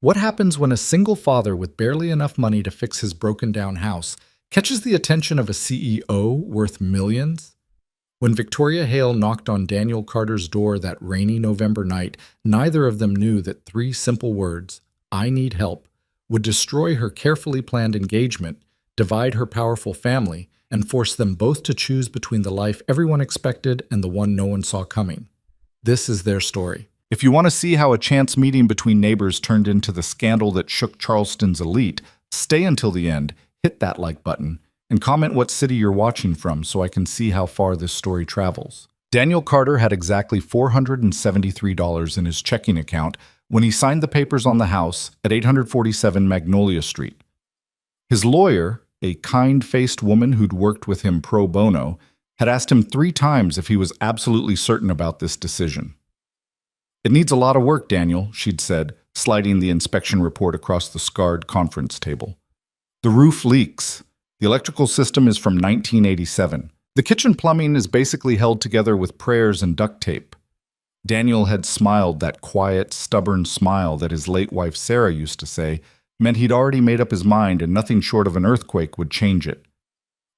What happens when a single father with barely enough money to fix his broken-down house catches the attention of a CEO worth millions? When Victoria Hale knocked on Daniel Carter's door that rainy November night, neither of them knew that three simple words, "I need help," would destroy her carefully planned engagement, divide her powerful family, and force them both to choose between the life everyone expected and the one no one saw coming. This is their story. If you want to see how a chance meeting between neighbors turned into the scandal that shook Charleston's elite, stay until the end, hit that like button, and comment what city you're watching from so I can see how far this story travels. Daniel Carter had exactly $473 in his checking account when he signed the papers on the house at 847 Magnolia Street. His lawyer, a kind-faced woman who'd worked with him pro bono, had asked him 3 times if he was absolutely certain about this decision. "It needs a lot of work, Daniel," she'd said, sliding the inspection report across the scarred conference table. "The roof leaks. The electrical system is from 1987. The kitchen plumbing is basically held together with prayers and duct tape." Daniel had smiled that quiet, stubborn smile that his late wife Sarah used to say meant he'd already made up his mind and nothing short of an earthquake would change it.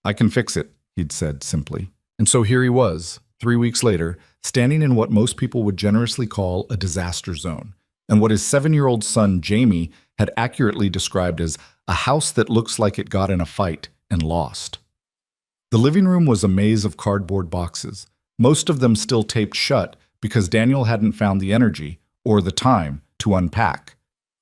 "I can fix it," he'd said simply. And so here he was, 3 weeks later, standing in what most people would generously call a disaster zone, and what his 7-year-old son Jamie had accurately described as a house that looks like it got in a fight and lost. The living room was a maze of cardboard boxes, most of them still taped shut because Daniel hadn't found the energy or the time to unpack.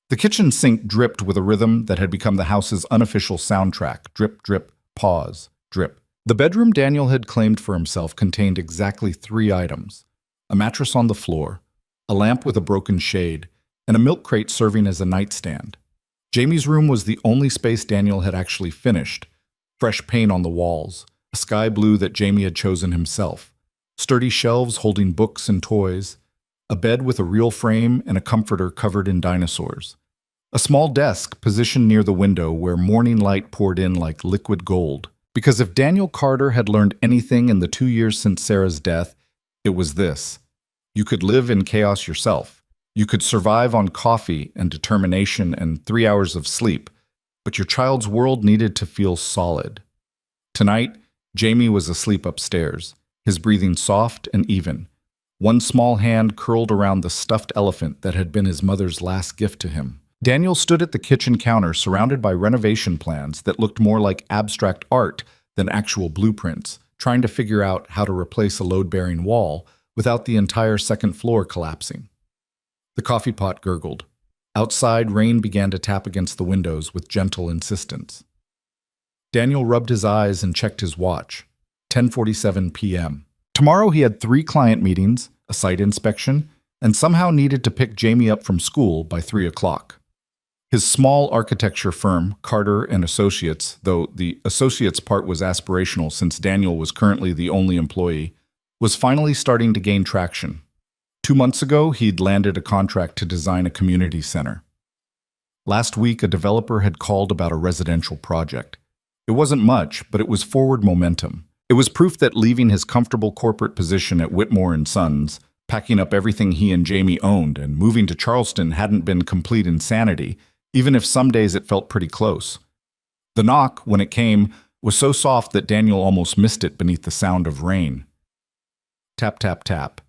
The kitchen sink dripped with a rhythm that had become the house's unofficial soundtrack: drip, drip, pause, drip. The bedroom Daniel had claimed for himself contained exactly 3 items: a mattress on the floor, a lamp with a broken shade, and a milk crate serving as a nightstand. Jamie's room was the only space Daniel had actually finished: fresh paint on the walls, a sky blue that Jamie had chosen himself, sturdy shelves holding books and toys, a bed with a real frame and a comforter covered in dinosaurs, a small desk positioned near the window where morning light poured in like liquid gold. Because if Daniel Carter had learned anything in the 2 years since Sarah's death, it was this: you could live in chaos yourself. You could survive on coffee and determination and 3 hours of sleep, but your child's world needed to feel solid. Tonight, Jamie was asleep upstairs, his breathing soft and even, one small hand curled around the stuffed elephant that had been his mother's last gift to him. Daniel stood at the kitchen counter surrounded by renovation plans that looked more like abstract art than actual blueprints, trying to figure out how to replace a load-bearing wall without the entire second floor collapsing. The coffee pot gurgled. Outside, rain began to tap against the windows with gentle insistence. Daniel rubbed his eyes and checked his watch. 10:47 p.m. Tomorrow he had 3 client meetings, a site inspection, and somehow needed to pick Jamie up from school by 3 o'clock. His small architecture firm, Carter and Associates, though the Associates part was aspirational since Daniel was currently the only employee, was finally starting to gain traction. 2 months ago, he'd landed a contract to design a community center. Last week, a developer had called about a residential project. It wasn't much, but it was forward momentum. It was proof that leaving his comfortable corporate position at Whitmore & Sons, packing up everything he and Jamie owned, and moving to Charleston hadn't been complete insanity, even if some days it felt pretty close. The knock, when it came, was so soft that Daniel almost missed it beneath the sound of rain. Tap, tap, tap.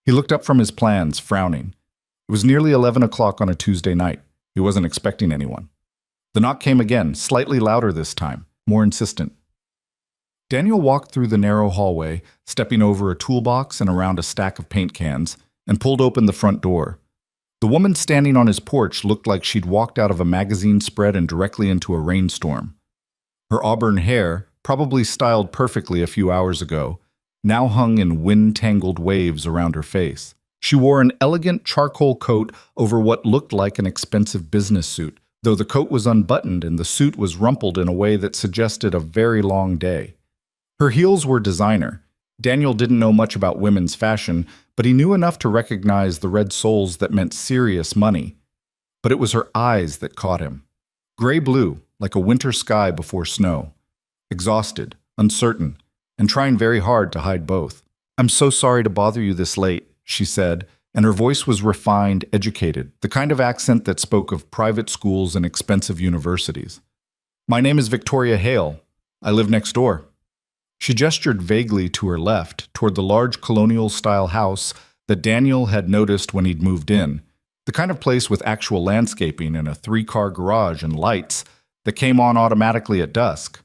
He looked up from his plans, frowning. It was nearly 11 o'clock on a Tuesday night. He wasn't expecting anyone. The knock came again, slightly louder this time, more insistent. Daniel walked through the narrow hallway, stepping over a toolbox and around a stack of paint cans, and pulled open the front door. The woman standing on his porch looked like she'd walked out of a magazine spread and directly into a rainstorm. Her auburn hair, probably styled perfectly a few hours ago, now hung in wind-tangled waves around her face. She wore an elegant charcoal coat over what looked like an expensive business suit, though the coat was unbuttoned and the suit was rumpled in a way that suggested a very long day. Her heels were designer. Daniel didn't know much about women's fashion, but he knew enough to recognize the red soles that meant serious money. But it was her eyes that caught him. Gray-blue, like a winter sky before snow. Exhausted, uncertain, and trying very hard to hide both. "I'm so sorry to bother you this late," she said, and her voice was refined, educated, the kind of accent that spoke of private schools and expensive universities. "My name is Victoria Hale. I live next door." She gestured vaguely to her left, toward the large colonial-style house that Daniel had noticed when he'd moved in, the kind of place with actual landscaping and a 3-car garage and lights that came on automatically at dusk.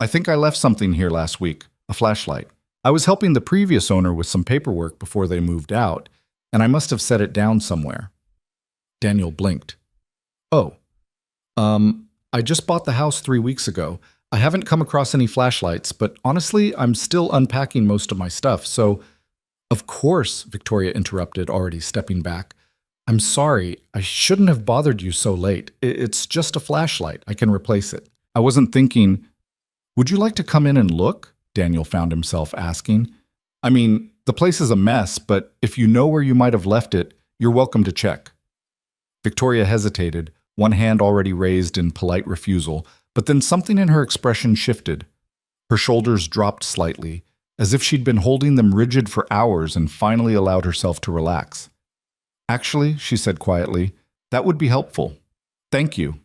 "I think I left something here last week, a flashlight. I was helping the previous owner with some paperwork before they moved out, and I must have set it down somewhere." Daniel blinked. "Oh, I just bought the house 3 weeks ago. I haven't come across any flashlights, but honestly, I'm still unpacking most of my stuff, so—" "Of course," Victoria interrupted, already stepping back. "I'm sorry, I shouldn't have bothered you so late. It's just a flashlight. I can replace it. I wasn't thinking—" "Would you like to come in and look?" Daniel found himself asking. "I mean, the place is a mess, but if you know where you might have left it, you're welcome to check." Victoria hesitated, one hand already raised in polite refusal, but then something in her expression shifted. Her shoulders dropped slightly, as if she'd been holding them rigid for hours and finally allowed herself to relax. "Actually," she said quietly, "that would be helpful. Thank you."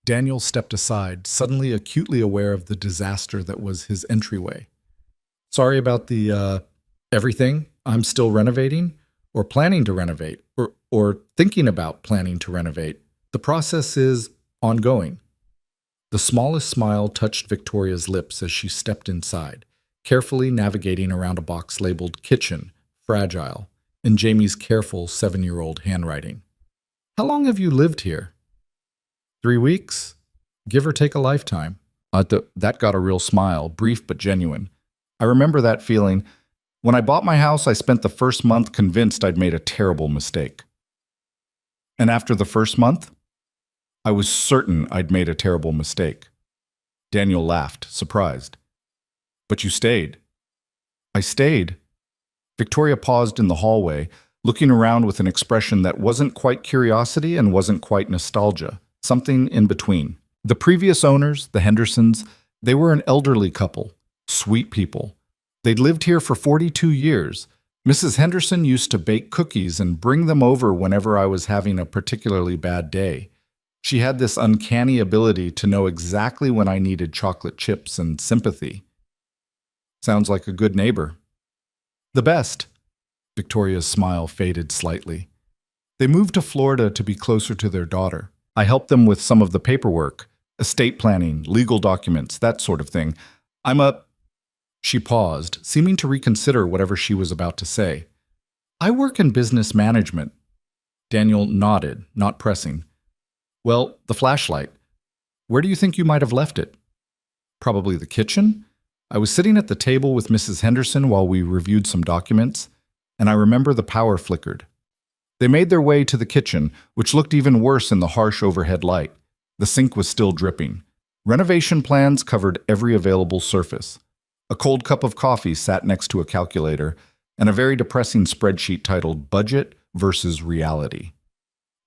Daniel stepped aside, suddenly acutely aware of the disaster that was his entryway. "Sorry about the, everything. I'm still renovating, or planning to renovate, or thinking about planning to renovate. The process is ongoing." The smallest smile touched Victoria's lips as she stepped inside, carefully navigating around a box labeled "Kitchen, Fragile," in Jamie's careful 7-year-old handwriting. "How long have you lived here?" 3 weeks? Give or take a lifetime." That got a real smile, brief but genuine. "I remember that feeling. When I bought my house, I spent the first month convinced I'd made a terrible mistake." "And after the first month?" "I was certain I'd made a terrible mistake." Daniel laughed, surprised. "But you stayed." "I stayed." Victoria paused in the hallway, looking around with an expression that wasn't quite curiosity and wasn't quite nostalgia, something in between. The previous owners, the Hendersons, they were an elderly couple, sweet people. They'd lived here for 42 years. Mrs. Henderson used to bake cookies and bring them over whenever I was having a particularly bad day. She had this uncanny ability to know exactly when I needed chocolate chips and sympathy. "Sounds like a good neighbor." "The best." Victoria's smile faded slightly. "They moved to Florida to be closer to their daughter. I helped them with some of the paperwork, estate planning, legal documents, that sort of thing. She paused, seeming to reconsider whatever she was about to say. "I work in business management." Daniel nodded, not pressing. "Well, the flashlight. Where do you think you might have left it?" "Probably the kitchen. I was sitting at the table with Mrs. Henderson while we reviewed some documents, and I remember the power flickered." They made their way to the kitchen, which looked even worse in the harsh overhead light. The sink was still dripping. Renovation plans covered every available surface. A cold cup of coffee sat next to a calculator, and a very depressing spreadsheet titled Budget versus Reality.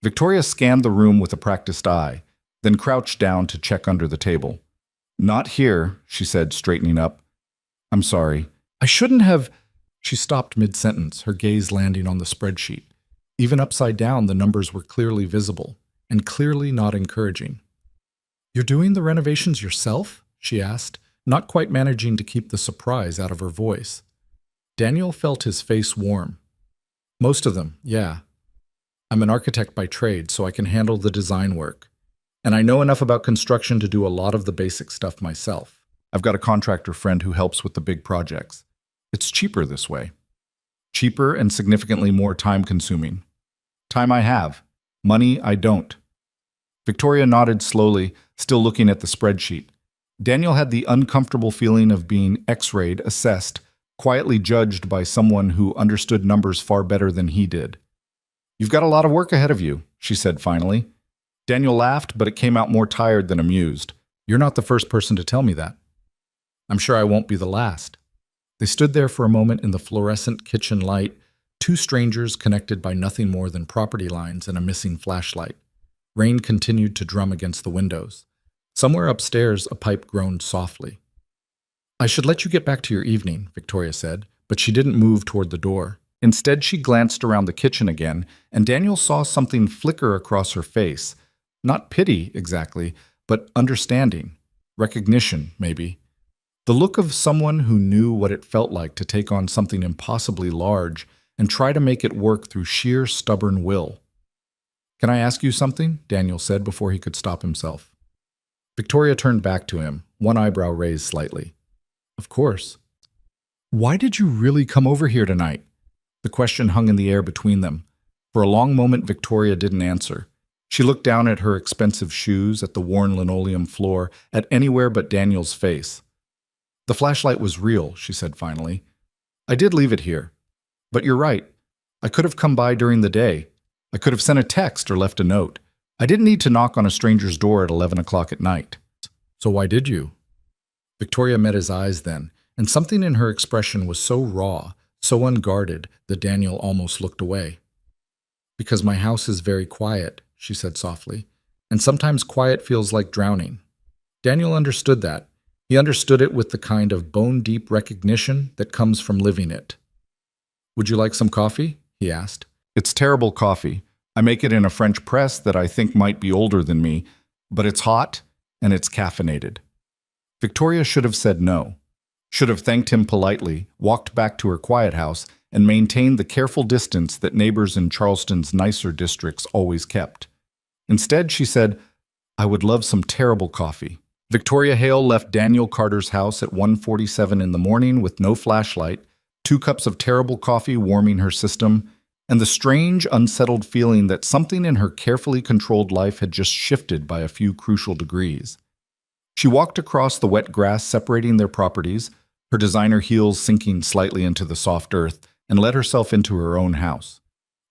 Victoria scanned the room with a practiced eye, then crouched down to check under the table. "Not here," she said, straightening up. "I'm sorry. I shouldn't have—" She stopped mid-sentence, her gaze landing on the spreadsheet. Even upside down, the numbers were clearly visible, and clearly not encouraging. "You're doing the renovations yourself?" she asked, not quite managing to keep the surprise out of her voice. Daniel felt his face warm. "Most of them, yeah. I'm an architect by trade, so I can handle the design work. And I know enough about construction to do a lot of the basic stuff myself. I've got a contractor friend who helps with the big projects. It's cheaper this way. Cheaper and significantly more time-consuming. Time I have. Money I don't." Victoria nodded slowly, still looking at the spreadsheet. Daniel had the uncomfortable feeling of being X-rayed, assessed, quietly judged by someone who understood numbers far better than he did. "You've got a lot of work ahead of you," she said finally. Daniel laughed, but it came out more tired than amused. "You're not the first person to tell me that. I'm sure I won't be the last." They stood there for a moment in the fluorescent kitchen light, two strangers connected by nothing more than property lines and a missing flashlight. Rain continued to drum against the windows. Somewhere upstairs, a pipe groaned softly. "I should let you get back to your evening," Victoria said, but she didn't move toward the door. Instead, she glanced around the kitchen again, and Daniel saw something flicker across her face. Not pity, exactly, but understanding. Recognition, maybe. The look of someone who knew what it felt like to take on something impossibly large and try to make it work through sheer stubborn will. "Can I ask you something?" Daniel said before he could stop himself. Victoria turned back to him, one eyebrow raised slightly. "Of course." "Why did you really come over here tonight?" The question hung in the air between them. For a long moment, Victoria didn't answer. She looked down at her expensive shoes, at the worn linoleum floor, at anywhere but Daniel's face. "The flashlight was real," she said finally. "I did leave it here. But you're right. I could have come by during the day. I could have sent a text or left a note. I didn't need to knock on a stranger's door at 11 o'clock at night." "So why did you?" Victoria met his eyes then, and something in her expression was so raw, so unguarded, that Daniel almost looked away. "Because my house is very quiet," she said softly, "and sometimes quiet feels like drowning." Daniel understood that. He understood it with the kind of bone-deep recognition that comes from living it. "Would you like some coffee?" he asked. "It's terrible coffee. I make it in a French press that I think might be older than me, but it's hot and it's caffeinated." Victoria should have said no, should have thanked him politely, walked back to her quiet house, and maintained the careful distance that neighbors in Charleston's nicer districts always kept. Instead, she said, "I would love some terrible coffee." Victoria Hale left Daniel Carter's house at 1:47 in the morning with no flashlight, 2 cups of terrible coffee warming her system, and the strange, unsettled feeling that something in her carefully controlled life had just shifted by a few crucial degrees. She walked across the wet grass separating their properties, her designer heels sinking slightly into the soft earth, and let herself into her own house.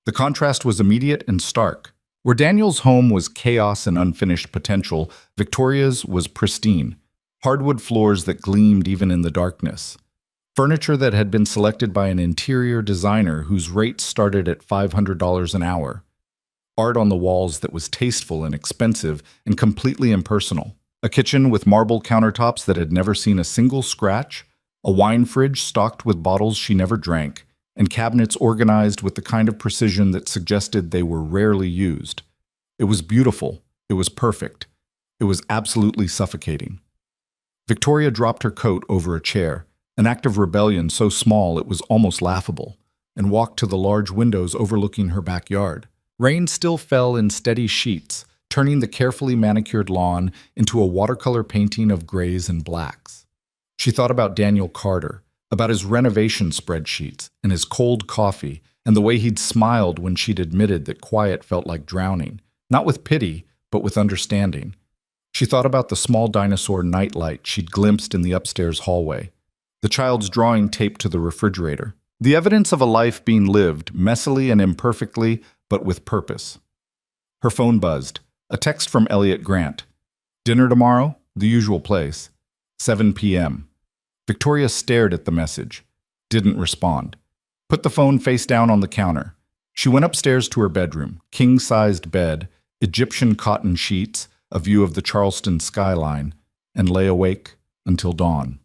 The contrast was immediate and stark. Where Daniel's home was chaos and unfinished potential, Victoria's was pristine, hardwood floors that gleamed even in the darkness. Furniture that had been selected by an interior designer whose rates started at $500 an hour. Art on the walls that was tasteful and expensive and completely impersonal. A kitchen with marble countertops that had never seen a single scratch. A wine fridge stocked with bottles she never drank. And cabinets organized with the kind of precision that suggested they were rarely used. It was beautiful. It was perfect. It was absolutely suffocating. Victoria dropped her coat over a chair, an act of rebellion so small it was almost laughable, and walked to the large windows overlooking her backyard. Rain still fell in steady sheets, turning the carefully manicured lawn into a watercolor painting of grays and blacks. She thought about Daniel Carter, about his renovation spreadsheets and his cold coffee and the way he'd smiled when she'd admitted that quiet felt like drowning, not with pity, but with understanding. She thought about the small dinosaur nightlight she'd glimpsed in the upstairs hallway, the child's drawing taped to the refrigerator, the evidence of a life being lived messily and imperfectly, but with purpose. Her phone buzzed, a text from Elliot Grant. "Dinner tomorrow? The usual place. 7 p.m. Victoria stared at the message, didn't respond. Put the phone face down on the counter. She went upstairs to her bedroom, king-sized bed, Egyptian cotton sheets, a view of the Charleston skyline, and lay awake until dawn.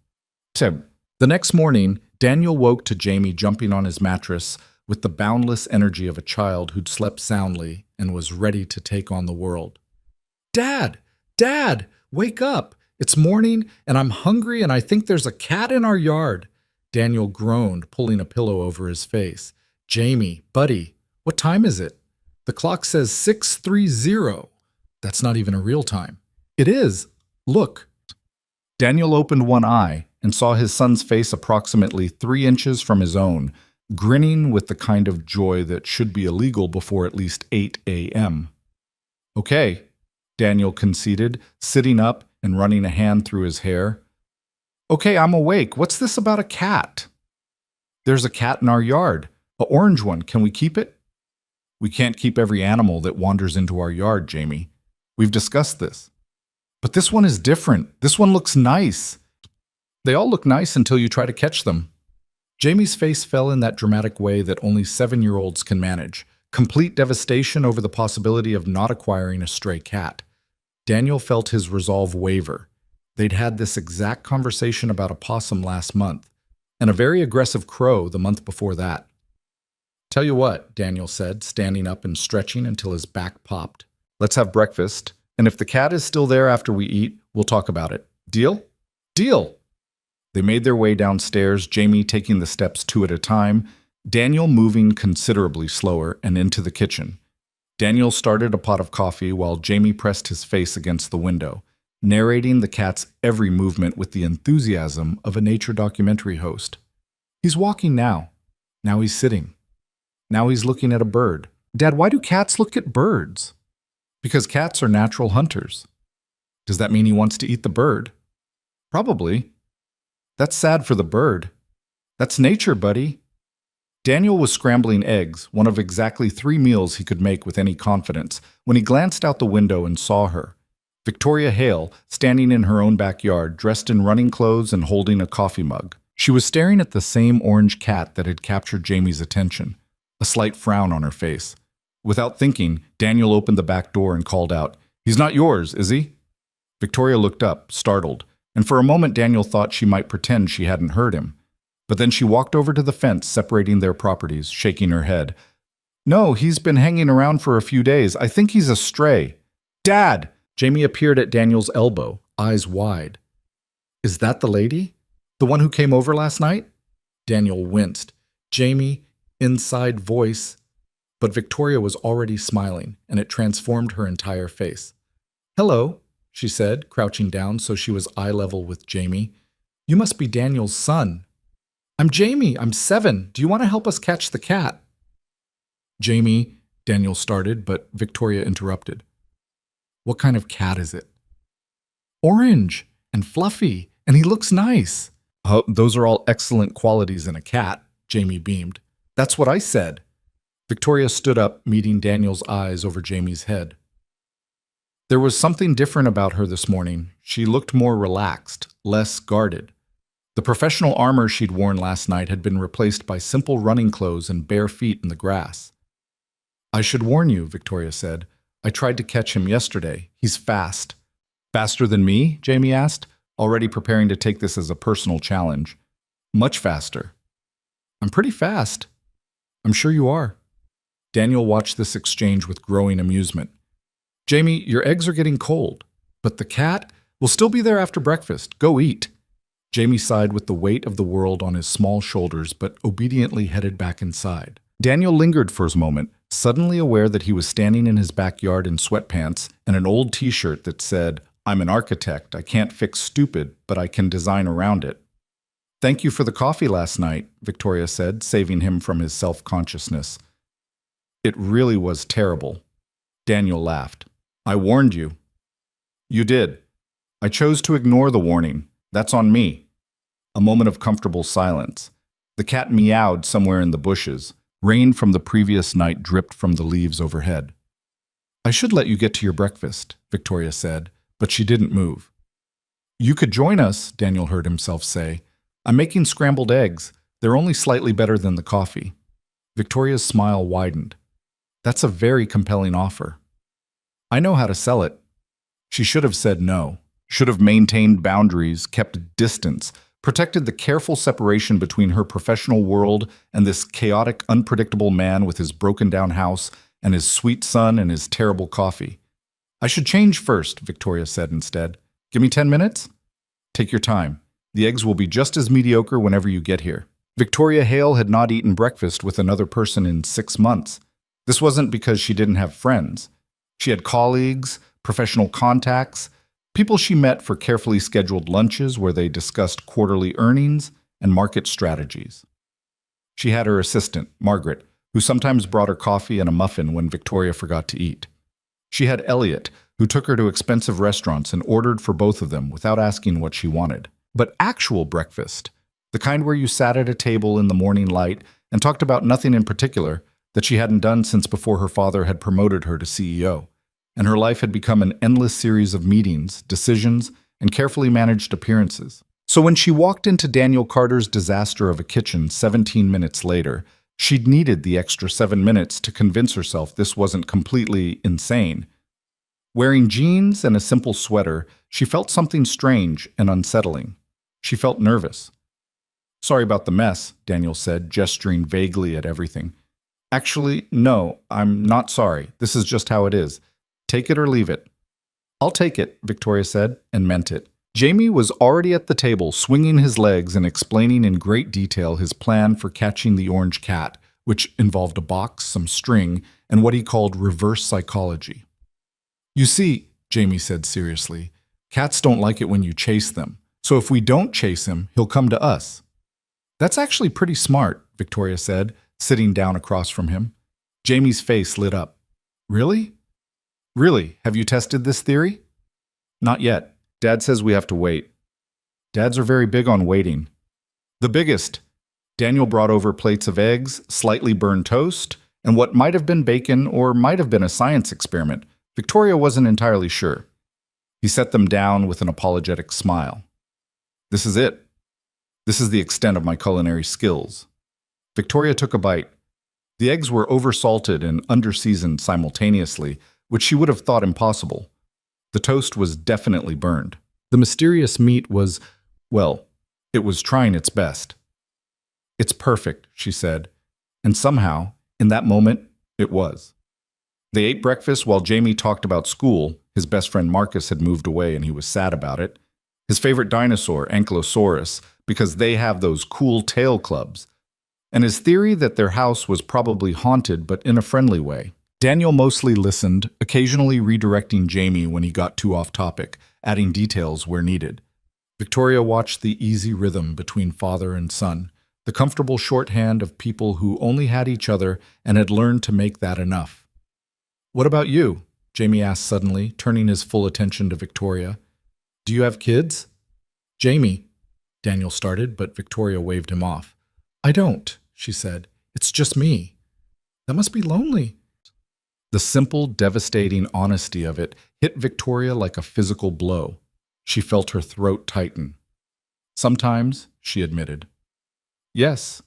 The next morning, Daniel woke to Jamie jumping on his mattress with the boundless energy of a child who'd slept soundly and was ready to take on the world. "Dad! Dad! Wake up! It's morning, and I'm hungry, and I think there's a cat in our yard." Daniel groaned, pulling a pillow over his face. "Jamie, buddy, what time is it?" "The clock says 6:30. That's not even a real time." "It is. Look." Daniel opened one eye and saw his son's face approximately 3 inches from his own, grinning with the kind of joy that should be illegal before at least 8 a.m. "Okay," Daniel conceded, sitting up and running a hand through his hair. "Okay, I'm awake. What's this about a cat?" "There's a cat in our yard. An orange one. Can we keep it?" "We can't keep every animal that wanders into our yard, Jamie. We've discussed this." "But this one is different. This one looks nice." "They all look nice until you try to catch them." Jamie's face fell in that dramatic way that only 7-year-olds can manage. Complete devastation over the possibility of not acquiring a stray cat. Daniel felt his resolve waver. They'd had this exact conversation about a possum last month, and a very aggressive crow the month before that. Tell you what, Daniel said, standing up and stretching until his back popped. Let's have breakfast, and if the cat is still there after we eat, we'll talk about it. Deal? Deal! They made their way downstairs, Jamie taking the steps 2 at a time, Daniel moving considerably slower, and into the kitchen. Daniel started a pot of coffee while Jamie pressed his face against the window, narrating the cat's every movement with the enthusiasm of a nature documentary host. He's walking now. Now he's sitting. Now he's looking at a bird. Dad, why do cats look at birds? Because cats are natural hunters. Does that mean he wants to eat the bird? Probably. That's sad for the bird. That's nature, buddy. Daniel was scrambling eggs, one of exactly 3 meals he could make with any confidence, when he glanced out the window and saw her. Victoria Hale, standing in her own backyard, dressed in running clothes and holding a coffee mug. She was staring at the same orange cat that had captured Jamie's attention, a slight frown on her face. Without thinking, Daniel opened the back door and called out, "He's not yours, is he?" Victoria looked up, startled, and for a moment Daniel thought she might pretend she hadn't heard him. But then she walked over to the fence separating their properties, shaking her head. "No, he's been hanging around for a few days. I think he's a stray." "Dad!" Jamie appeared at Daniel's elbow, eyes wide. "Is that the lady? The one who came over last night?" Daniel winced. Jamie, inside voice. But Victoria was already smiling, and it transformed her entire face. "Hello," she said, crouching down so she was eye level with Jamie. "You must be Daniel's son." "I'm Jamie. I'm 7. Do you want to help us catch the cat?" "Jamie," Daniel started, but Victoria interrupted. "What kind of cat is it?" "Orange and fluffy, and he looks nice." "Oh, those are all excellent qualities in a cat," Jamie beamed. "That's what I said." Victoria stood up, meeting Daniel's eyes over Jamie's head. There was something different about her this morning. She looked more relaxed, less guarded. The professional armor she'd worn last night had been replaced by simple running clothes and bare feet in the grass. "I should warn you," Victoria said. "I tried to catch him yesterday. He's fast." "Faster than me?" Jamie asked, already preparing to take this as a personal challenge. "Much faster." "I'm pretty fast." "I'm sure you are." Daniel watched this exchange with growing amusement. "Jamie, your eggs are getting cold, but the cat will still be there after breakfast. Go eat." Jamie sighed with the weight of the world on his small shoulders, but obediently headed back inside. Daniel lingered for a moment, suddenly aware that he was standing in his backyard in sweatpants and an old t-shirt that said, "I'm an architect. I can't fix stupid, but I can design around it." "Thank you for the coffee last night," Victoria said, saving him from his self-consciousness. "It really was terrible." Daniel laughed. "I warned you." "You did. I chose to ignore the warning. That's on me." A moment of comfortable silence. The cat meowed somewhere in the bushes. Rain from the previous night dripped from the leaves overhead. "I should let you get to your breakfast," Victoria said, but she didn't move. "You could join us," Daniel heard himself say. "I'm making scrambled eggs. They're only slightly better than the coffee." Victoria's smile widened. "That's a very compelling offer." "I know how to sell it." She should have said no, should have maintained boundaries, kept distance, protected the careful separation between her professional world and this chaotic, unpredictable man with his broken-down house and his sweet son and his terrible coffee. "I should change first," Victoria said instead. "Give me 10 minutes?" "Take your time. The eggs will be just as mediocre whenever you get here." Victoria Hale had not eaten breakfast with another person in 6 months. This wasn't because she didn't have friends. She had colleagues, professional contacts, people she met for carefully scheduled lunches where they discussed quarterly earnings and market strategies. She had her assistant, Margaret, who sometimes brought her coffee and a muffin when Victoria forgot to eat. She had Elliot, who took her to expensive restaurants and ordered for both of them without asking what she wanted. But actual breakfast, the kind where you sat at a table in the morning light and talked about nothing in particular, that she hadn't done since before her father had promoted her to CEO. And her life had become an endless series of meetings, decisions, and carefully managed appearances. So when she walked into Daniel Carter's disaster of a kitchen 17 minutes later, she'd needed the extra 7 minutes to convince herself this wasn't completely insane. Wearing jeans and a simple sweater, she felt something strange and unsettling. She felt nervous. "Sorry about the mess," Daniel said, gesturing vaguely at everything. Actually, no, I'm not sorry. This is just how it is. Take it or leave it. I'll take it, Victoria said, and meant it. Jamie was already at the table, swinging his legs and explaining in great detail his plan for catching the orange cat, which involved a box, some string, and what he called reverse psychology. You see, Jamie said seriously, cats don't like it when you chase them. So if we don't chase him, he'll come to us. That's actually pretty smart, Victoria said, sitting down across from him. Jamie's face lit up. Really? Really? Have you tested this theory? Not yet. Dad says we have to wait. Dads are very big on waiting. The biggest. Daniel brought over plates of eggs, slightly burned toast, and what might have been bacon or might have been a science experiment. Victoria wasn't entirely sure. He set them down with an apologetic smile. This is it. This is the extent of my culinary skills. Victoria took a bite. The eggs were oversalted and underseasoned simultaneously, which she would have thought impossible. The toast was definitely burned. The mysterious meat was, well, it was trying its best. It's perfect, she said, and somehow, in that moment, it was. They ate breakfast while Jamie talked about school. His best friend Marcus had moved away and he was sad about it. His favorite dinosaur, Ankylosaurus, because they have those cool tail clubs. And his theory that their house was probably haunted but in a friendly way. Daniel mostly listened, occasionally redirecting Jamie when he got too off topic, adding details where needed. Victoria watched the easy rhythm between father and son, the comfortable shorthand of people who only had each other and had learned to make that enough. What about you? Jamie asked suddenly, turning his full attention to Victoria. Do you have kids? Jamie, Daniel started, but Victoria waved him off. I don't, she said. It's just me. That must be lonely. The simple, devastating honesty of it hit Victoria like a physical blow. She felt her throat tighten. Sometimes, she admitted. Yes.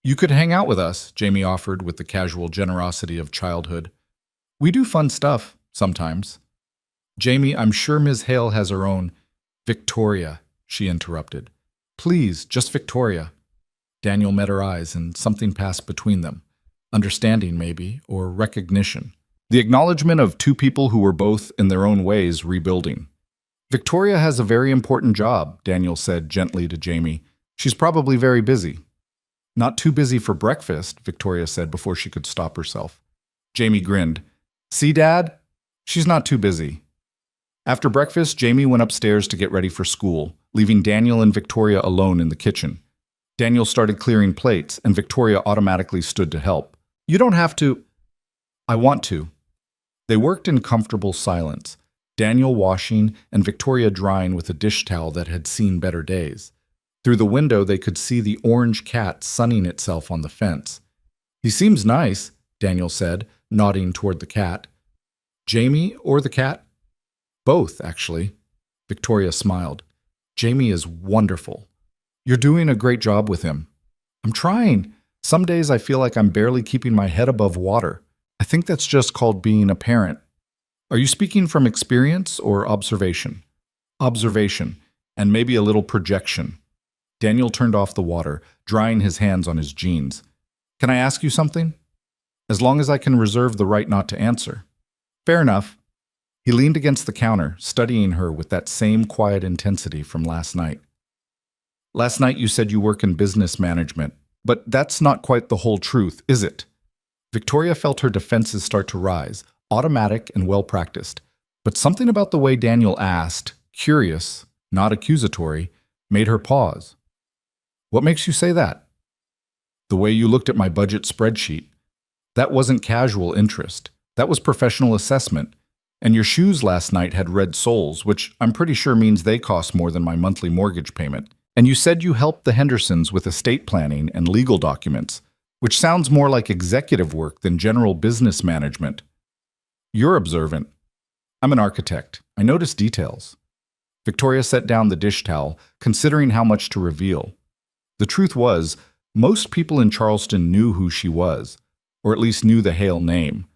You could hang out with us, Jamie offered with the casual generosity of childhood. We do fun stuff, sometimes. Jamie, I'm sure Ms. Hale has her own. Victoria, she interrupted. Please, just Victoria. Daniel met her eyes and something passed between them. Understanding, maybe, or recognition. The acknowledgement of two people who were both, in their own ways, rebuilding. Victoria has a very important job, Daniel said gently to Jamie. She's probably very busy. Not too busy for breakfast, Victoria said before she could stop herself. Jamie grinned. See, Dad? She's not too busy. After breakfast, Jamie went upstairs to get ready for school, leaving Daniel and Victoria alone in the kitchen. Daniel started clearing plates, and Victoria automatically stood to help. You don't have to. I want to. They worked in comfortable silence, Daniel washing and Victoria drying with a dish towel that had seen better days. Through the window, they could see the orange cat sunning itself on the fence. He seems nice, Daniel said, nodding toward the cat. Jamie or the cat? Both, actually. Victoria smiled. Jamie is wonderful. You're doing a great job with him. I'm trying. Some days I feel like I'm barely keeping my head above water. I think that's just called being a parent. Are you speaking from experience or observation? Observation, and maybe a little projection. Daniel turned off the water, drying his hands on his jeans. Can I ask you something? As long as I can reserve the right not to answer. Fair enough. He leaned against the counter, studying her with that same quiet intensity from last night. Last night you said you work in business management, but that's not quite the whole truth, is it? Victoria felt her defenses start to rise, automatic and well-practiced. But something about the way Daniel asked, curious, not accusatory, made her pause. What makes you say that? The way you looked at my budget spreadsheet. That wasn't casual interest. That was professional assessment. And your shoes last night had red soles, which I'm pretty sure means they cost more than my monthly mortgage payment. And you said you helped the Hendersons with estate planning and legal documents, which sounds more like executive work than general business management. You're observant. I'm an architect. I notice details. Victoria set down the dish towel, considering how much to reveal. The truth was, most people in Charleston knew who she was, or at least knew the Hale name.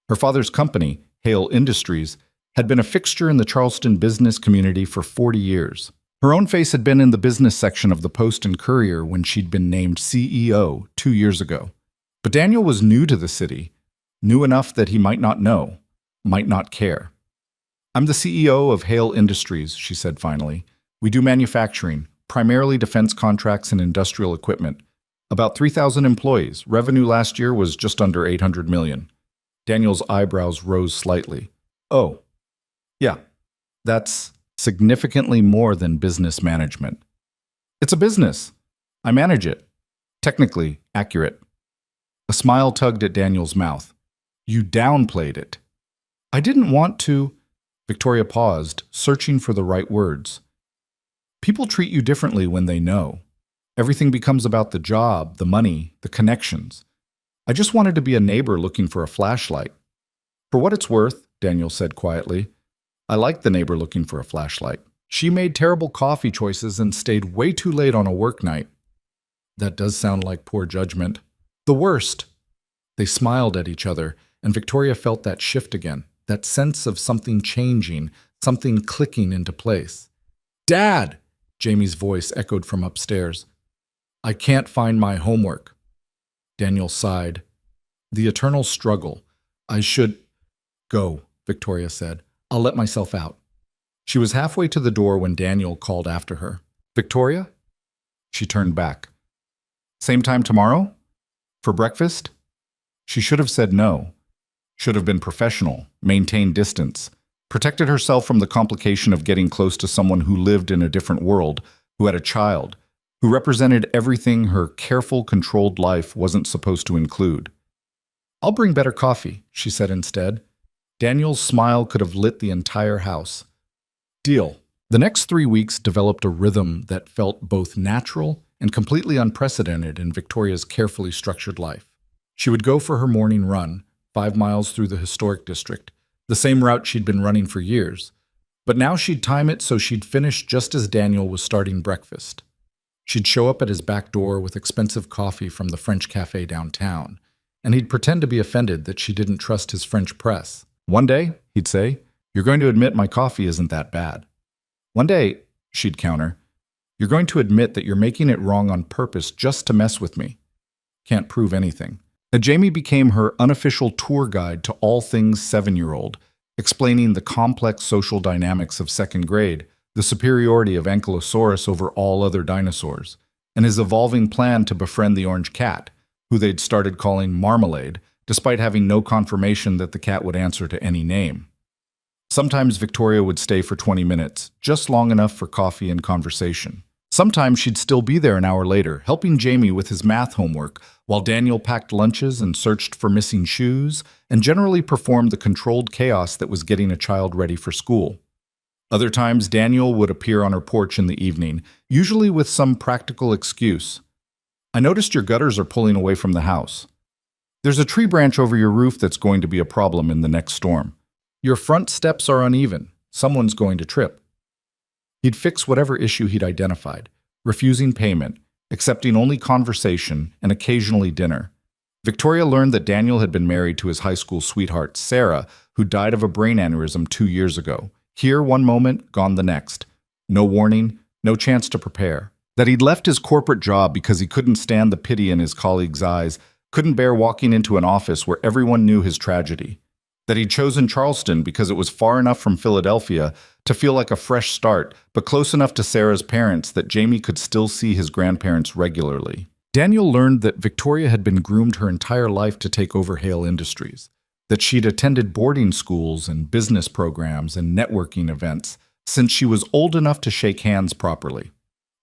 Her father's company, Hale Industries, had been a fixture in the Charleston business community for 40 years. Her own face had been in the business section of the Post and Courier when she'd been named CEO 2 years ago. But Daniel was new to the city, new enough that he might not know, might not care. "I'm the CEO of Hale Industries," she said finally. "We do manufacturing, primarily defense contracts and industrial equipment. About 3,000 employees. Revenue last year was just under 800 million. Daniel's eyebrows rose slightly. "Oh, yeah, that's significantly more than business management." "It's a business. I manage it. Technically accurate." A smile tugged at Daniel's mouth. "You downplayed it." "I didn't want to." Victoria paused, searching for the right words. "People treat you differently when they know. Everything becomes about the job, the money, the connections. I just wanted to be a neighbor looking for a flashlight." "For what it's worth," Daniel said quietly, "I like the neighbor looking for a flashlight. She made terrible coffee choices and stayed way too late on a work night." "That does sound like poor judgment." "The worst." They smiled at each other, and Victoria felt that shift again, that sense of something changing, something clicking into place. "Dad!" Jamie's voice echoed from upstairs. "I can't find my homework." Daniel sighed. "The eternal struggle. I should—" "Go," Victoria said. "I'll let myself out." She was halfway to the door when Daniel called after her. "Victoria?" She turned back. "Same time tomorrow? For breakfast?" She should have said no. Should have been professional, maintained distance, protected herself from the complication of getting close to someone who lived in a different world, who had a child, who represented everything her careful, controlled life wasn't supposed to include. "I'll bring better coffee," she said instead. Daniel's smile could have lit the entire house. "Deal." The next 3 weeks developed a rhythm that felt both natural and completely unprecedented in Victoria's carefully structured life. She would go for her morning run, 5 miles through the historic district, the same route she'd been running for years. But now she'd time it so she'd finish just as Daniel was starting breakfast. She'd show up at his back door with expensive coffee from the French cafe downtown, and he'd pretend to be offended that she didn't trust his French press. "One day," he'd say, "you're going to admit my coffee isn't that bad." "One day," she'd counter, "you're going to admit that you're making it wrong on purpose just to mess with me." Can't prove anything. Jamie became her unofficial tour guide to all things 7-year-old, explaining the complex social dynamics of second grade, the superiority of Ankylosaurus over all other dinosaurs, and his evolving plan to befriend the orange cat, who they'd started calling Marmalade, despite having no confirmation that the cat would answer to any name. Sometimes Victoria would stay for 20 minutes, just long enough for coffee and conversation. Sometimes she'd still be there an hour later, helping Jamie with his math homework, while Daniel packed lunches and searched for missing shoes, and generally performed the controlled chaos that was getting a child ready for school. Other times, Daniel would appear on her porch in the evening, usually with some practical excuse. "I noticed your gutters are pulling away from the house. There's a tree branch over your roof that's going to be a problem in the next storm. Your front steps are uneven. Someone's going to trip." He'd fix whatever issue he'd identified, refusing payment, accepting only conversation, and occasionally dinner. Victoria learned that Daniel had been married to his high school sweetheart, Sarah, who died of a brain aneurysm 2 years ago. Here one moment, gone the next. No warning, no chance to prepare. That he'd left his corporate job because he couldn't stand the pity in his colleagues' eyes, couldn't bear walking into an office where everyone knew his tragedy. That he'd chosen Charleston because it was far enough from Philadelphia to feel like a fresh start, but close enough to Sarah's parents that Jamie could still see his grandparents regularly. Daniel learned that Victoria had been groomed her entire life to take over Hale Industries, that she'd attended boarding schools and business programs and networking events since she was old enough to shake hands properly.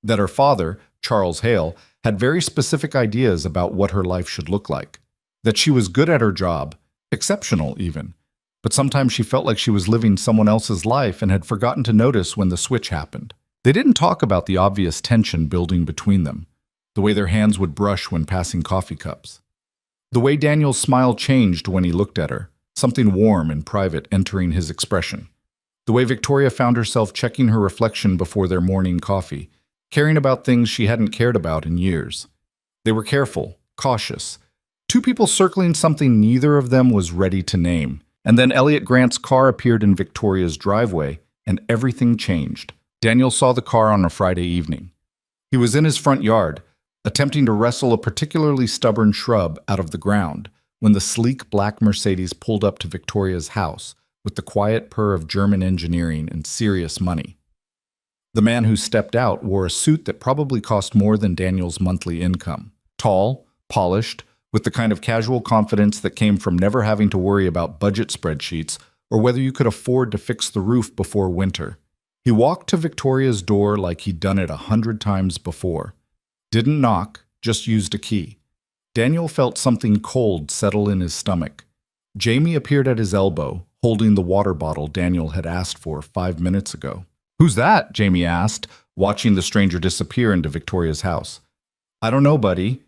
That her father, Charles Hale, had very specific ideas about what her life should look like. That she was good at her job, exceptional even, but sometimes she felt like she was living someone else's life and had forgotten to notice when the switch happened. They didn't talk about the obvious tension building between them, the way their hands would brush when passing coffee cups. The way Daniel's smile changed when he looked at her, something warm and private entering his expression. The way Victoria found herself checking her reflection before their morning coffee, caring about things she hadn't cared about in years. They were careful, cautious. Two people circling something neither of them was ready to name. And then Elliot Grant's car appeared in Victoria's driveway, and everything changed. Daniel saw the car on a Friday evening. He was in his front yard, attempting to wrestle a particularly stubborn shrub out of the ground when the sleek black Mercedes pulled up to Victoria's house with the quiet purr of German engineering and serious money. The man who stepped out wore a suit that probably cost more than Daniel's monthly income. Tall, polished, with the kind of casual confidence that came from never having to worry about budget spreadsheets or whether you could afford to fix the roof before winter. He walked to Victoria's door like he'd done it 100 times before. Didn't knock, just used a key. Daniel felt something cold settle in his stomach. Jamie appeared at his elbow, holding the water bottle Daniel had asked for 5 minutes ago. "Who's that?" Jamie asked, watching the stranger disappear into Victoria's house. "I don't know, buddy."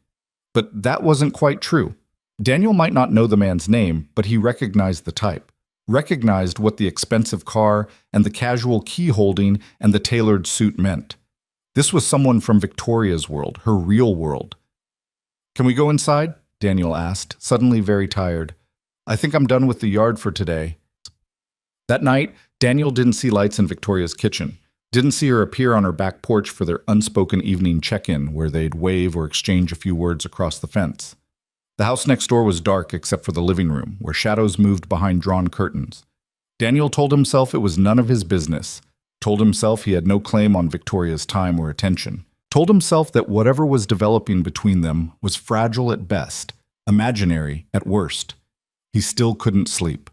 But that wasn't quite true. Daniel might not know the man's name, but he recognized the type. Recognized what the expensive car and the casual key holding and the tailored suit meant. This was someone from Victoria's world, her real world. "Can we go inside?" Daniel asked, suddenly very tired. "I think I'm done with the yard for today." That night, Daniel didn't see lights in Victoria's kitchen. Didn't see her appear on her back porch for their unspoken evening check-in where they'd wave or exchange a few words across the fence. The house next door was dark except for the living room, where shadows moved behind drawn curtains. Daniel told himself it was none of his business. Told himself he had no claim on Victoria's time or attention. Told himself that whatever was developing between them was fragile at best, imaginary at worst. He still couldn't sleep.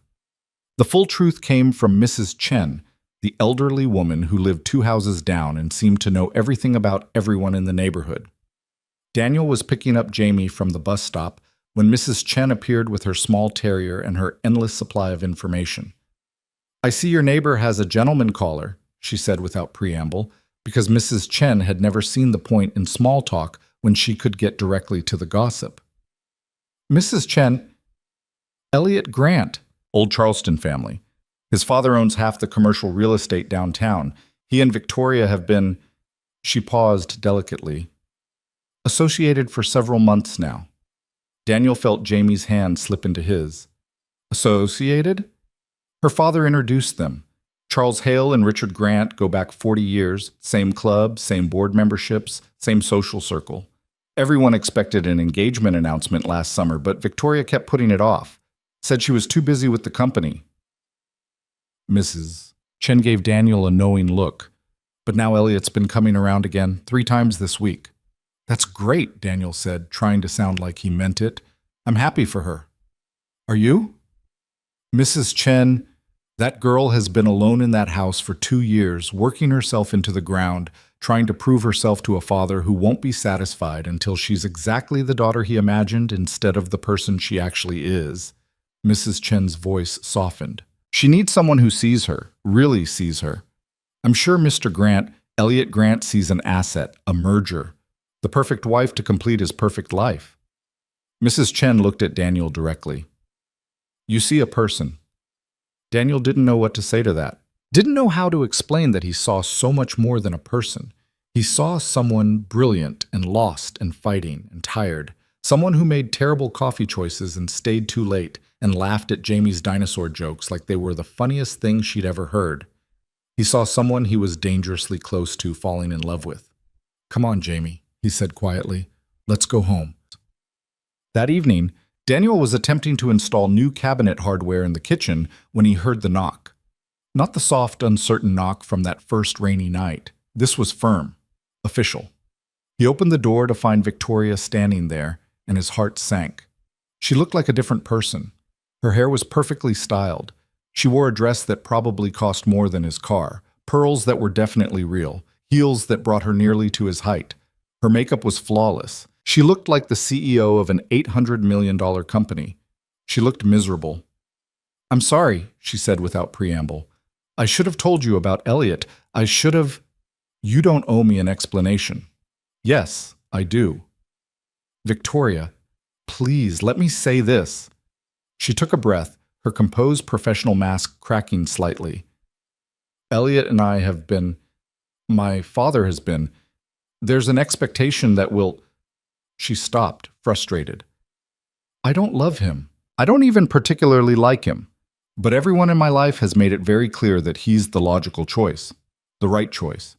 The full truth came from Mrs. Chen, the elderly woman who lived 2 houses down and seemed to know everything about everyone in the neighborhood. Daniel was picking up Jamie from the bus stop when Mrs. Chen appeared with her small terrier and her endless supply of information. "I see your neighbor has a gentleman caller," she said without preamble, because Mrs. Chen had never seen the point in small talk when she could get directly to the gossip. "Mrs. Chen, Elliot Grant, old Charleston family. His father owns half the commercial real estate downtown. He and Victoria have been," she paused delicately, "associated for several months now." Daniel felt Jamie's hand slip into his. "Associated?" Her father introduced them. Charles Hale and Richard Grant go back 40 years, same club, same board memberships, same social circle. Everyone expected an engagement announcement last summer, but Victoria kept putting it off. Said she was too busy with the company. Mrs. Chen gave Daniel a knowing look. "But now Elliot's been coming around again 3 times this week." "That's great," Daniel said, trying to sound like he meant it. "I'm happy for her." "Are you?" "Mrs. Chen, that girl has been alone in that house for 2 years, working herself into the ground, trying to prove herself to a father who won't be satisfied until she's exactly the daughter he imagined instead of the person she actually is." Mrs. Chen's voice softened. "She needs someone who sees her, really sees her. I'm sure Mr. Grant, Elliot Grant, sees an asset, a merger, the perfect wife to complete his perfect life." Mrs. Chen looked at Daniel directly. "You see a person." Daniel didn't know what to say to that. Didn't know how to explain that he saw so much more than a person. He saw someone brilliant and lost and fighting and tired. Someone who made terrible coffee choices and stayed too late and laughed at Jamie's dinosaur jokes like they were the funniest thing she'd ever heard. He saw someone he was dangerously close to falling in love with. "Come on, Jamie," he said quietly. "Let's go home." That evening, Daniel was attempting to install new cabinet hardware in the kitchen when he heard the knock. Not the soft, uncertain knock from that first rainy night. This was firm, official. He opened the door to find Victoria standing there, and his heart sank. She looked like a different person. Her hair was perfectly styled. She wore a dress that probably cost more than his car, pearls that were definitely real, heels that brought her nearly to his height. Her makeup was flawless. She looked like the CEO of an $800 million company. She looked miserable. "I'm sorry," she said without preamble. "I should have told you about Elliot. I should have—" "You don't owe me an explanation." "Yes, I do." "Victoria, please, let me say this." She took a breath, her composed professional mask cracking slightly. "Elliot and I have been— my father has been— there's an expectation that we'll—" She stopped, frustrated. "I don't love him. I don't even particularly like him. But everyone in my life has made it very clear that he's the logical choice, the right choice.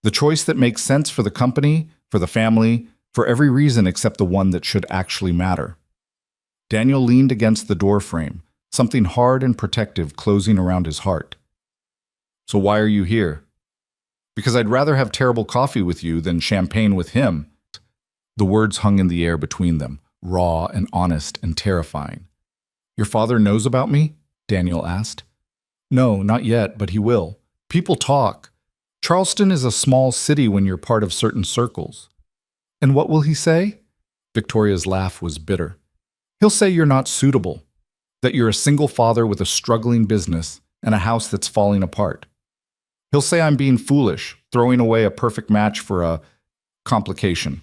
The choice that makes sense for the company, for the family, for every reason except the one that should actually matter. Daniel leaned against the door frame, something hard and protective closing around his heart. So why are you here? Because I'd rather have terrible coffee with you than champagne with him. The words hung in the air between them, raw and honest and terrifying. Your father knows about me? Daniel asked. No, not yet, but he will. People talk. Charleston is a small city when you're part of certain circles. And what will he say? Victoria's laugh was bitter. He'll say you're not suitable, that you're a single father with a struggling business and a house that's falling apart. He'll say I'm being foolish, throwing away a perfect match for a complication.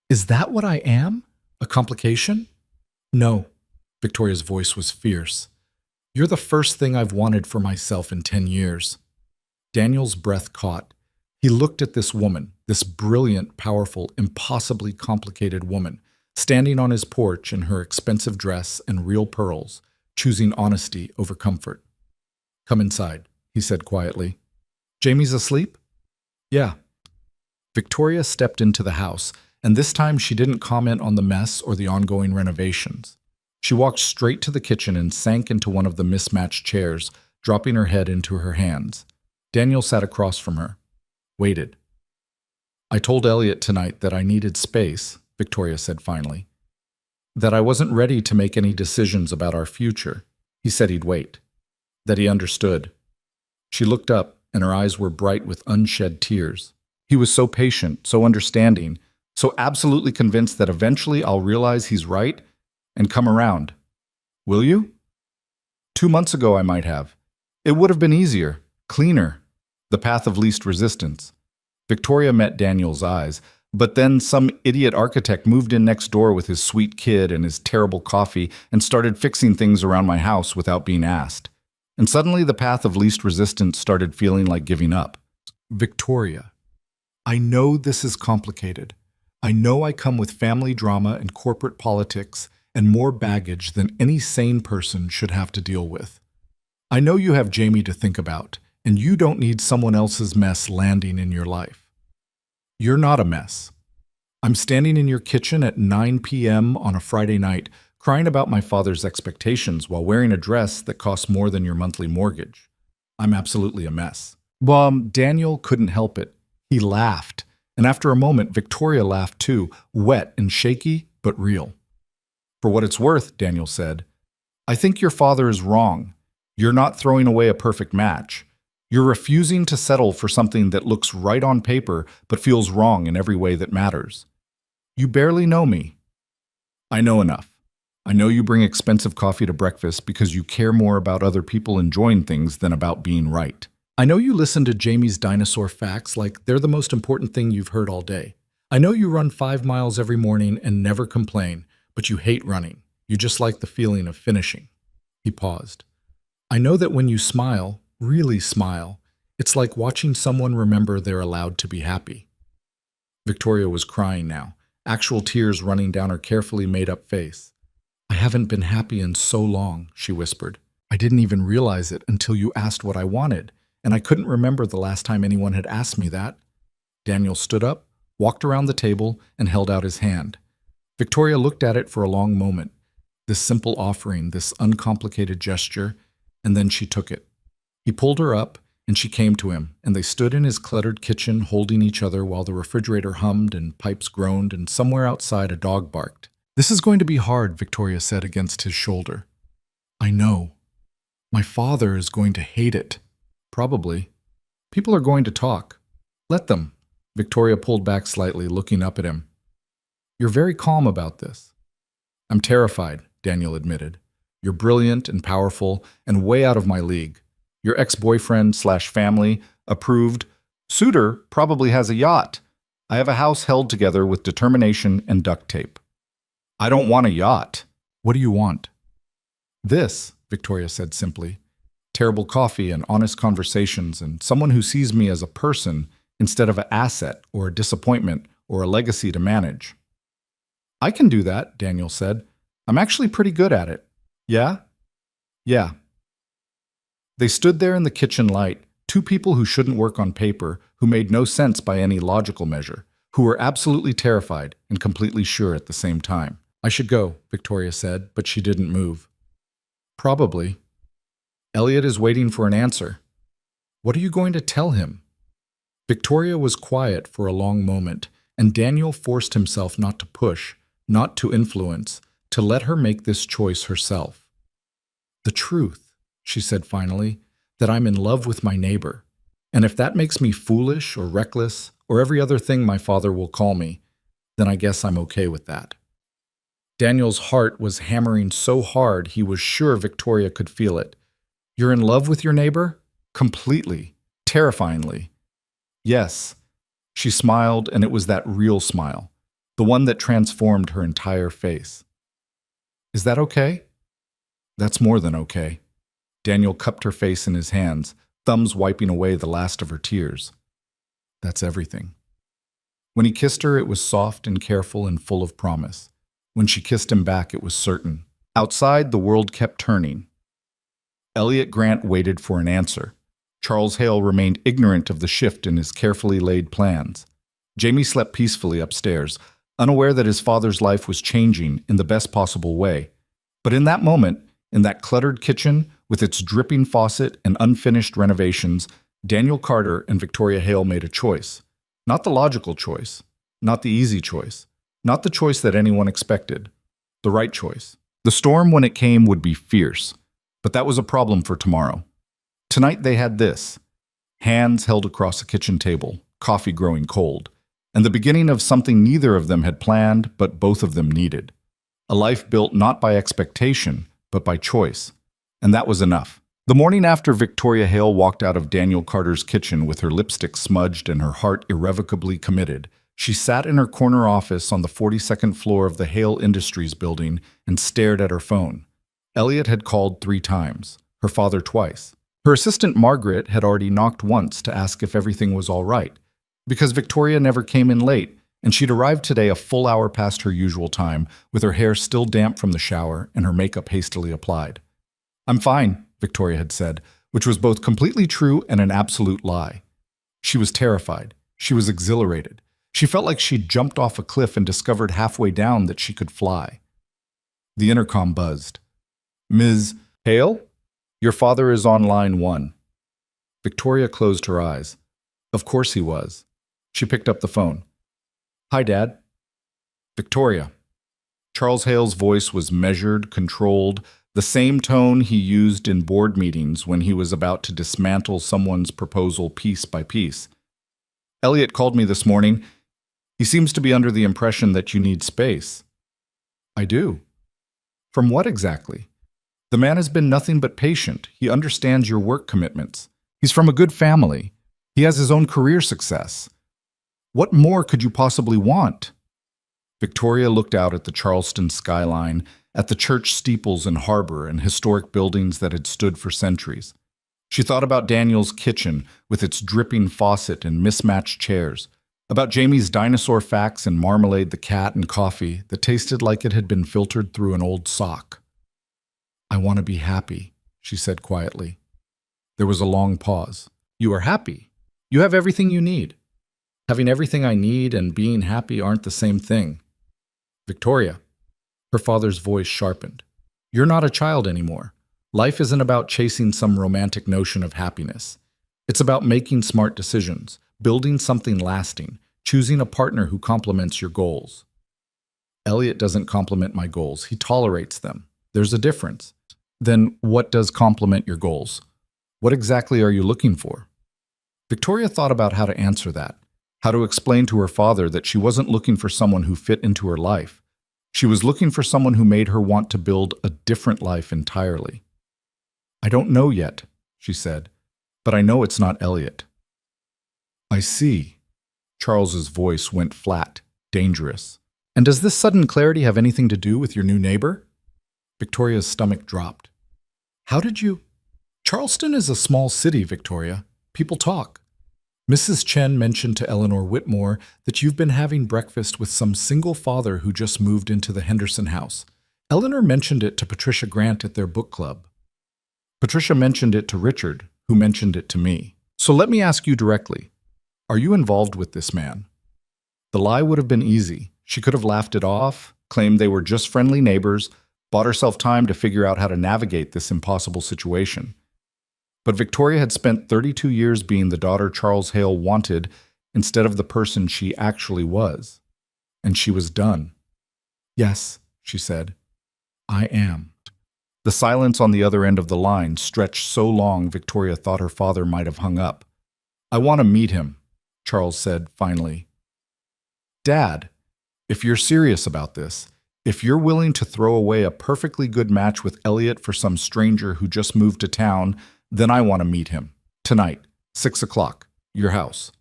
Is that what I am? A complication? No. Victoria's voice was fierce. You're the first thing I've wanted for myself in 10 years. Daniel's breath caught. He looked at this woman, this brilliant, powerful, impossibly complicated woman, standing on his porch in her expensive dress and real pearls, choosing honesty over comfort. Come inside, he said quietly. Jamie's asleep? Yeah. Victoria stepped into the house, and this time she didn't comment on the mess or the ongoing renovations. She walked straight to the kitchen and sank into one of the mismatched chairs, dropping her head into her hands. Daniel sat across from her. Waited. I told Elliot tonight that I needed space, Victoria said finally. That I wasn't ready to make any decisions about our future. He said he'd wait. That he understood. She looked up, and her eyes were bright with unshed tears. He was so patient, so understanding, so absolutely convinced that eventually I'll realize he's right and come around. Will you? 2 months ago I might have. It would have been easier, cleaner, the path of least resistance. Victoria met Daniel's eyes, but then some idiot architect moved in next door with his sweet kid and his terrible coffee and started fixing things around my house without being asked. And suddenly the path of least resistance started feeling like giving up. Victoria, I know this is complicated. I know I come with family drama and corporate politics and more baggage than any sane person should have to deal with. I know you have Jamie to think about, and you don't need someone else's mess landing in your life. You're not a mess. I'm standing in your kitchen at 9 p.m. on a Friday night, crying about my father's expectations while wearing a dress that costs more than your monthly mortgage. I'm absolutely a mess. Daniel couldn't help it. He laughed, and after a moment, Victoria laughed too, wet and shaky, but real. For what it's worth, Daniel said, I think your father is wrong. You're not throwing away a perfect match. You're refusing to settle for something that looks right on paper but feels wrong in every way that matters. You barely know me. I know enough. I know you bring expensive coffee to breakfast because you care more about other people enjoying things than about being right. I know you listen to Jamie's dinosaur facts like they're the most important thing you've heard all day. I know you run 5 miles every morning and never complain, but you hate running. You just like the feeling of finishing. He paused. I know that when you smile, really smile, it's like watching someone remember they're allowed to be happy. Victoria was crying now, actual tears running down her carefully made-up face. I haven't been happy in so long, she whispered. I didn't even realize it until you asked what I wanted, and I couldn't remember the last time anyone had asked me that. Daniel stood up, walked around the table, and held out his hand. Victoria looked at it for a long moment, this simple offering, this uncomplicated gesture, and then she took it. He pulled her up, and she came to him, and they stood in his cluttered kitchen holding each other while the refrigerator hummed and pipes groaned and somewhere outside a dog barked. This is going to be hard, Victoria said against his shoulder. I know. My father is going to hate it. Probably. People are going to talk. Let them. Victoria pulled back slightly, looking up at him. You're very calm about this. I'm terrified, Daniel admitted. You're brilliant and powerful and way out of my league. Your ex-boyfriend/family, approved, suitor probably has a yacht. I have a house held together with determination and duct tape. I don't want a yacht. What do you want? This, Victoria said simply. Terrible coffee and honest conversations and someone who sees me as a person instead of an asset or a disappointment or a legacy to manage. I can do that, Daniel said. I'm actually pretty good at it. Yeah? Yeah. They stood there in the kitchen light, two people who shouldn't work on paper, who made no sense by any logical measure, who were absolutely terrified and completely sure at the same time. I should go, Victoria said, but she didn't move. Probably. Elliot is waiting for an answer. What are you going to tell him? Victoria was quiet for a long moment, and Daniel forced himself not to push, not to influence, to let her make this choice herself. The truth, she said finally, that I'm in love with my neighbor. And if that makes me foolish or reckless or every other thing my father will call me, then I guess I'm okay with that. Daniel's heart was hammering so hard he was sure Victoria could feel it. You're in love with your neighbor? Completely. Terrifyingly. Yes. She smiled, and it was that real smile, the one that transformed her entire face. Is that okay? That's more than okay. Daniel cupped her face in his hands, thumbs wiping away the last of her tears. That's everything. When he kissed her, it was soft and careful and full of promise. When she kissed him back, it was certain. Outside, the world kept turning. Elliot Grant waited for an answer. Charles Hale remained ignorant of the shift in his carefully laid plans. Jamie slept peacefully upstairs, unaware that his father's life was changing in the best possible way. But in that moment, in that cluttered kitchen, with its dripping faucet and unfinished renovations, Daniel Carter and Victoria Hale made a choice. Not the logical choice, not the easy choice, not the choice that anyone expected. The right choice. The storm, when it came, would be fierce, but that was a problem for tomorrow. Tonight they had this: hands held across a kitchen table, coffee growing cold, and the beginning of something neither of them had planned, but both of them needed. A life built not by expectation, but by choice. And that was enough. The morning after Victoria Hale walked out of Daniel Carter's kitchen with her lipstick smudged and her heart irrevocably committed, she sat in her corner office on the 42nd floor of the Hale Industries building and stared at her phone. Elliot had called 3 times, her father twice. Her assistant Margaret had already knocked once to ask if everything was all right, because Victoria never came in late, and she'd arrived today a full hour past her usual time, with her hair still damp from the shower and her makeup hastily applied. I'm fine, Victoria had said, which was both completely true and an absolute lie. She was terrified. She was exhilarated. She felt like she'd jumped off a cliff and discovered halfway down that she could fly. The intercom buzzed. Ms. Hale? Your father is on line 1. Victoria closed her eyes. Of course he was. She picked up the phone. Hi, Dad. Victoria. Charles Hale's voice was measured, controlled, the same tone he used in board meetings when he was about to dismantle someone's proposal piece by piece. Elliot called me this morning. He seems to be under the impression that you need space. I do. From what exactly? The man has been nothing but patient. He understands your work commitments. He's from a good family. He has his own career success. What more could you possibly want? Victoria looked out at the Charleston skyline, at the church steeples and harbor and historic buildings that had stood for centuries. She thought about Daniel's kitchen with its dripping faucet and mismatched chairs, about Jamie's dinosaur facts and Marmalade the cat and coffee that tasted like it had been filtered through an old sock. I want to be happy, she said quietly. There was a long pause. You are happy. You have everything you need. Having everything I need and being happy aren't the same thing. Victoria. Her father's voice sharpened. You're not a child anymore. Life isn't about chasing some romantic notion of happiness. It's about making smart decisions, building something lasting, choosing a partner who complements your goals. Elliot doesn't complement my goals. He tolerates them. There's a difference. Then what does complement your goals? What exactly are you looking for? Victoria thought about how to answer that, how to explain to her father that she wasn't looking for someone who fit into her life. She was looking for someone who made her want to build a different life entirely. I don't know yet, she said, but I know it's not Elliot. I see. Charles's voice went flat, dangerous. And does this sudden clarity have anything to do with your new neighbor? Victoria's stomach dropped. How did you? Charleston is a small city, Victoria. People talk. Mrs. Chen mentioned to Eleanor Whitmore that you've been having breakfast with some single father who just moved into the Henderson house. Eleanor mentioned it to Patricia Grant at their book club. Patricia mentioned it to Richard, who mentioned it to me. So let me ask you directly. Are you involved with this man? The lie would have been easy. She could have laughed it off, claimed they were just friendly neighbors, bought herself time to figure out how to navigate this impossible situation. But Victoria had spent 32 years being the daughter Charles Hale wanted instead of the person she actually was. And she was done. "Yes," she said, "I am." The silence on the other end of the line stretched so long Victoria thought her father might have hung up. "I want to meet him," Charles said finally. "Dad, if you're serious about this, if you're willing to throw away a perfectly good match with Elliot for some stranger who just moved to town, then I want to meet him. Tonight, 6 o'clock, your house."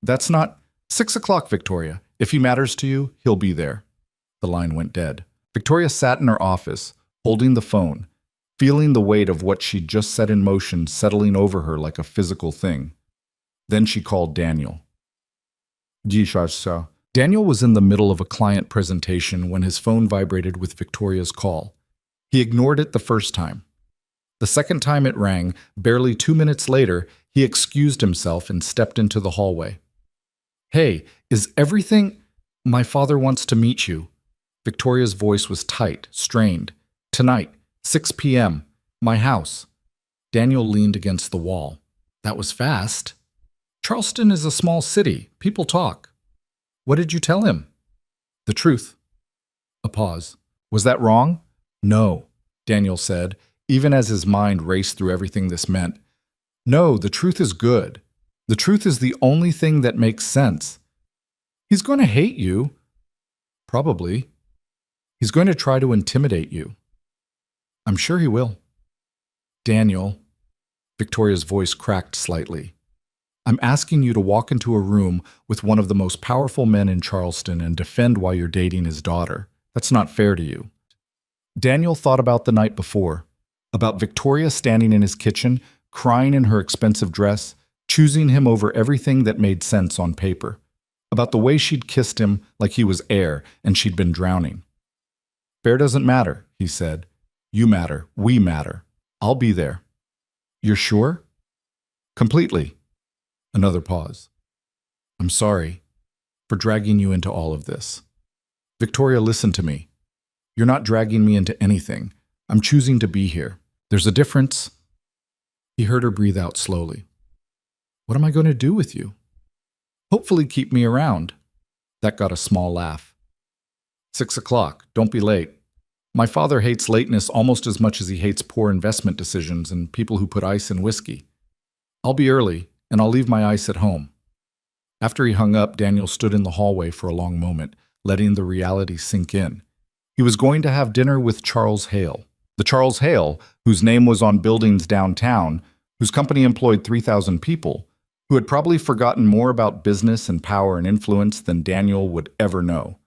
"That's not 6 o'clock, Victoria. If he matters to you, he'll be there." The line went dead. Victoria sat in her office, holding the phone, feeling the weight of what she'd just set in motion settling over her like a physical thing. Then she called Daniel. Daniel was in the middle of a client presentation when his phone vibrated with Victoria's call. He ignored it the first time. The second time it rang, barely 2 minutes later, he excused himself and stepped into the hallway. "Hey, is everything? My father wants to meet you." Victoria's voice was tight, strained. "Tonight, 6 p.m., my house." Daniel leaned against the wall. "That was fast." "Charleston is a small city. People talk." "What did you tell him?" "The truth." A pause. "Was that wrong?" "No," Daniel said, even as his mind raced through everything this meant. "No, the truth is good. The truth is the only thing that makes sense. He's going to hate you." "Probably." "He's going to try to intimidate you." "I'm sure he will." "Daniel," Victoria's voice cracked slightly, "I'm asking you to walk into a room with one of the most powerful men in Charleston and defend why you're dating his daughter. That's not fair to you." Daniel thought about the night before, about Victoria standing in his kitchen, crying in her expensive dress, choosing him over everything that made sense on paper, about the way she'd kissed him like he was air and she'd been drowning. "Fair doesn't matter," he said. "You matter. We matter. I'll be there." "You're sure?" "Completely." Another pause. "I'm sorry for dragging you into all of this." "Victoria, listen to me. You're not dragging me into anything. I'm choosing to be here. There's a difference." He heard her breathe out slowly. "What am I going to do with you?" "Hopefully keep me around." That got a small laugh. 6 o'clock. Don't be late. My father hates lateness almost as much as he hates poor investment decisions and people who put ice in whiskey. I'll be early, and I'll leave my ice at home." After he hung up, Daniel stood in the hallway for a long moment, letting the reality sink in. He was going to have dinner with Charles Hale. The Charles Hale, whose name was on buildings downtown, whose company employed 3,000 people, who had probably forgotten more about business and power and influence than Daniel would ever know.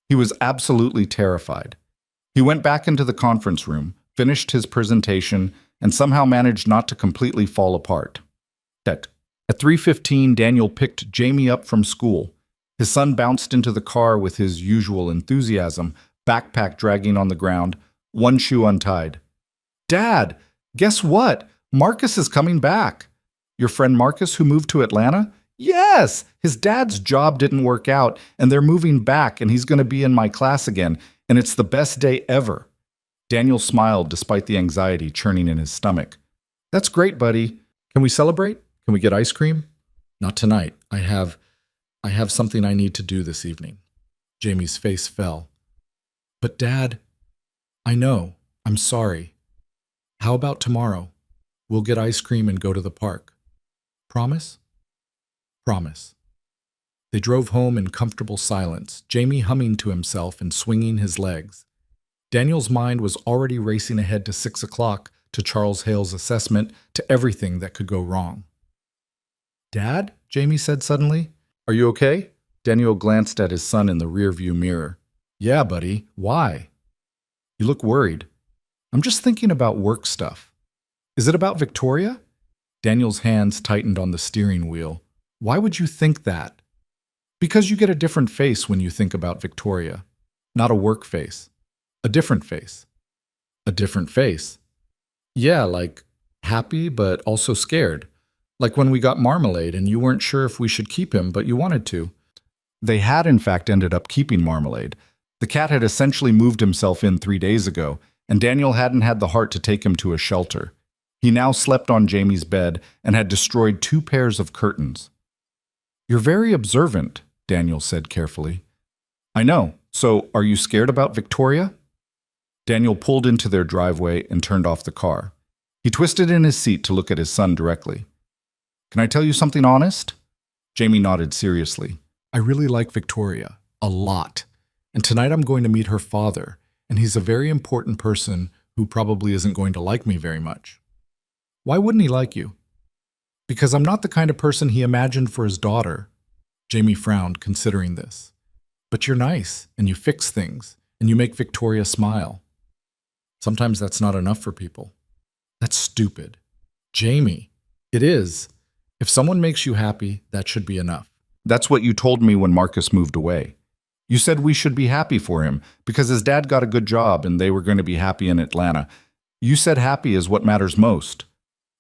He was absolutely terrified. He went back into the conference room, finished his presentation, and somehow managed not to completely fall apart. At 3:15, Daniel picked Jamie up from school. His son bounced into the car with his usual enthusiasm, backpack dragging on the ground, one shoe untied. "Dad, guess what? Marcus is coming back." "Your friend Marcus who moved to Atlanta?" "Yes! His dad's job didn't work out, and they're moving back, and he's going to be in my class again, and it's the best day ever." Daniel smiled despite the anxiety churning in his stomach. "That's great, buddy. Can we celebrate? Can we get ice cream?" "Not tonight. I have something I need to do this evening." Jamie's face fell. "But Dad, I know. I'm sorry. How about tomorrow? We'll get ice cream and go to the park. Promise?" "Promise." They drove home in comfortable silence, Jamie humming to himself and swinging his legs. Daniel's mind was already racing ahead to 6 o'clock, to Charles Hale's assessment, to everything that could go wrong. "Dad?" Jamie said suddenly. "Are you okay?" Daniel glanced at his son in the rearview mirror. "Yeah, buddy. Why?" "You look worried." "I'm just thinking about work stuff." "Is it about Victoria?" Daniel's hands tightened on the steering wheel. "Why would you think that?" "Because you get a different face when you think about Victoria. Not a work face. A different face." "A different face?" "Yeah, like happy but also scared. Like when we got Marmalade and you weren't sure if we should keep him, but you wanted to." They had, in fact, ended up keeping Marmalade. The cat had essentially moved himself in 3 days ago, and Daniel hadn't had the heart to take him to a shelter. He now slept on Jamie's bed and had destroyed 2 pairs of curtains. "You're very observant," Daniel said carefully. "I know. So, are you scared about Victoria?" Daniel pulled into their driveway and turned off the car. He twisted in his seat to look at his son directly. "Can I tell you something honest?" Jamie nodded seriously. "I really like Victoria. A lot. And tonight I'm going to meet her father, and he's a very important person who probably isn't going to like me very much." "Why wouldn't he like you?" "Because I'm not the kind of person he imagined for his daughter." Jamie frowned, considering this. "But you're nice, and you fix things, and you make Victoria smile." "Sometimes that's not enough for people." "That's stupid." "Jamie, it is. If someone makes you happy, that should be enough." "That's what you told me when Marcus moved away. You said we should be happy for him because his dad got a good job and they were going to be happy in Atlanta. You said happy is what matters most."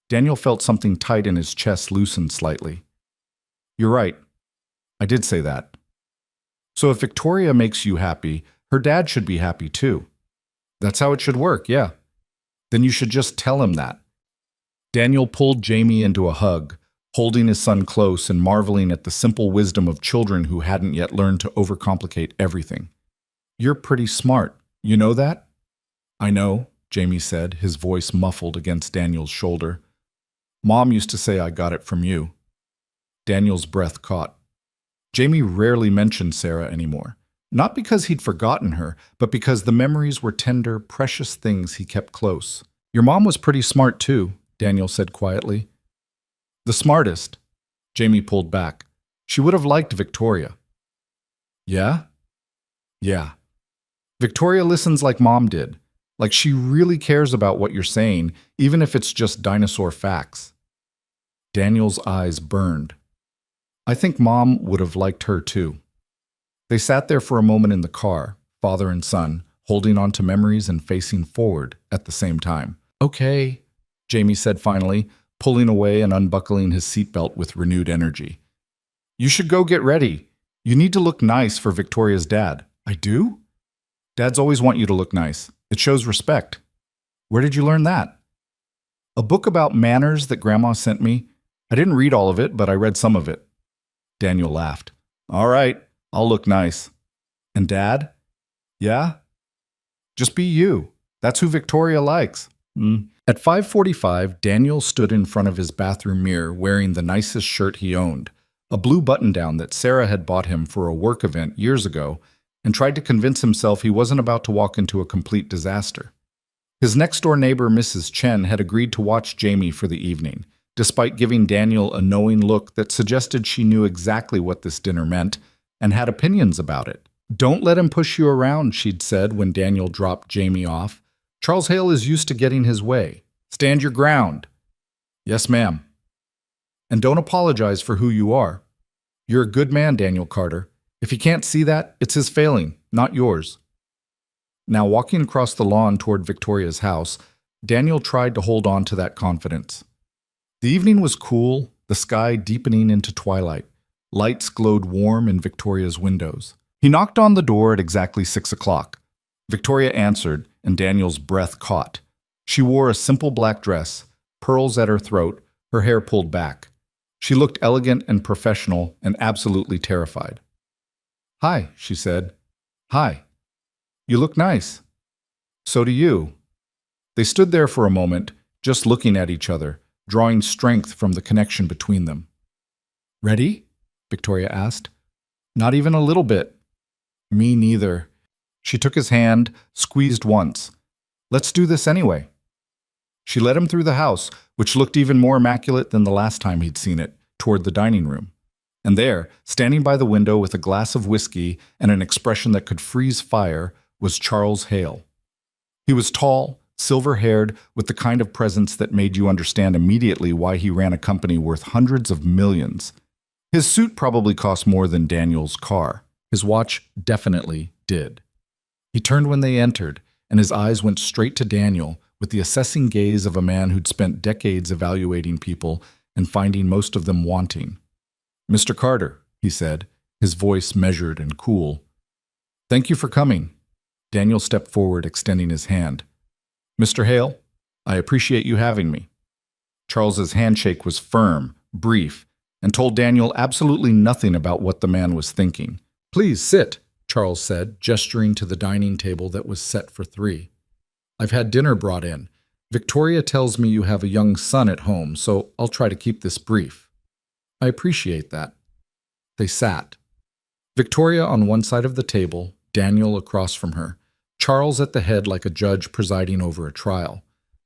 Daniel felt something tight in his chest loosen slightly. "You're right. I did say that. So if Victoria makes you happy, her dad should be happy too." "That's how it should work, yeah." "Then you should just tell him that." Daniel pulled Jamie into a hug, holding his son close and marveling at the simple wisdom of children who hadn't yet learned to overcomplicate everything. "You're pretty smart. You know that?" "I know," Jamie said, his voice muffled against Daniel's shoulder. "Mom used to say I got it from you." Daniel's breath caught. Jamie rarely mentioned Sarah anymore. Not because he'd forgotten her, but because the memories were tender, precious things he kept close. "Your mom was pretty smart too," Daniel said quietly. "The smartest." Jamie pulled back. "She would have liked Victoria." "Yeah?" "Yeah. Victoria listens like Mom did. Like she really cares about what you're saying, even if it's just dinosaur facts." Daniel's eyes burned. "I think Mom would have liked her too." They sat there for a moment in the car, father and son, holding on to memories and facing forward at the same time. "Okay," Jamie said finally, pulling away and unbuckling his seatbelt with renewed energy. "You should go get ready. You need to look nice for Victoria's dad." "I do?" "Dads always want you to look nice. It shows respect." "Where did you learn that?" "A book about manners that Grandma sent me. I didn't read all of it, but I read some of it." Daniel laughed. "All right, I'll look nice." "And Dad?" "Yeah?" "Just be you. That's who Victoria likes." At 5:45, Daniel stood in front of his bathroom mirror wearing the nicest shirt he owned, a blue button-down that Sarah had bought him for a work event years ago, and tried to convince himself he wasn't about to walk into a complete disaster. His next-door neighbor, Mrs. Chen, had agreed to watch Jamie for the evening, despite giving Daniel a knowing look that suggested she knew exactly what this dinner meant and had opinions about it. "Don't let him push you around," she'd said when Daniel dropped Jamie off. "Charles Hale is used to getting his way. Stand your ground." "Yes, ma'am." "And don't apologize for who you are. You're a good man, Daniel Carter. If he can't see that, it's his failing, not yours." Now, walking across the lawn toward Victoria's house, Daniel tried to hold on to that confidence. The evening was cool, the sky deepening into twilight. Lights glowed warm in Victoria's windows. He knocked on the door at exactly 6 o'clock. Victoria answered, and Daniel's breath caught. She wore a simple black dress, pearls at her throat, her hair pulled back. She looked elegant and professional and absolutely terrified. "Hi," she said. "Hi. You look nice." "So do you." They stood there for a moment, just looking at each other, drawing strength from the connection between them. "Ready?" Victoria asked. "Not even a little bit." "Me neither." She took his hand, squeezed once. "Let's do this anyway." She led him through the house, which looked even more immaculate than the last time he'd seen it, toward the dining room. And there, standing by the window with a glass of whiskey and an expression that could freeze fire, was Charles Hale. He was tall, silver-haired, with the kind of presence that made you understand immediately why he ran a company worth hundreds of millions. His suit probably cost more than Daniel's car. His watch definitely did. He turned when they entered, and his eyes went straight to Daniel with the assessing gaze of a man who'd spent decades evaluating people and finding most of them wanting. "Mr. Carter," he said, his voice measured and cool. "Thank you for coming." Daniel stepped forward, extending his hand. "Mr. Hale, I appreciate you having me." Charles's handshake was firm, brief, and told Daniel absolutely nothing about what the man was thinking. "Please sit," Charles said, gesturing to the dining table that was set for 3. "I've had dinner brought in. Victoria tells me you have a young son at home, so I'll try to keep this brief." "I appreciate that." They sat. Victoria on one side of the table, Daniel across from her, Charles at the head like a judge presiding over a trial.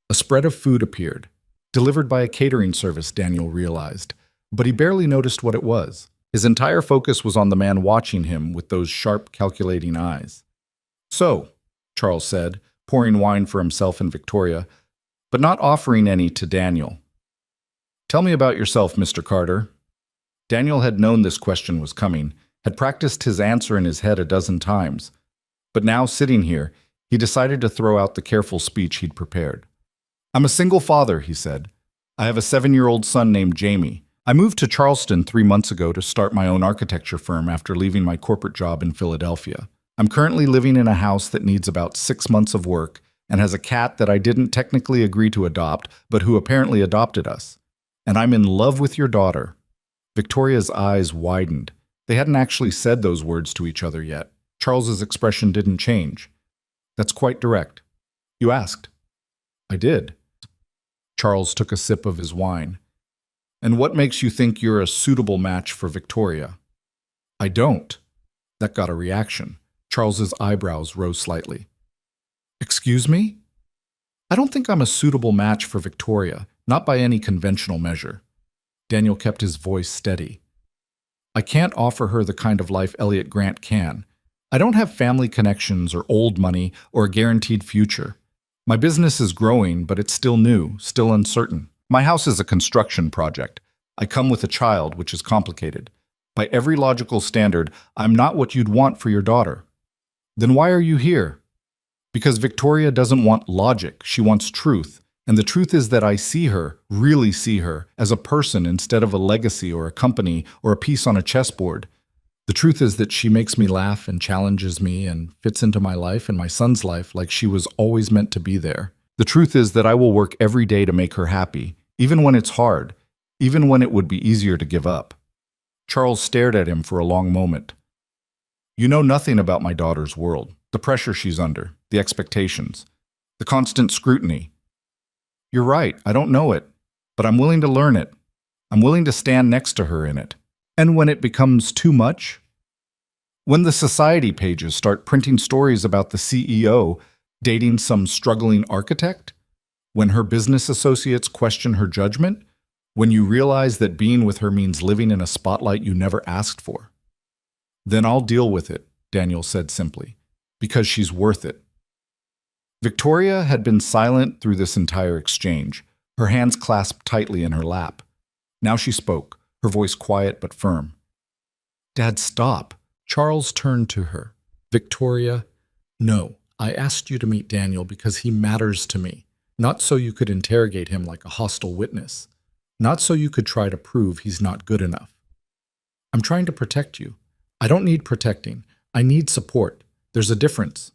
A spread of food appeared, delivered by a catering service, Daniel realized, but he barely noticed what it was. His entire focus was on the man watching him with those sharp, calculating eyes. "So," Charles said, pouring wine for himself and Victoria, but not offering any to Daniel. "Tell me about yourself, Mr. Carter." Daniel had known this question was coming, had practiced his answer in his head a dozen times, but now sitting here, he decided to throw out the careful speech he'd prepared. "I'm a single father," he said. "I have a 7-year-old son named Jamie. I moved to Charleston 3 months ago to start my own architecture firm after leaving my corporate job in Philadelphia. I'm currently living in a house that needs about 6 months of work and has a cat that I didn't technically agree to adopt, but who apparently adopted us. And I'm in love with your daughter." Victoria's eyes widened. They hadn't actually said those words to each other yet. Charles's expression didn't change. "That's quite direct." "You asked." "I did." Charles took a sip of his wine. "And what makes you think you're a suitable match for Victoria?" "I don't." That got a reaction. Charles's eyebrows rose slightly. "Excuse me?" "I don't think I'm a suitable match for Victoria, not by any conventional measure." Daniel kept his voice steady. "I can't offer her the kind of life Elliot Grant can. I don't have family connections or old money or a guaranteed future. My business is growing, but it's still new, still uncertain. My house is a construction project. I come with a child, which is complicated. By every logical standard, I'm not what you'd want for your daughter." "Then why are you here?" "Because Victoria doesn't want logic, she wants truth. And the truth is that I see her, really see her, as a person instead of a legacy or a company or a piece on a chessboard. The truth is that she makes me laugh and challenges me and fits into my life and my son's life like she was always meant to be there. The truth is that I will work every day to make her happy, even when it's hard, even when it would be easier to give up." Charles stared at him for a long moment. "You know nothing about my daughter's world, the pressure she's under, the expectations, the constant scrutiny." "You're right, I don't know it, but I'm willing to learn it. I'm willing to stand next to her in it. And when it becomes too much? When the society pages start printing stories about the CEO dating some struggling architect? When her business associates question her judgment? When you realize that being with her means living in a spotlight you never asked for?" "Then I'll deal with it," Daniel said simply, "because she's worth it." Victoria had been silent through this entire exchange, her hands clasped tightly in her lap. Now she spoke, her voice quiet but firm. "Dad, stop." Charles turned to her. "Victoria, no, I asked you to meet Daniel because he matters to me, not so you could interrogate him like a hostile witness, not so you could try to prove he's not good enough. I'm trying to protect you. I don't need protecting. I need support. There's a difference."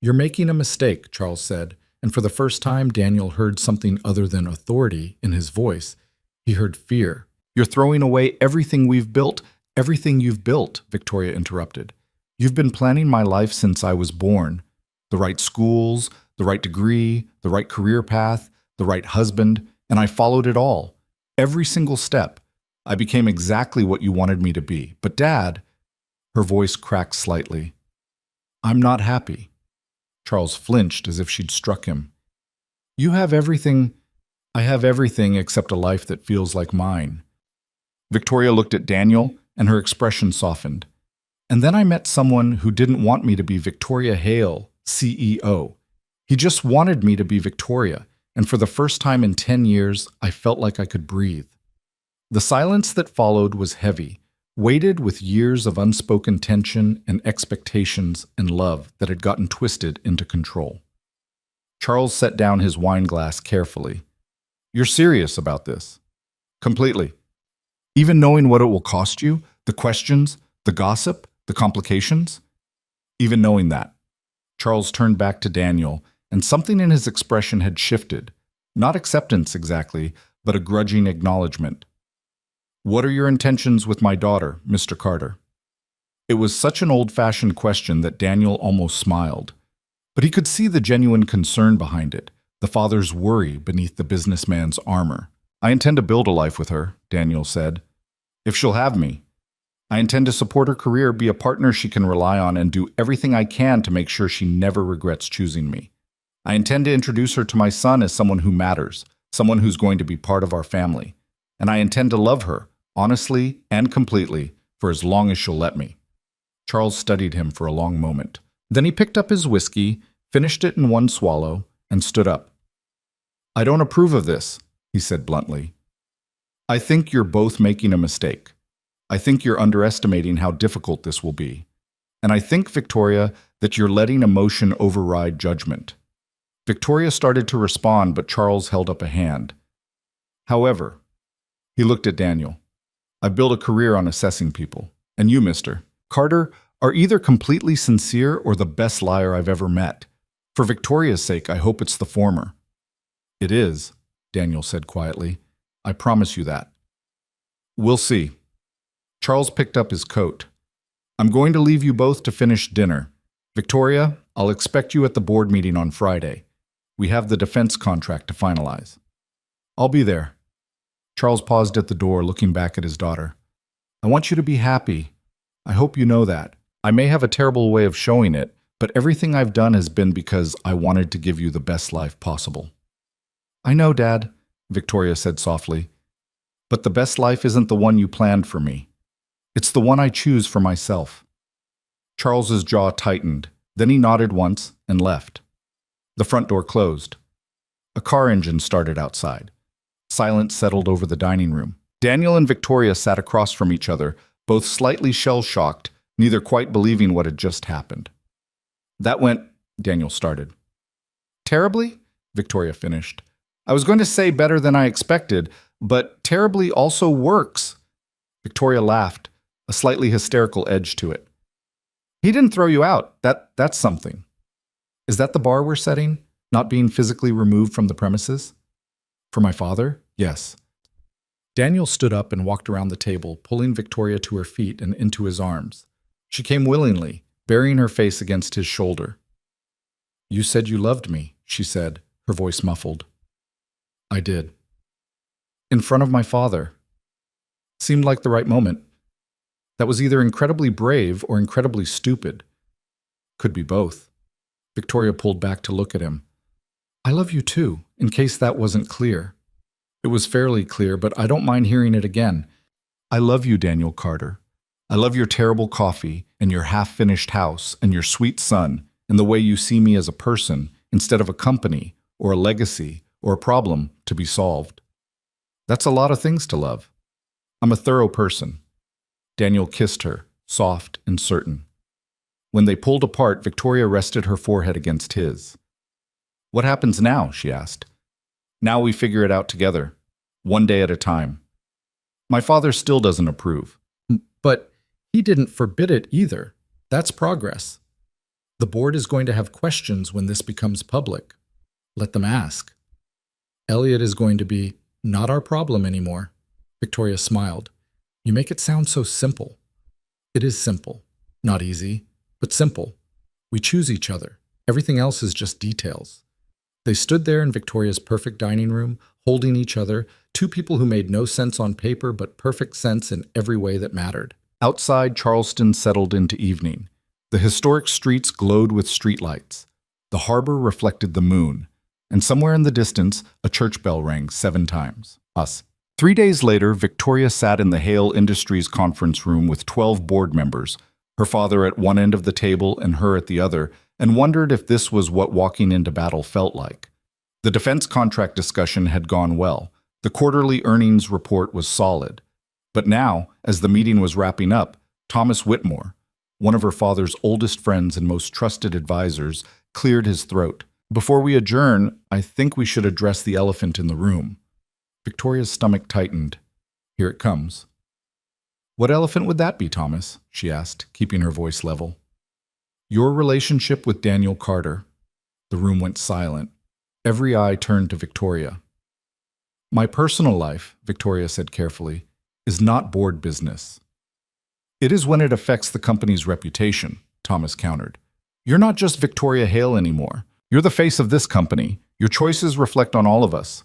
"You're making a mistake," Charles said, and for the first time Daniel heard something other than authority in his voice. He heard fear. "You're throwing away everything we've built, everything you've built," Victoria interrupted. "You've been planning my life since I was born. The right schools, the right degree, the right career path, the right husband, and I followed it all. Every single step. I became exactly what you wanted me to be. But Dad," her voice cracked slightly, "I'm not happy." Charles flinched as if she'd struck him. "You have everything. I have everything except a life that feels like mine." Victoria looked at Daniel, and her expression softened. "And then I met someone who didn't want me to be Victoria Hale, CEO. He just wanted me to be Victoria, and for the first time in 10 years, I felt like I could breathe." The silence that followed was heavy, weighted with years of unspoken tension and expectations and love that had gotten twisted into control. Charles set down his wine glass carefully. "You're serious about this?" "Completely. Even knowing what it will cost you, the questions, The gossip? The complications? Even knowing that, Charles turned back to Daniel, and something in his expression had shifted. Not acceptance exactly, but a grudging acknowledgement. "What are your intentions with my daughter, Mr. Carter?" It was such an old-fashioned question that Daniel almost smiled. But he could see the genuine concern behind it, the father's worry beneath the businessman's armor. "I intend to build a life with her," Daniel said. "If she'll have me. I intend to support her career, be a partner she can rely on, and do everything I can to make sure she never regrets choosing me. I intend to introduce her to my son as someone who matters, someone who's going to be part of our family. And I intend to love her, honestly and completely, for as long as she'll let me." Charles studied him for a long moment. Then he picked up his whiskey, finished it in one swallow, and stood up. "I don't approve of this," he said bluntly. "I think you're both making a mistake. I think you're underestimating how difficult this will be. And I think, Victoria, that you're letting emotion override judgment." Victoria started to respond, but Charles held up a hand. "However," he looked at Daniel, "I've built a career on assessing people. And you, Mr. Carter, are either completely sincere or the best liar I've ever met. For Victoria's sake, I hope it's the former." "It is," Daniel said quietly. "I promise you that." "We'll see." Charles picked up his coat. "I'm going to leave you both to finish dinner. Victoria, I'll expect you at the board meeting on Friday. We have the defense contract to finalize." "I'll be there." Charles paused at the door, looking back at his daughter. "I want you to be happy. I hope you know that. I may have a terrible way of showing it, but everything I've done has been because I wanted to give you the best life possible." "I know, Dad," Victoria said softly. "But the best life isn't the one you planned for me. It's the one I choose for myself." Charles's jaw tightened. Then he nodded once and left. The front door closed. A car engine started outside. Silence settled over the dining room. Daniel and Victoria sat across from each other, both slightly shell-shocked, neither quite believing what had just happened. "That went," Daniel started. "Terribly?" Victoria finished. "I was going to say better than I expected, but terribly also works." Victoria laughed, a slightly hysterical edge to it. "He didn't throw you out. That's something." "Is that the bar we're setting? Not being physically removed from the premises?" "For my father? Yes." Daniel stood up and walked around the table, pulling Victoria to her feet and into his arms. She came willingly, burying her face against his shoulder. "You said you loved me," she said, her voice muffled. "I did." "In front of my father." Seemed like the right moment. That was either incredibly brave or incredibly stupid. Could be both. Victoria pulled back to look at him. "I love you too, in case that wasn't clear." It was fairly clear, but I don't mind hearing it again. "I love you, Daniel Carter. I love your terrible coffee and your half-finished house and your sweet son and the way you see me as a person instead of a company or a legacy or a problem to be solved. That's a lot of things to love. I'm a thorough person." Daniel kissed her, soft and certain. When they pulled apart, Victoria rested her forehead against his. "What happens now?" she asked. "Now we figure it out together, one day at a time. My father still doesn't approve." "But he didn't forbid it either. That's progress. The board is going to have questions when this becomes public. Let them ask. Elliot is going to be not our problem anymore." Victoria smiled. "You make it sound so simple." "It is simple. Not easy, but simple. We choose each other. Everything else is just details." They stood there in Victoria's perfect dining room, holding each other, two people who made no sense on paper but perfect sense in every way that mattered. Outside, Charleston settled into evening. The historic streets glowed with streetlights. The harbor reflected the moon. And somewhere in the distance, a church bell rang 7 times. Us. 3 days later, Victoria sat in the Hale Industries conference room with 12 board members, her father at one end of the table and her at the other, and wondered if this was what walking into battle felt like. The defense contract discussion had gone well. The quarterly earnings report was solid. But now, as the meeting was wrapping up, Thomas Whitmore, one of her father's oldest friends and most trusted advisors, cleared his throat. "Before we adjourn, I think we should address the elephant in the room." Victoria's stomach tightened. "Here it comes." What elephant would that be, Thomas? She asked, keeping her voice level. Your relationship with Daniel Carter. The room went silent. Every eye turned to Victoria. My personal life, Victoria said carefully, is not board business. It is when it affects the company's reputation, Thomas countered. You're not just Victoria Hale anymore. You're the face of this company. Your choices reflect on all of us.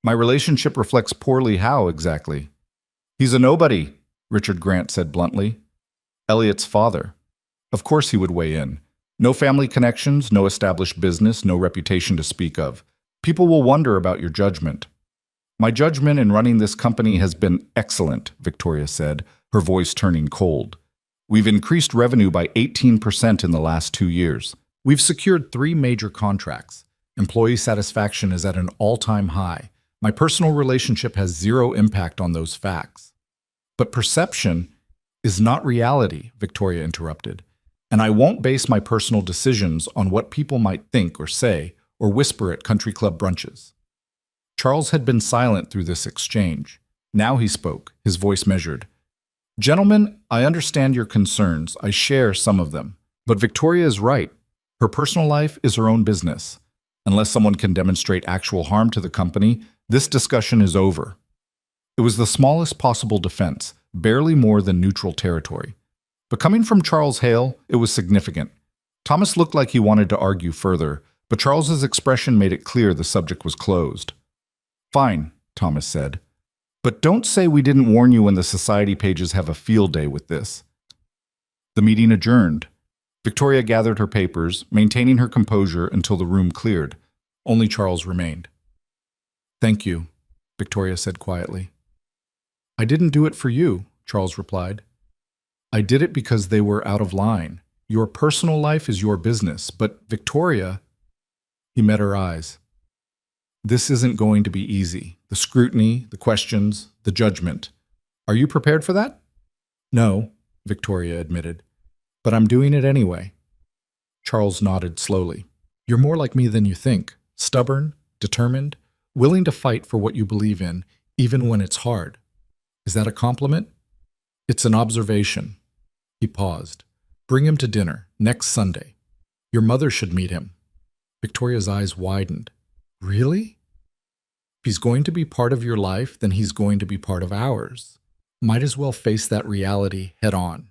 My relationship reflects poorly how, exactly? He's a nobody, Richard Grant said bluntly. Elliot's father. Of course he would weigh in. No family connections, no established business, no reputation to speak of. People will wonder about your judgment. My judgment in running this company has been excellent, Victoria said, her voice turning cold. We've increased revenue by 18% in the last 2 years. We've secured 3 major contracts. Employee satisfaction is at an all-time high. My personal relationship has zero impact on those facts. But perception is not reality, Victoria interrupted. And I won't base my personal decisions on what people might think or say or whisper at country club brunches. Charles had been silent through this exchange. Now he spoke, his voice measured. Gentlemen, I understand your concerns. I share some of them. But Victoria is right. Her personal life is her own business. Unless someone can demonstrate actual harm to the company, this discussion is over. It was the smallest possible defense, barely more than neutral territory. But coming from Charles Hale, it was significant. Thomas looked like he wanted to argue further, but Charles's expression made it clear the subject was closed. Fine, Thomas said. But don't say we didn't warn you when the society pages have a field day with this. The meeting adjourned. Victoria gathered her papers, maintaining her composure until the room cleared. Only Charles remained. Thank you, Victoria said quietly. I didn't do it for you, Charles replied. I did it because they were out of line. Your personal life is your business, but Victoria... He met her eyes. This isn't going to be easy. The scrutiny, the questions, the judgment. Are you prepared for that? No, Victoria admitted. But I'm doing it anyway. Charles nodded slowly. You're more like me than you think. Stubborn, determined, willing to fight for what you believe in, even when it's hard. Is that a compliment? It's an observation. He paused. Bring him to dinner, next Sunday. Your mother should meet him. Victoria's eyes widened. Really? If he's going to be part of your life, then he's going to be part of ours. Might as well face that reality head on.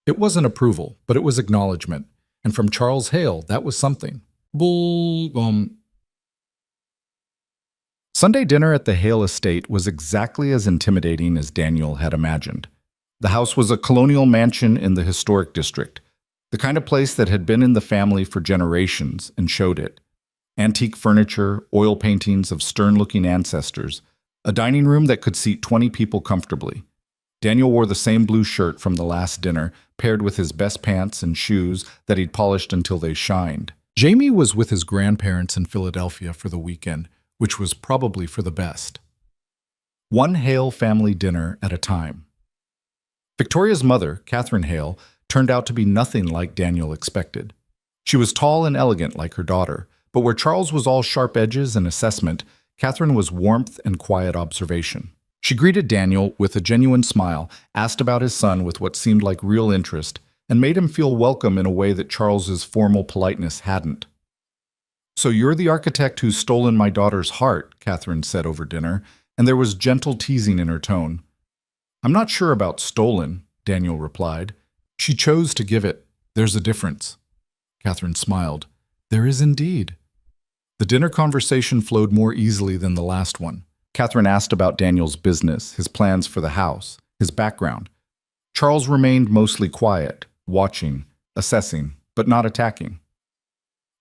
It wasn't approval, but it was acknowledgement. And from Charles Hale, that was something. Sunday dinner at the Hale estate was exactly as intimidating as Daniel had imagined. The house was a colonial mansion in the historic district, the kind of place that had been in the family for generations and showed it. Antique furniture, oil paintings of stern-looking ancestors, a dining room that could seat 20 people comfortably. Daniel wore the same blue shirt from the last dinner, paired with his best pants and shoes that he'd polished until they shined. Jamie was with his grandparents in Philadelphia for the weekend, which was probably for the best. One Hale family dinner at a time. Victoria's mother, Catherine Hale, turned out to be nothing like Daniel expected. She was tall and elegant like her daughter, but where Charles was all sharp edges and assessment, Catherine was warmth and quiet observation. She greeted Daniel with a genuine smile, asked about his son with what seemed like real interest, and made him feel welcome in a way that Charles's formal politeness hadn't. So you're the architect who's stolen my daughter's heart, Catherine said over dinner, and there was gentle teasing in her tone. I'm not sure about stolen, Daniel replied. She chose to give it. There's a difference. Catherine smiled. There is indeed. The dinner conversation flowed more easily than the last one. Catherine asked about Daniel's business, his plans for the house, his background. Charles remained mostly quiet, watching, assessing, but not attacking.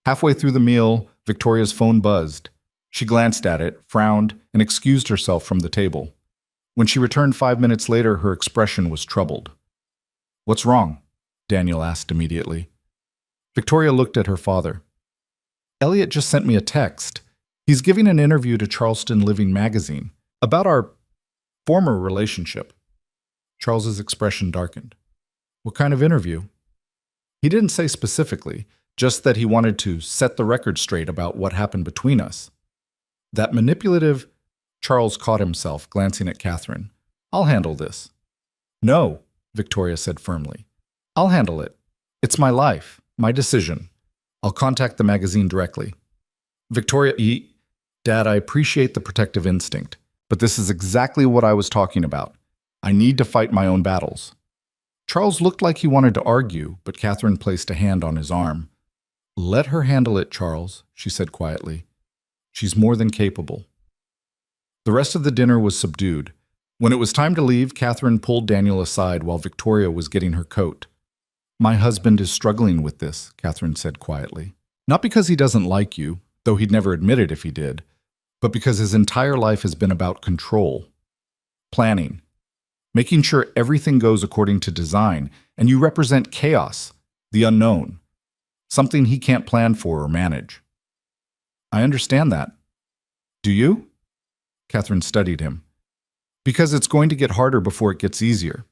Halfway through the meal, Victoria's phone buzzed. She glanced at it, frowned, and excused herself from the table. When she returned 5 minutes later, her expression was troubled. What's wrong? Daniel asked immediately. Victoria looked at her father. Elliot just sent me a text. He's giving an interview to Charleston Living magazine about our former relationship. Charles's expression darkened. What kind of interview? He didn't say specifically, just that he wanted to set the record straight about what happened between us. That manipulative... Charles caught himself, glancing at Catherine. I'll handle this. No, Victoria said firmly. I'll handle it. It's my life, my decision. I'll contact the magazine directly. Victoria, Dad, I appreciate the protective instinct, but this is exactly what I was talking about. I need to fight my own battles. Charles looked like he wanted to argue, but Catherine placed a hand on his arm. Let her handle it, Charles, she said quietly. She's more than capable. The rest of the dinner was subdued. When it was time to leave, Catherine pulled Daniel aside while Victoria was getting her coat. My husband is struggling with this, Catherine said quietly. Not because he doesn't like you, though he'd never admit it if he did, but because his entire life has been about control, planning, making sure everything goes according to design, and you represent chaos, the unknown, something he can't plan for or manage. I understand that. Do you? Catherine studied him. Because it's going to get harder before it gets easier.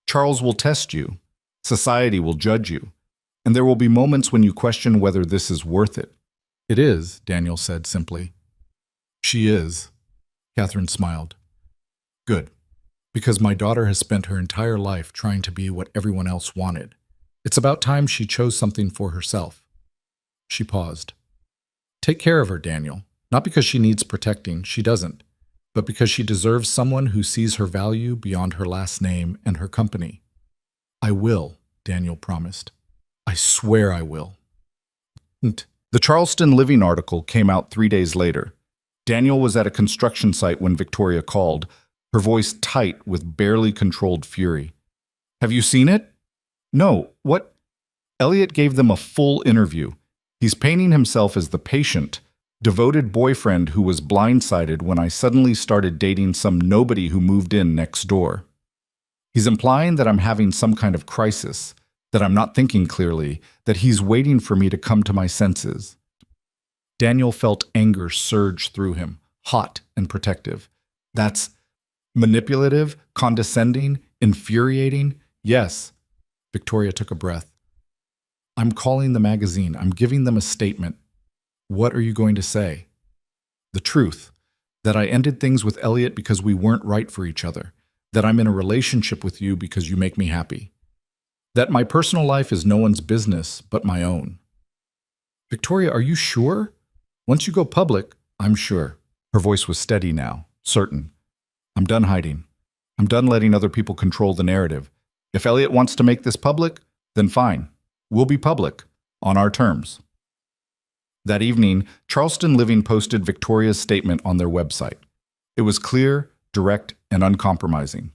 Charles will test you. Society will judge you. And there will be moments when you question whether this is worth it. It is, Daniel said simply. She is. Catherine smiled. Good. Because my daughter has spent her entire life trying to be what everyone else wanted. It's about time she chose something for herself. She paused. Take care of her, Daniel. Not because she needs protecting, she doesn't, but because she deserves someone who sees her value beyond her last name and her company. I will, Daniel promised. I swear I will. The Charleston Living article came out 3 days later. Daniel was at a construction site when Victoria called, her voice tight with barely controlled fury. Have you seen it? No. What? Elliot gave them a full interview. He's painting himself as the patient, devoted boyfriend who was blindsided when I suddenly started dating some nobody who moved in next door. He's implying that I'm having some kind of crisis, that I'm not thinking clearly, that he's waiting for me to come to my senses. Daniel felt anger surge through him, hot and protective. That's manipulative, condescending, infuriating. Yes. Victoria took a breath. I'm calling the magazine. I'm giving them a statement. What are you going to say? The truth. That I ended things with Elliot because we weren't right for each other. That I'm in a relationship with you because you make me happy. That my personal life is no one's business but my own. Victoria, are you sure? Once you go public, I'm sure. Her voice was steady now, certain. I'm done hiding. I'm done letting other people control the narrative. If Elliot wants to make this public, then fine. We'll be public, on our terms. That evening, Charleston Living posted Victoria's statement on their website. It was clear, direct, and uncompromising.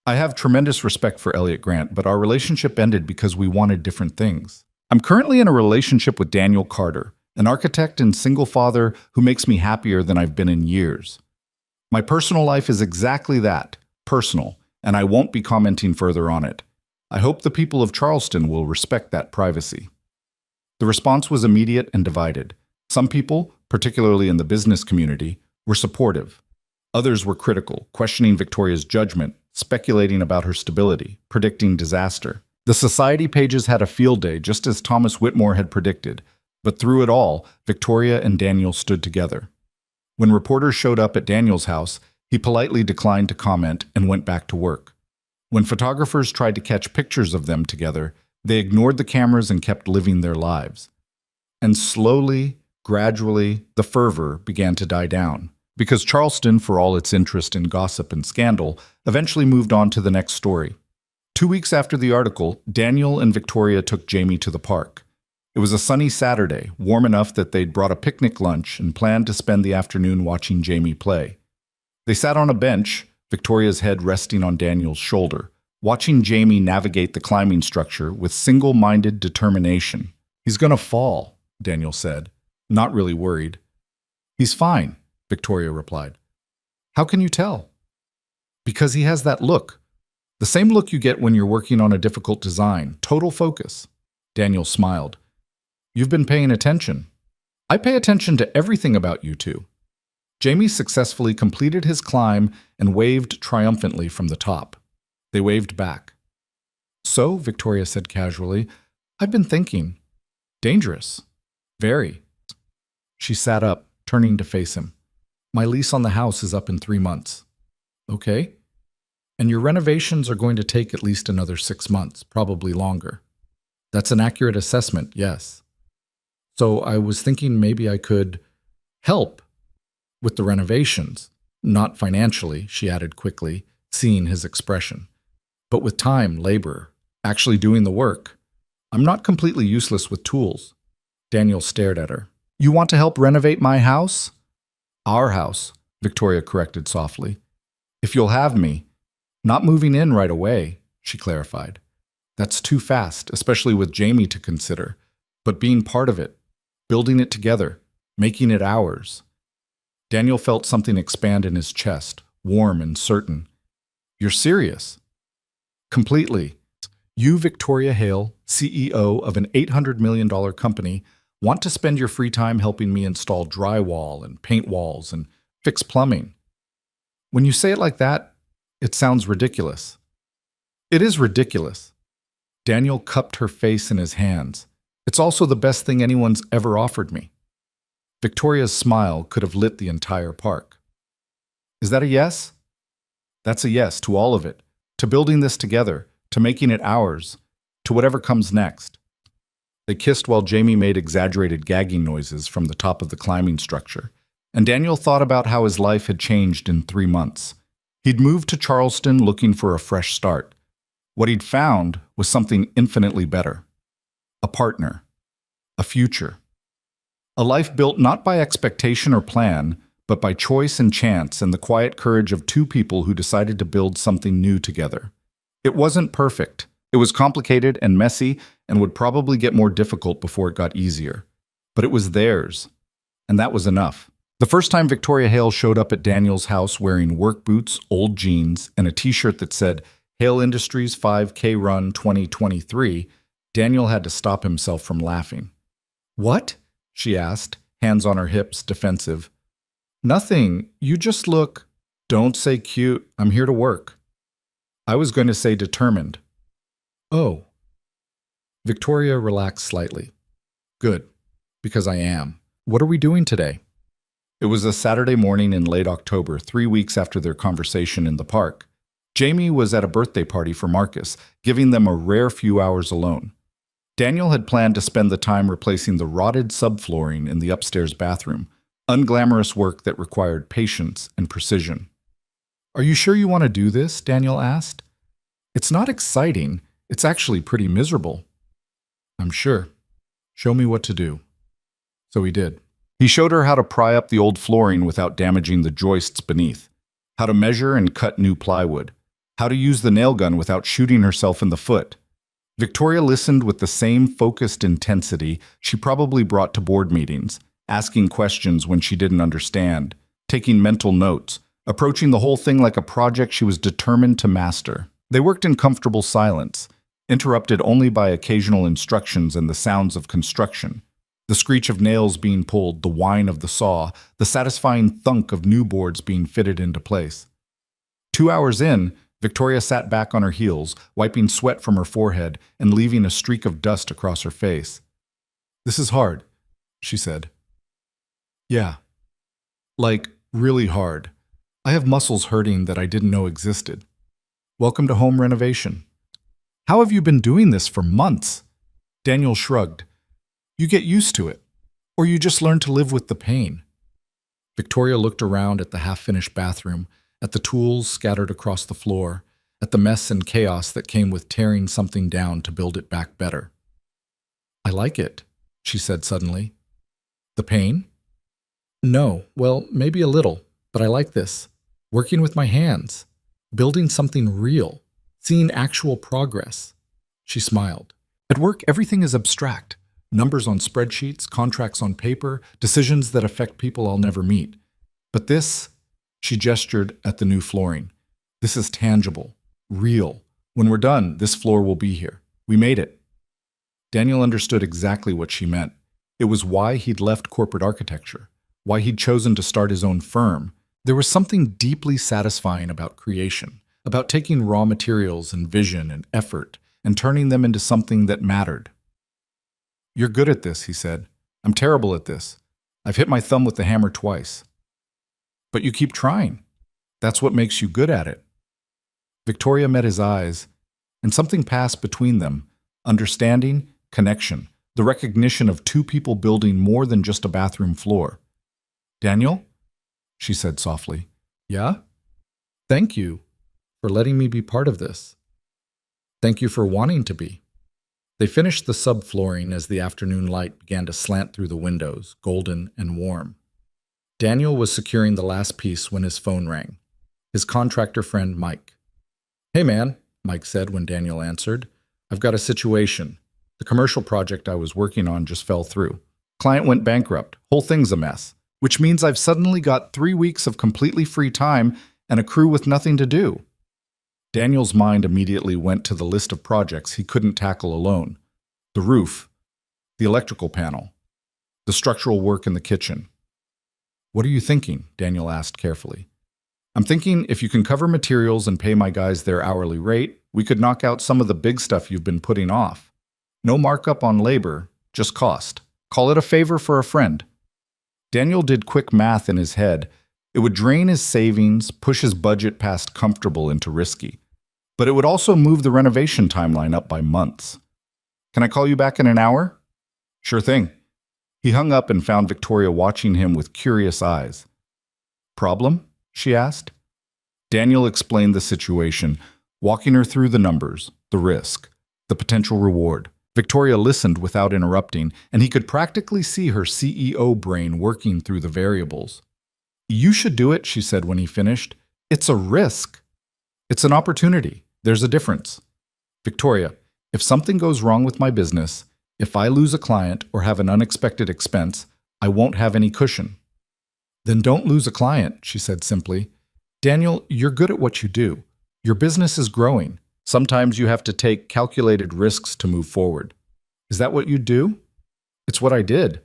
I have tremendous respect for Elliot Grant, but our relationship ended because we wanted different things. I'm currently in a relationship with Daniel Carter, an architect and single father who makes me happier than I've been in years. My personal life is exactly that, personal, and I won't be commenting further on it. I hope the people of Charleston will respect that privacy. The response was immediate and divided. Some people, particularly in the business community, were supportive. Others were critical, questioning Victoria's judgment, speculating about her stability, predicting disaster. The society pages had a field day, just as Thomas Whitmore had predicted, but through it all, Victoria and Daniel stood together. When reporters showed up at Daniel's house, he politely declined to comment and went back to work. When photographers tried to catch pictures of them together, they ignored the cameras and kept living their lives. And slowly, gradually, the fervor began to die down, because Charleston, for all its interest in gossip and scandal, eventually moved on to the next story. 2 weeks after the article, Daniel and Victoria took Jamie to the park. It was a sunny Saturday, warm enough that they'd brought a picnic lunch and planned to spend the afternoon watching Jamie play. They sat on a bench, Victoria's head resting on Daniel's shoulder, watching Jamie navigate the climbing structure with single-minded determination. He's gonna fall, Daniel said, not really worried. He's fine, Victoria replied. How can you tell? Because he has that look. The same look you get when you're working on a difficult design, total focus. Daniel smiled. You've been paying attention. I pay attention to everything about you two. Jamie successfully completed his climb and waved triumphantly from the top. They waved back. So, Victoria said casually, I've been thinking. Dangerous. Very. She sat up, turning to face him. My lease on the house is up in 3 months. Okay. And your renovations are going to take at least another 6 months, probably longer. That's an accurate assessment, yes. So I was thinking maybe I could help with the renovations. Not financially, she added quickly, seeing his expression. But with time, labor, actually doing the work. I'm not completely useless with tools. Daniel stared at her. You want to help renovate my house? Our house, Victoria corrected softly. If you'll have me. Not moving in right away, she clarified. That's too fast, especially with Jamie to consider. But being part of it, building it together, making it ours. Daniel felt something expand in his chest, warm and certain. You're serious? Completely. You, Victoria Hale, CEO of an $800 million company, want to spend your free time helping me install drywall and paint walls and fix plumbing. When you say it like that, it sounds ridiculous. It is ridiculous. Daniel cupped her face in his hands. It's also the best thing anyone's ever offered me. Victoria's smile could have lit the entire park. Is that a yes? That's a yes to all of it, to building this together, to making it ours, to whatever comes next. They kissed while Jamie made exaggerated gagging noises from the top of the climbing structure, and Daniel thought about how his life had changed in 3 months. He'd moved to Charleston looking for a fresh start. What he'd found was something infinitely better. A partner. A future. A life built not by expectation or plan, but by choice and chance and the quiet courage of 2 people who decided to build something new together. It wasn't perfect. It was complicated and messy and would probably get more difficult before it got easier. But it was theirs. And that was enough. The first time Victoria Hale showed up at Daniel's house wearing work boots, old jeans, and a t-shirt that said, Hale Industries 5K Run 2023, Daniel had to stop himself from laughing. What? She asked, hands on her hips, defensive. Nothing. You just look. Don't say cute. I'm here to work. I was going to say determined. Oh. Victoria relaxed slightly. Good, because I am. What are we doing today? It was a Saturday morning in late October, 3 weeks after their conversation in the park. Jamie was at a birthday party for Marcus, giving them a rare few hours alone. Daniel had planned to spend the time replacing the rotted subflooring in the upstairs bathroom, unglamorous work that required patience and precision. Are you sure you want to do this? Daniel asked. It's not exciting. It's actually pretty miserable. I'm sure. Show me what to do. So he did. He showed her how to pry up the old flooring without damaging the joists beneath, how to measure and cut new plywood, how to use the nail gun without shooting herself in the foot. Victoria listened with the same focused intensity she probably brought to board meetings, asking questions when she didn't understand, taking mental notes, approaching the whole thing like a project she was determined to master. They worked in comfortable silence, interrupted only by occasional instructions and the sounds of construction. The screech of nails being pulled, the whine of the saw, the satisfying thunk of new boards being fitted into place. 2 hours in, Victoria sat back on her heels, wiping sweat from her forehead and leaving a streak of dust across her face. This is hard, she said. Yeah. Like, really hard. I have muscles hurting that I didn't know existed. Welcome to home renovation. How have you been doing this for months? Daniel shrugged. You get used to it, or you just learn to live with the pain. Victoria looked around at the half-finished bathroom, at the tools scattered across the floor, at the mess and chaos that came with tearing something down to build it back better. I like it, she said suddenly. The pain? No, well, maybe a little, but I like this. Working with my hands, building something real, seeing actual progress. She smiled. At work, everything is abstract. Numbers on spreadsheets, contracts on paper, decisions that affect people I'll never meet. But this, she gestured at the new flooring. This is tangible, real. When we're done, this floor will be here. We made it. Daniel understood exactly what she meant. It was why he'd left corporate architecture, why he'd chosen to start his own firm. There was something deeply satisfying about creation, about taking raw materials and vision and effort and turning them into something that mattered. You're good at this, he said. I'm terrible at this. I've hit my thumb with the hammer twice. But you keep trying. That's what makes you good at it. Victoria met his eyes, and something passed between them: understanding, connection, the recognition of two people building more than just a bathroom floor. "Daniel?" she said softly. "Yeah? Thank you for letting me be part of this. Thank you for wanting to be." They finished the subflooring as the afternoon light began to slant through the windows, golden and warm. Daniel was securing the last piece when his phone rang. His contractor friend, Mike. "Hey man," Mike said when Daniel answered. "I've got a situation. The commercial project I was working on just fell through. Client went bankrupt. Whole thing's a mess. Which means I've suddenly got 3 weeks of completely free time and a crew with nothing to do." Daniel's mind immediately went to the list of projects he couldn't tackle alone. The roof, the electrical panel, the structural work in the kitchen. "What are you thinking?" Daniel asked carefully. "I'm thinking if you can cover materials and pay my guys their hourly rate, we could knock out some of the big stuff you've been putting off. No markup on labor, just cost. Call it a favor for a friend." Daniel did quick math in his head. It would drain his savings, push his budget past comfortable into risky. But it would also move the renovation timeline up by months. "Can I call you back in an hour?" "Sure thing." He hung up and found Victoria watching him with curious eyes. "Problem?" she asked. Daniel explained the situation, walking her through the numbers, the risk, the potential reward. Victoria listened without interrupting, and he could practically see her CEO brain working through the variables. "You should do it," she said when he finished. "It's a risk. It's an opportunity. There's a difference. Victoria, if something goes wrong with my business, if I lose a client or have an unexpected expense, I won't have any cushion." "Then don't lose a client," she said simply. "Daniel, you're good at what you do. Your business is growing. Sometimes you have to take calculated risks to move forward." "Is that what you do?" "It's what I did.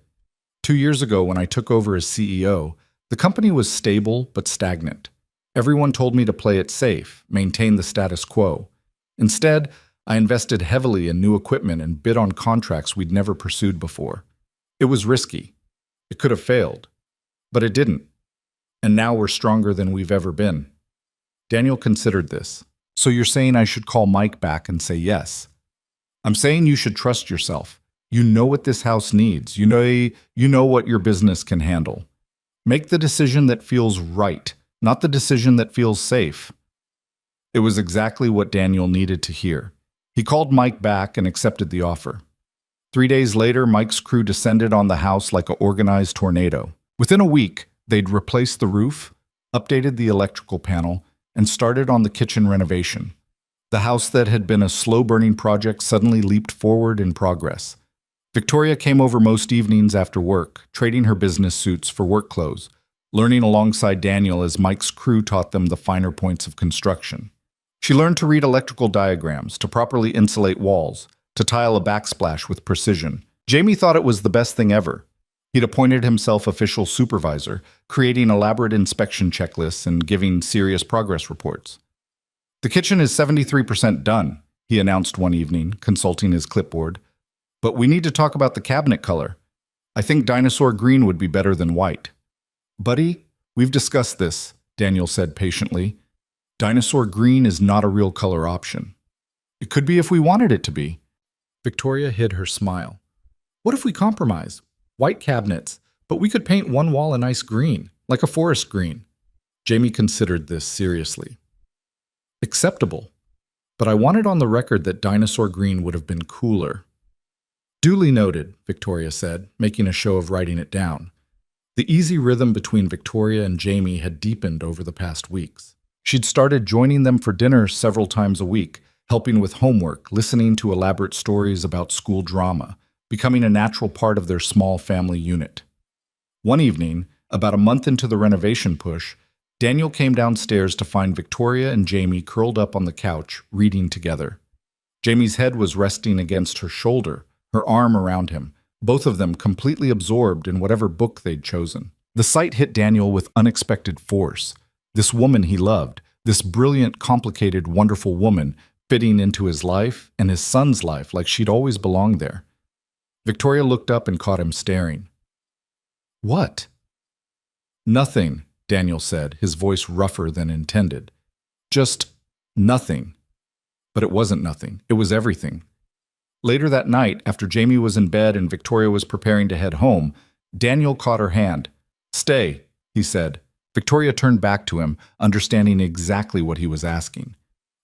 2 years ago when I took over as CEO, the company was stable but stagnant. Everyone told me to play it safe, maintain the status quo. Instead, I invested heavily in new equipment and bid on contracts we'd never pursued before. It was risky. It could have failed. But it didn't. And now we're stronger than we've ever been." Daniel considered this. "So you're saying I should call Mike back and say yes?" "I'm saying you should trust yourself. You know what this house needs. You know what your business can handle. Make the decision that feels right, not the decision that feels safe." It was exactly what Daniel needed to hear. He called Mike back and accepted the offer. 3 days later, Mike's crew descended on the house like an organized tornado. Within a week, they'd replaced the roof, updated the electrical panel, and started on the kitchen renovation. The house that had been a slow-burning project suddenly leaped forward in progress. Victoria came over most evenings after work, trading her business suits for work clothes, learning alongside Daniel as Mike's crew taught them the finer points of construction. She learned to read electrical diagrams, to properly insulate walls, to tile a backsplash with precision. Jamie thought it was the best thing ever. He'd appointed himself official supervisor, creating elaborate inspection checklists and giving serious progress reports. "The kitchen is 73% done," he announced one evening, consulting his clipboard. "But we need to talk about the cabinet color. I think dinosaur green would be better than white." "Buddy, we've discussed this," Daniel said patiently. "Dinosaur green is not a real color option." "It could be if we wanted it to be." Victoria hid her smile. "What if we compromise? White cabinets, but we could paint one wall a nice green, like a forest green." Jamie considered this seriously. "Acceptable, but I wanted on the record that dinosaur green would have been cooler." "Duly noted," Victoria said, making a show of writing it down. The easy rhythm between Victoria and Jamie had deepened over the past weeks. She'd started joining them for dinner several times a week, helping with homework, listening to elaborate stories about school drama, becoming a natural part of their small family unit. One evening, about a month into the renovation push, Daniel came downstairs to find Victoria and Jamie curled up on the couch, reading together. Jamie's head was resting against her shoulder, her arm around him, both of them completely absorbed in whatever book they'd chosen. The sight hit Daniel with unexpected force. This woman he loved, this brilliant, complicated, wonderful woman, fitting into his life and his son's life like she'd always belonged there. Victoria looked up and caught him staring. "What?" "Nothing," Daniel said, his voice rougher than intended. "Just Nothing. But it wasn't nothing. It was everything. Later that night, after Jamie was in bed and Victoria was preparing to head home, Daniel caught her hand. "Stay," he said. Victoria turned back to him, understanding exactly what he was asking.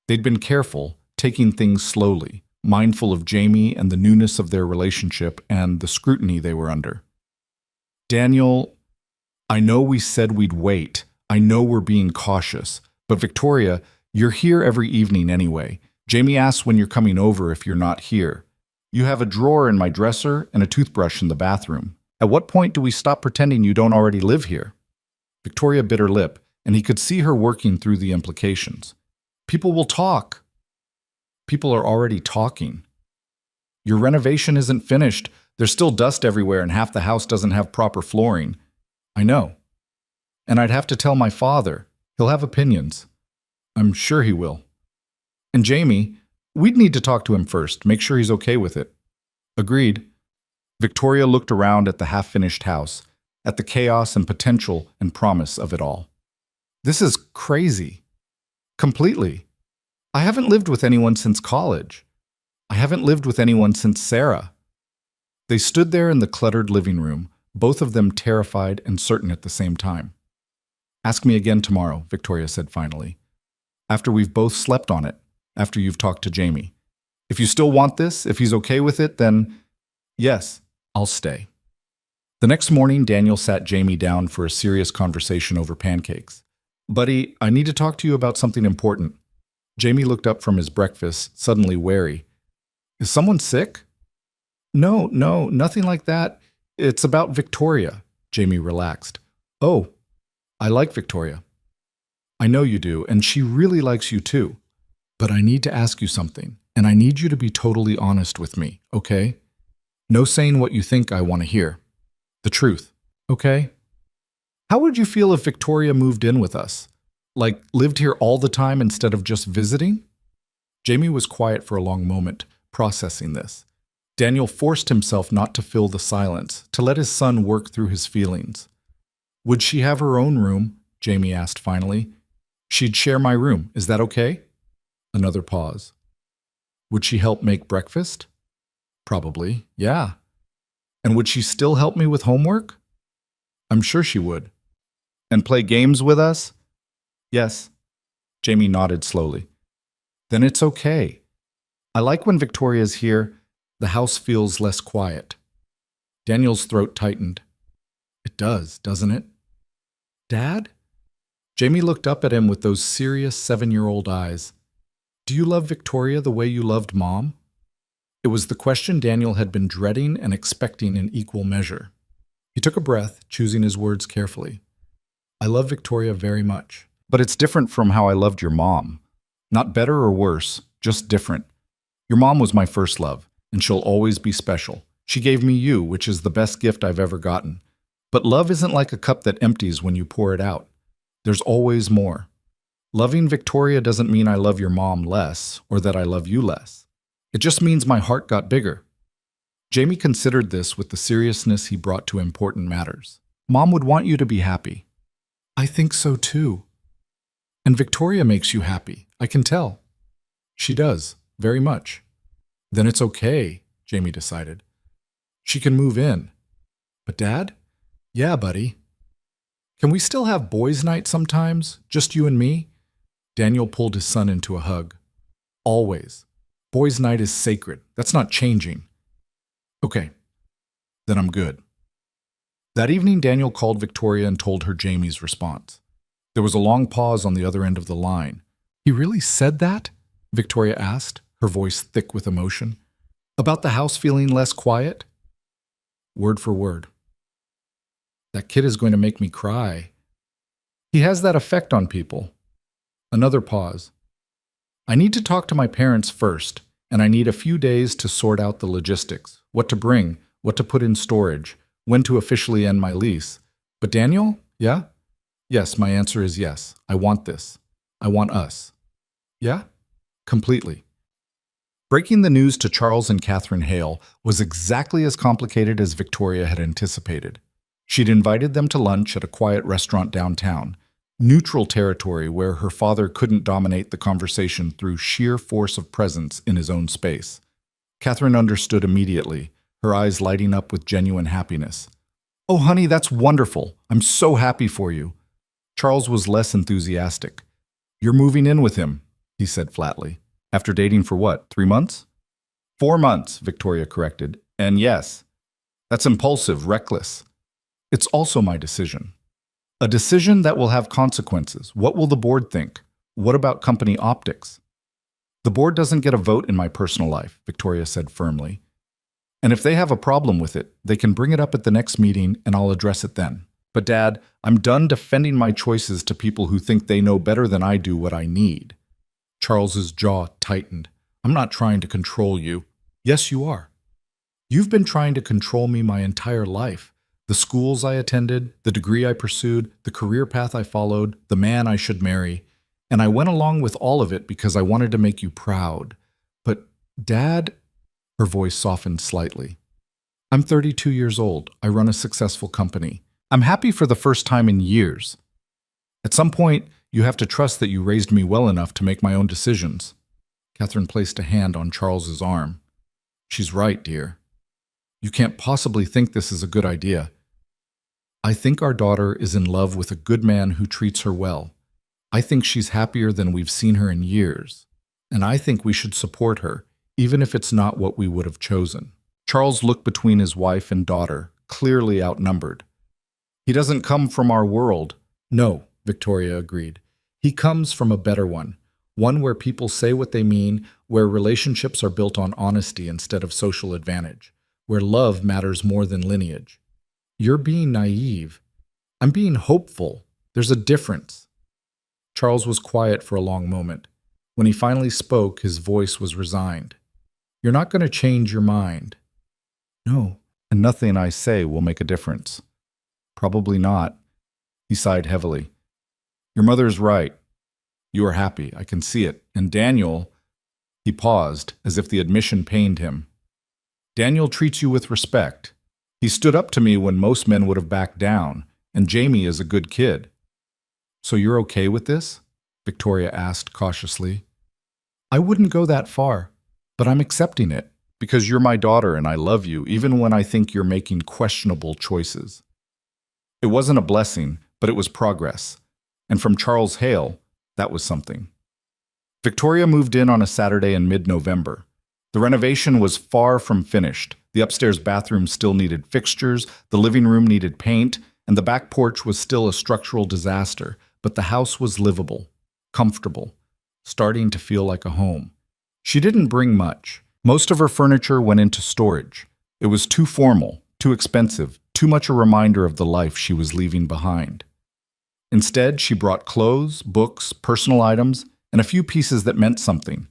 They'd been careful, taking things slowly, mindful of Jamie and the newness of their relationship and the scrutiny they were under. "Daniel, I know we said we'd wait. I know we're being cautious. But Victoria, you're here every evening anyway. Jamie asks when you're coming over if you're not here. You have a drawer in my dresser and a toothbrush in the bathroom. At what point do we stop pretending you don't already live here?" Victoria bit her lip, and he could see her working through the implications. "People will talk." "People are already talking. Your renovation isn't finished. There's still dust everywhere and half the house doesn't have proper flooring." "I know. And I'd have to tell my father. He'll have opinions." "I'm sure he will." "And Jamie, we'd need to talk to him first, make sure he's okay with it." "Agreed." Victoria looked around at the half-finished house, at the chaos and potential and promise of it all. "This is crazy. Completely. I haven't lived with anyone since college. I haven't lived with anyone since Sarah." They stood there in the cluttered living room, both of them terrified and certain at the same time. "Ask me again tomorrow," Victoria said finally. "After we've both slept on it, after you've talked to Jamie. If you still want this, if he's okay with it, then yes, I'll stay." The next morning, Daniel sat Jamie down for a serious conversation over pancakes. "Buddy, I need to talk to you about something important." Jamie looked up from his breakfast, suddenly wary. "Is someone sick?" No, nothing like that. It's about Victoria." Jamie relaxed. "Oh, I like Victoria." "I know you do, and she really likes you too. But I need to ask you something, and I need you to be totally honest with me, okay? No saying what you think I want to hear. The truth, okay? How would you feel if Victoria moved in with us? Like, lived here all the time instead of just visiting?" Jamie was quiet for a long moment, processing this. Daniel forced himself not to fill the silence, to let his son work through his feelings. "Would she have her own room?" Jamie asked finally. "She'd share my room. Is that okay?" Another pause. "Would she help make breakfast?" "Probably, yeah." "And would she still help me with homework?" "I'm sure she would." "And play games with us?" "Yes." Jamie nodded slowly. "Then it's okay. I like when Victoria's here. The house feels less quiet." Daniel's throat tightened. "It does, doesn't it?" "Dad?" Jamie looked up at him with those serious 7-year-old eyes. "Do you love Victoria the way you loved Mom?" It was the question Daniel had been dreading and expecting in equal measure. He took a breath, choosing his words carefully. "I love Victoria very much, but it's different from how I loved your mom. Not better or worse, just different. Your mom was my first love, and she'll always be special. She gave me you, which is the best gift I've ever gotten. But love isn't like a cup that empties when you pour it out. There's always more. Loving Victoria doesn't mean I love your mom less, or that I love you less. It just means my heart got bigger." Jamie considered this with the seriousness he brought to important matters. "Mom would want you to be happy." "I think so too. And Victoria makes you happy, I can tell." "She does, very much." "Then it's okay," Jamie decided. "She can move in." "But Dad?" "Yeah, buddy." "Can we still have boys' night sometimes, just you and me?" Daniel pulled his son into a hug. "Always. Boys' night is sacred. That's not changing." "Okay, then I'm good." That evening, Daniel called Victoria and told her Jamie's response. There was a long pause on the other end of the line. "He really said that?" Victoria asked, her voice thick with emotion. "About the house feeling less quiet?" "Word for word." "That kid is going to make me cry." "He has that effect on people." Another pause. "I need to talk to my parents first, and I need a few days to sort out the logistics, what to bring, what to put in storage, when to officially end my lease. But Daniel, yeah? Yes, my answer is yes. I want this. I want us." "Yeah?" "Completely." Breaking the news to Charles and Catherine Hale was exactly as complicated as Victoria had anticipated. She'd invited them to lunch at a quiet restaurant downtown. neutral territory where her father couldn't dominate the conversation through sheer force of presence in his own space. Catherine understood immediately, her eyes lighting up with genuine happiness. "Oh, honey, that's wonderful. I'm so happy for you." Charles was less enthusiastic. "You're moving in with him," he said flatly. "After dating for what, 3 months?" 4 months, Victoria corrected. "And yes, that's impulsive, reckless. It's also my decision. A decision that will have consequences. What will the board think? What about company optics?" "The board doesn't get a vote in my personal life," Victoria said firmly. "And if they have a problem with it, they can bring it up at the next meeting and I'll address it then. But Dad, I'm done defending my choices to people who think they know better than I do what I need." Charles's jaw tightened. "I'm not trying to control you." "Yes, you are. You've been trying to control me my entire life. The schools I attended, the degree I pursued, the career path I followed, the man I should marry. And I went along with all of it because I wanted to make you proud. But, Dad," her voice softened slightly, "I'm 32 years old. I run a successful company. I'm happy for the first time in years. At some point, you have to trust that you raised me well enough to make my own decisions." Catherine placed a hand on Charles's arm. "She's right, dear. You can't possibly think this is a good idea. I think our daughter is in love with a good man who treats her well. I think she's happier than we've seen her in years. And I think we should support her, even if it's not what we would have chosen." Charles looked between his wife and daughter, clearly outnumbered. "He doesn't come from our world." "No," Victoria agreed. "He comes from a better one where people say what they mean, where relationships are built on honesty instead of social advantage, where love matters more than lineage. You're being naive. I'm being hopeful. There's a difference." Charles was quiet for a long moment. When he finally spoke, his voice was resigned. "You're not going to change your mind." "No, and nothing I say will make a difference." "Probably not." He sighed heavily. "Your mother's right. You are happy, I can see it. And Daniel—" He paused, as if the admission pained him. "Daniel treats you with respect. He stood up to me when most men would have backed down, and Jamie is a good kid." "So you're okay with this?" Victoria asked cautiously. "I wouldn't go that far, but I'm accepting it, because you're my daughter and I love you, even when I think you're making questionable choices." It wasn't a blessing, but it was progress. And from Charles Hale, that was something. Victoria moved in on a Saturday in mid-November. The renovation was far from finished. The upstairs bathroom still needed fixtures, the living room needed paint, and the back porch was still a structural disaster, but the house was livable, comfortable, starting to feel like a home. She didn't bring much. Most of her furniture went into storage. It was too formal, too expensive, too much a reminder of the life she was leaving behind. Instead, she brought clothes, books, personal items, and a few pieces that meant something.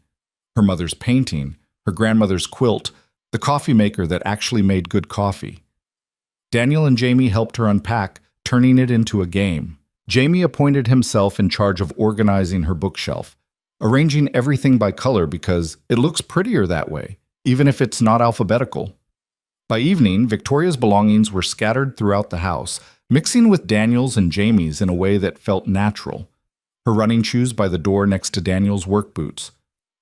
Her mother's painting, her grandmother's quilt, the coffee maker that actually made good coffee. Daniel and Jamie helped her unpack, turning it into a game. Jamie appointed himself in charge of organizing her bookshelf, arranging everything by color because it looks prettier that way, even if it's not alphabetical. By evening, Victoria's belongings were scattered throughout the house, mixing with Daniel's and Jamie's in a way that felt natural. Her running shoes by the door next to Daniel's work boots.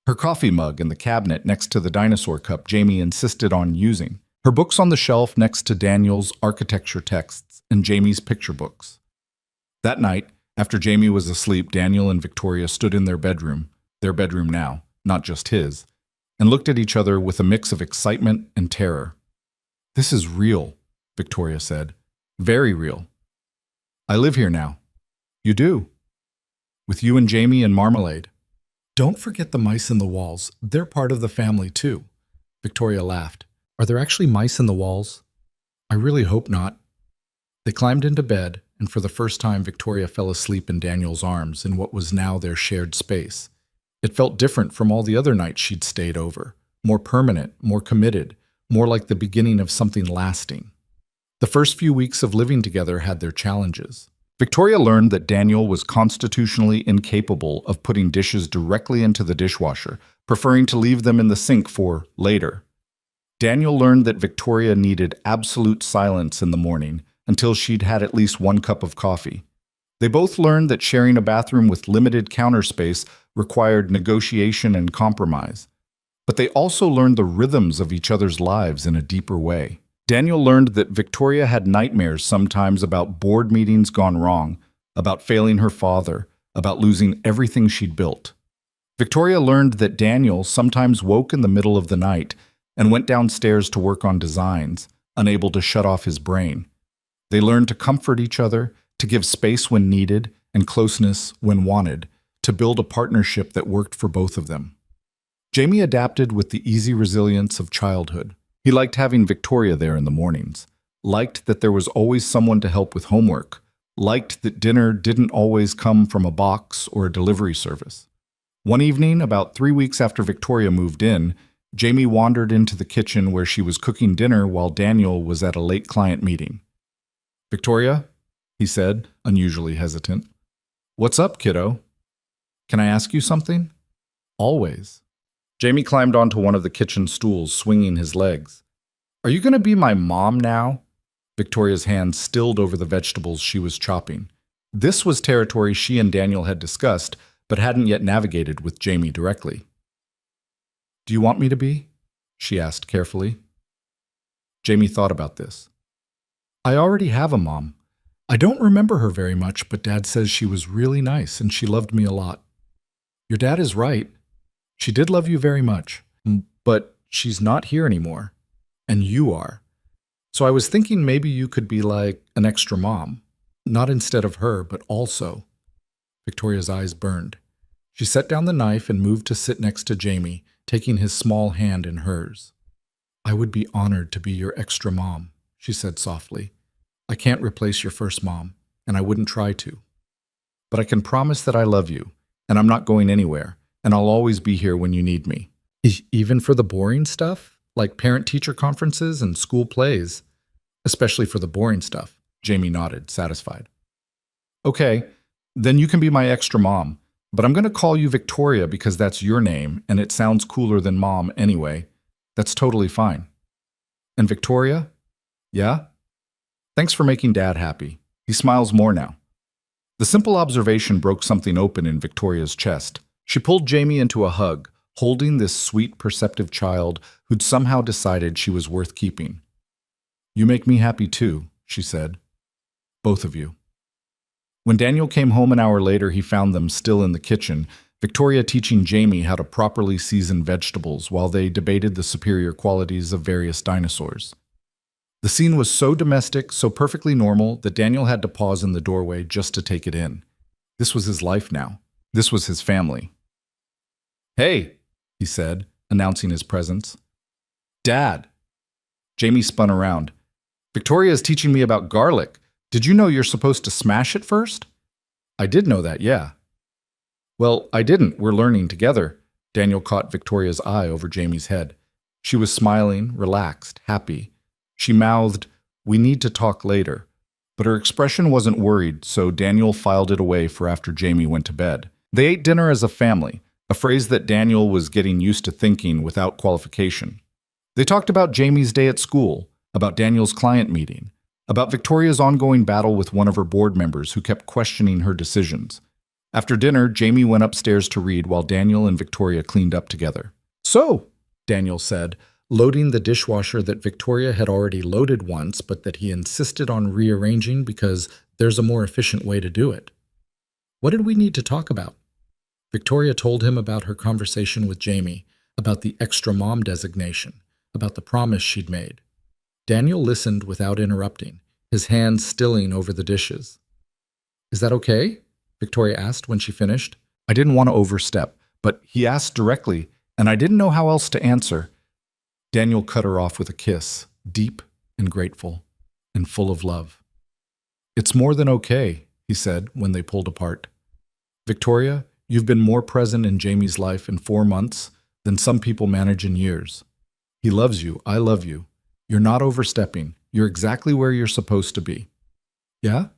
Her coffee mug in the cabinet next to the dinosaur cup Jamie insisted on using. Her books on the shelf next to Daniel's architecture texts and Jamie's picture books. That night, after Jamie was asleep, Daniel and Victoria stood in their bedroom now, not just his, and looked at each other with a mix of excitement and terror. "This is real," Victoria said. "Very real. I live here now." "You do?" "With you and Jamie and Marmalade." "Don't forget the mice in the walls. They're part of the family, too." Victoria laughed. "Are there actually mice in the walls?" "I really hope not." They climbed into bed, and for the first time Victoria fell asleep in Daniel's arms in what was now their shared space. It felt different from all the other nights she'd stayed over. More permanent, more committed, more like the beginning of something lasting. The first few weeks of living together had their challenges. Victoria learned that Daniel was constitutionally incapable of putting dishes directly into the dishwasher, preferring to leave them in the sink for later. Daniel learned that Victoria needed absolute silence in the morning until she'd had at least 1 cup of coffee. They both learned that sharing a bathroom with limited counter space required negotiation and compromise. But they also learned the rhythms of each other's lives in a deeper way. Daniel learned that Victoria had nightmares sometimes about board meetings gone wrong, about failing her father, about losing everything she'd built. Victoria learned that Daniel sometimes woke in the middle of the night and went downstairs to work on designs, unable to shut off his brain. They learned to comfort each other, to give space when needed and closeness when wanted, to build a partnership that worked for both of them. Jamie adapted with the easy resilience of childhood. He liked having Victoria there in the mornings, liked that there was always someone to help with homework, liked that dinner didn't always come from a box or a delivery service. One evening, about 3 weeks after Victoria moved in, Jamie wandered into the kitchen where she was cooking dinner while Daniel was at a late client meeting. "Victoria," he said, unusually hesitant. "What's up, kiddo? Can I ask you something?" "Always." Jamie climbed onto one of the kitchen stools, swinging his legs. "Are you going to be my mom now?" Victoria's hand stilled over the vegetables she was chopping. This was territory she and Daniel had discussed, but hadn't yet navigated with Jamie directly. "Do you want me to be?" she asked carefully. Jamie thought about this. "I already have a mom. I don't remember her very much, but Dad says she was really nice and she loved me a lot." "Your dad is right. She did love you very much, but she's not here anymore, and you are. So I was thinking maybe you could be like an extra mom, not instead of her, but also." Victoria's eyes burned. She set down the knife and moved to sit next to Jamie, taking his small hand in hers. "I would be honored to be your extra mom," she said softly. "I can't replace your first mom, and I wouldn't try to. But I can promise that I love you, and I'm not going anywhere, and I'll always be here when you need me." "Even for the boring stuff, like parent-teacher conferences and school plays?" "Especially for the boring stuff," Jamie nodded, satisfied. "Okay, then you can be my extra mom, but I'm going to call you Victoria because that's your name, and it sounds cooler than mom anyway. That's totally fine." "And Victoria?" "Yeah? Thanks for making Dad happy. He smiles more now." The simple observation broke something open in Victoria's chest. She pulled Jamie into a hug, holding this sweet, perceptive child who'd somehow decided she was worth keeping. "You make me happy too," she said. "Both of you." When Daniel came home an hour later, he found them still in the kitchen, Victoria teaching Jamie how to properly season vegetables while they debated the superior qualities of various dinosaurs. The scene was so domestic, so perfectly normal, that Daniel had to pause in the doorway just to take it in. This was his life now. This was his family. "Hey," he said, announcing his presence. "Dad." Jamie spun around. "Victoria is teaching me about garlic. Did you know you're supposed to smash it first?" "I did know that, yeah." "Well, I didn't. We're learning together." Daniel caught Victoria's eye over Jamie's head. She was smiling, relaxed, happy. She mouthed, "We need to talk later." But her expression wasn't worried, so Daniel filed it away for after Jamie went to bed. They ate dinner as a family, a phrase that Daniel was getting used to thinking without qualification. They talked about Jamie's day at school, about Daniel's client meeting, about Victoria's ongoing battle with one of her board members who kept questioning her decisions. After dinner, Jamie went upstairs to read while Daniel and Victoria cleaned up together. "So," Daniel said, loading the dishwasher that Victoria had already loaded once, but that he insisted on rearranging because there's a more efficient way to do it. "What did we need to talk about?" Victoria told him about her conversation with Jamie, about the extra mom designation, about the promise she'd made. Daniel listened without interrupting, his hands stilling over the dishes. "Is that okay?" Victoria asked when she finished. I didn't want to overstep, but he asked directly, and I didn't know how else to answer. Daniel cut her off with a kiss, deep and grateful, and full of love. "It's more than okay," he said when they pulled apart. "Victoria, you've been more present in Jamie's life in 4 months than some people manage in years. He loves you. I love you. You're not overstepping. You're exactly where you're supposed to be." "Yeah?"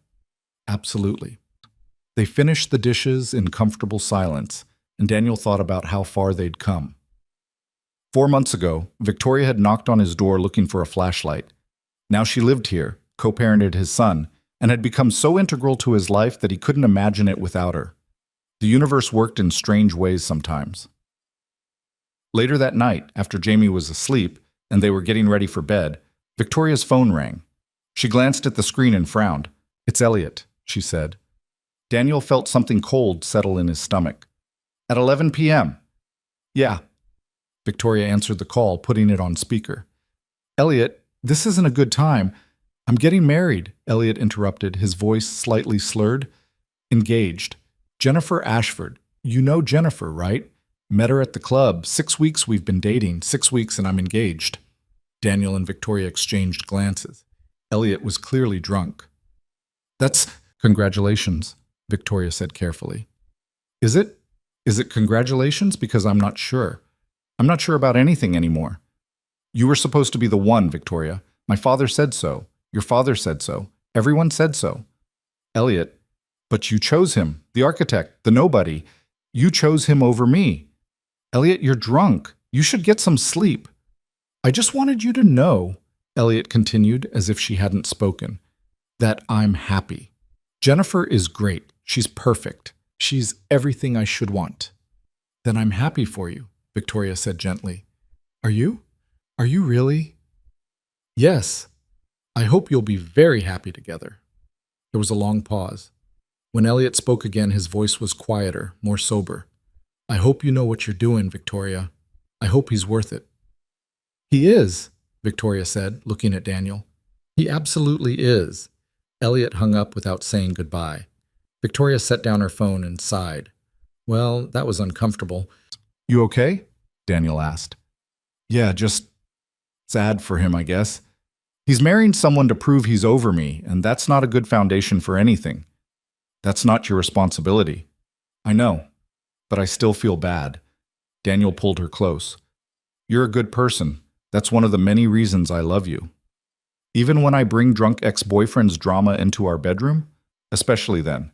"Absolutely." They finished the dishes in comfortable silence, and Daniel thought about how far they'd come. 4 months ago, Victoria had knocked on his door looking for a flashlight. Now she lived here, co-parented his son, and had become so integral to his life that he couldn't imagine it without her. The universe worked in strange ways sometimes. Later that night, after Jamie was asleep and they were getting ready for bed, Victoria's phone rang. She glanced at the screen and frowned. "It's Elliot," she said. Daniel felt something cold settle in his stomach. "At 11 p.m. "Yeah." Victoria answered the call, putting it on speaker. "Elliot, this isn't a good time. I'm getting married," Elliot interrupted, his voice slightly slurred. "Engaged. Jennifer Ashford. You know Jennifer, right? Met her at the club. 6 weeks we've been dating. 6 weeks and I'm engaged." Daniel and Victoria exchanged glances. Elliot was clearly drunk. "That's congratulations," Victoria said carefully. Is it? Is it congratulations? Because I'm not sure. I'm not sure about anything anymore." "You were supposed to be the one, Victoria. My father said so. Your father said so. Everyone said so." "Elliot, but you chose him, the architect, the nobody. You chose him over me." "Elliot, you're drunk. You should get some sleep." "I just wanted you to know," Elliot continued as if she hadn't spoken, "that I'm happy. Jennifer is great. She's perfect. She's everything I should want." "Then I'm happy for you," Victoria said gently. Are you? Are you really?" "Yes. I hope you'll be very happy together." There was a long pause. When Elliot spoke again, his voice was quieter, more sober. "I hope you know what you're doing, Victoria. I hope he's worth it." "He is," Victoria said, looking at Daniel. "He absolutely is." Elliot hung up without saying goodbye. Victoria set down her phone and sighed. Well, that was uncomfortable. "You okay?" Daniel asked. "Yeah, just sad for him, I guess. He's marrying someone to prove he's over me, and that's not a good foundation for anything. That's not your responsibility." "I know, but I still feel bad." Daniel pulled her close. "You're a good person. That's one of the many reasons I love you. Even when I bring drunk ex-boyfriend's drama into our bedroom? Especially then."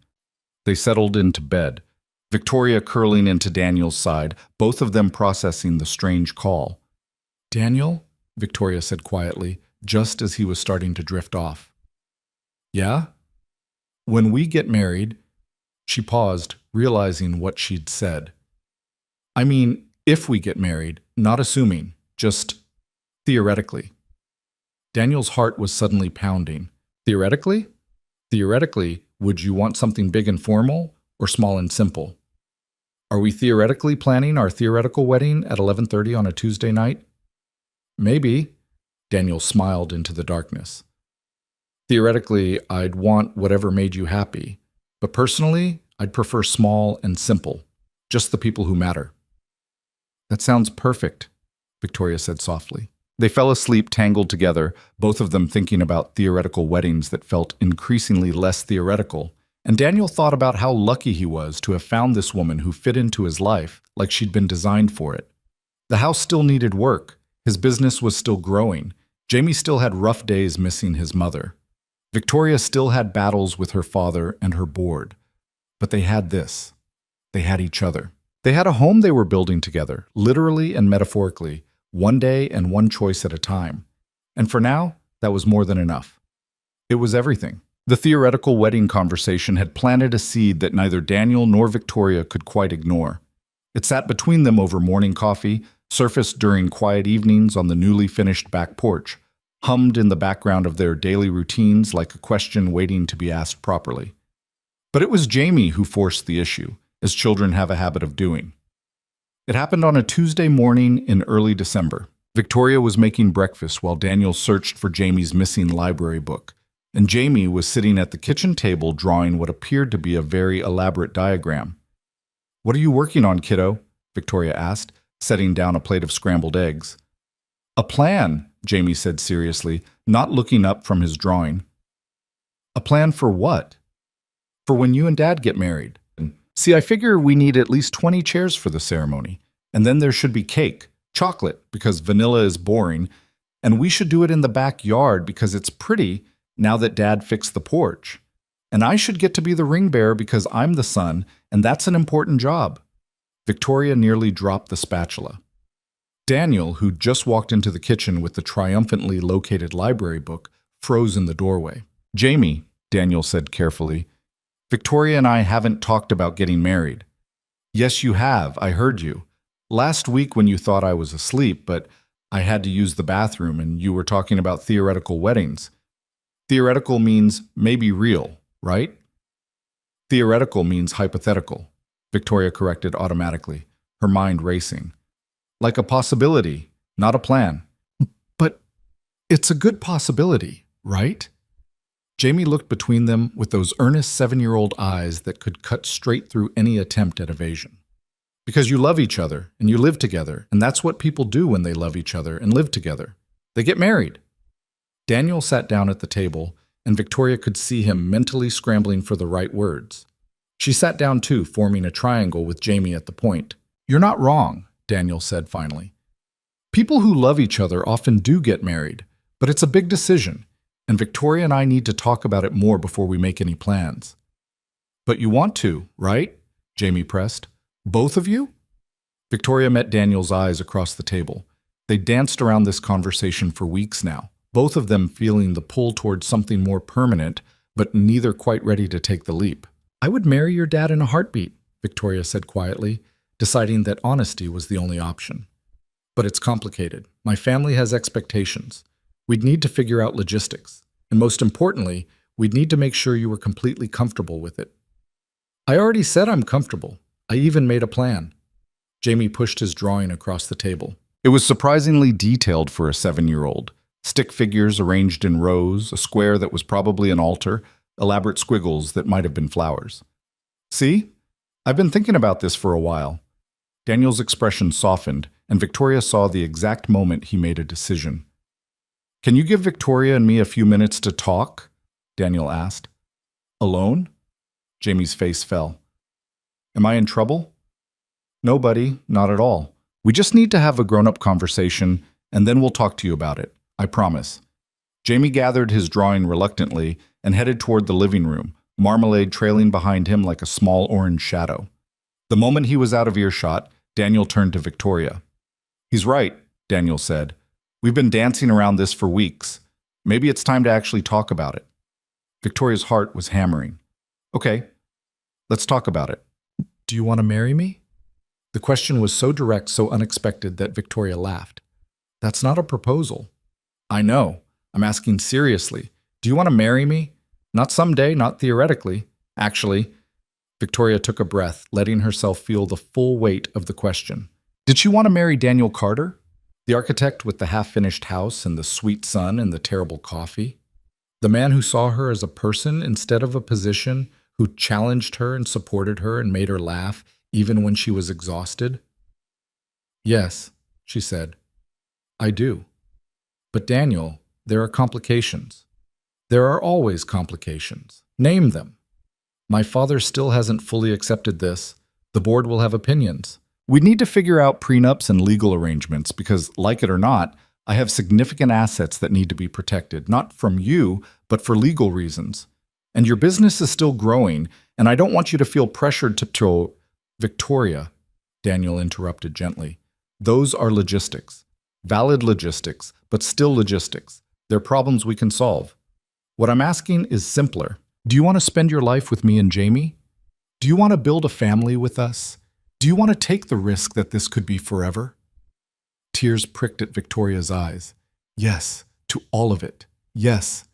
They settled into bed, Victoria curling into Daniel's side, both of them processing the strange call. "Daniel?" Victoria said quietly, just as he was starting to drift off. "Yeah? When we get married," she paused, realizing what she'd said. "I mean, if we get married, not assuming, just theoretically." Daniel's heart was suddenly pounding. "Theoretically? Theoretically, would you want something big and formal or small and simple? Are we theoretically planning our theoretical wedding at 11:30 on a Tuesday night?" "Maybe." Daniel smiled into the darkness. "Theoretically, I'd want whatever made you happy. But personally, I'd prefer small and simple. Just the people who matter." "That sounds perfect," Victoria said softly. They fell asleep tangled together, both of them thinking about theoretical weddings that felt increasingly less theoretical. And Daniel thought about how lucky he was to have found this woman who fit into his life like she'd been designed for it. The house still needed work. His business was still growing. Jamie still had rough days missing his mother. Victoria still had battles with her father and her board. But they had this. They had each other. They had a home they were building together, literally and metaphorically, one day and one choice at a time. And for now, that was more than enough. It was everything. The theoretical wedding conversation had planted a seed that neither Daniel nor Victoria could quite ignore. It sat between them over morning coffee, surfaced during quiet evenings on the newly finished back porch, hummed in the background of their daily routines like a question waiting to be asked properly. But it was Jamie who forced the issue, as children have a habit of doing. It happened on a Tuesday morning in early December. Victoria was making breakfast while Daniel searched for Jamie's missing library book, and Jamie was sitting at the kitchen table drawing what appeared to be a very elaborate diagram. "What are you working on, kiddo?" Victoria asked, setting down a plate of scrambled eggs. "A plan," Jamie said seriously, not looking up from his drawing. "A plan for what?" "For when you and Dad get married. See, I figure we need at least 20 chairs for the ceremony, and then there should be cake, chocolate, because vanilla is boring, and we should do it in the backyard because it's pretty now that Dad fixed the porch. And I should get to be the ring bearer because I'm the son, and that's an important job." Victoria nearly dropped the spatula. Daniel, who'd just walked into the kitchen with the triumphantly located library book, froze in the doorway. "Jamie," Daniel said carefully. Victoria and I haven't talked about getting married. Yes, you have. I heard you. Last week when you thought I was asleep, but I had to use the bathroom and you were talking about theoretical weddings. Theoretical means maybe real, right? Theoretical means hypothetical, Victoria corrected automatically, her mind racing. Like a possibility, not a plan. But it's a good possibility, right? Jamie looked between them with those earnest 7-year-old eyes that could cut straight through any attempt at evasion. Because you love each other and you live together, and that's what people do when they love each other and live together. They get married. Daniel sat down at the table, and Victoria could see him mentally scrambling for the right words. She sat down too, forming a triangle with Jamie at the point. You're not wrong, Daniel said finally. People who love each other often do get married, but it's a big decision, and Victoria and I need to talk about it more before we make any plans. But you want to, right? Jamie pressed. Both of you? Victoria met Daniel's eyes across the table. They danced around this conversation for weeks now, both of them feeling the pull towards something more permanent, but neither quite ready to take the leap. I would marry your dad in a heartbeat, Victoria said quietly, deciding that honesty was the only option. But it's complicated. My family has expectations. We'd need to figure out logistics. And most importantly, we'd need to make sure you were completely comfortable with it. I already said I'm comfortable. I even made a plan. Jamie pushed his drawing across the table. It was surprisingly detailed for a 7-year-old. Stick figures arranged in rows, a square that was probably an altar, elaborate squiggles that might have been flowers. See? I've been thinking about this for a while. Daniel's expression softened, and Victoria saw the exact moment he made a decision. Can you give Victoria and me a few minutes to talk? Daniel asked. Alone? Jamie's face fell. Am I in trouble? No, buddy, not at all. We just need to have a grown-up conversation, and then we'll talk to you about it. I promise. Jamie gathered his drawing reluctantly and headed toward the living room, marmalade trailing behind him like a small orange shadow. The moment he was out of earshot, Daniel turned to Victoria. He's right, Daniel said. We've been dancing around this for weeks. Maybe it's time to actually talk about it. Victoria's heart was hammering. Okay, let's talk about it. Do you want to marry me? The question was so direct, so unexpected that Victoria laughed. That's not a proposal. I know. I'm asking seriously. Do you want to marry me? Not someday, not theoretically. Actually, Victoria took a breath, letting herself feel the full weight of the question. Did she want to marry Daniel Carter? The architect with the half-finished house and the sweet son and the terrible coffee? The man who saw her as a person instead of a position, who challenged her and supported her and made her laugh even when she was exhausted? Yes, she said. I do. But Daniel, there are complications. There are always complications. Name them. My father still hasn't fully accepted this. The board will have opinions. We need to figure out prenups and legal arrangements because, like it or not, I have significant assets that need to be protected, not from you, but for legal reasons. And your business is still growing, and I don't want you to feel pressured to Victoria, Daniel interrupted gently. Those are logistics. Valid logistics, but still logistics. They're problems we can solve. What I'm asking is simpler. Do you want to spend your life with me and Jamie? Do you want to build a family with us? Do you want to take the risk that this could be forever? Tears pricked at Victoria's eyes. Yes, to all of it. Yes.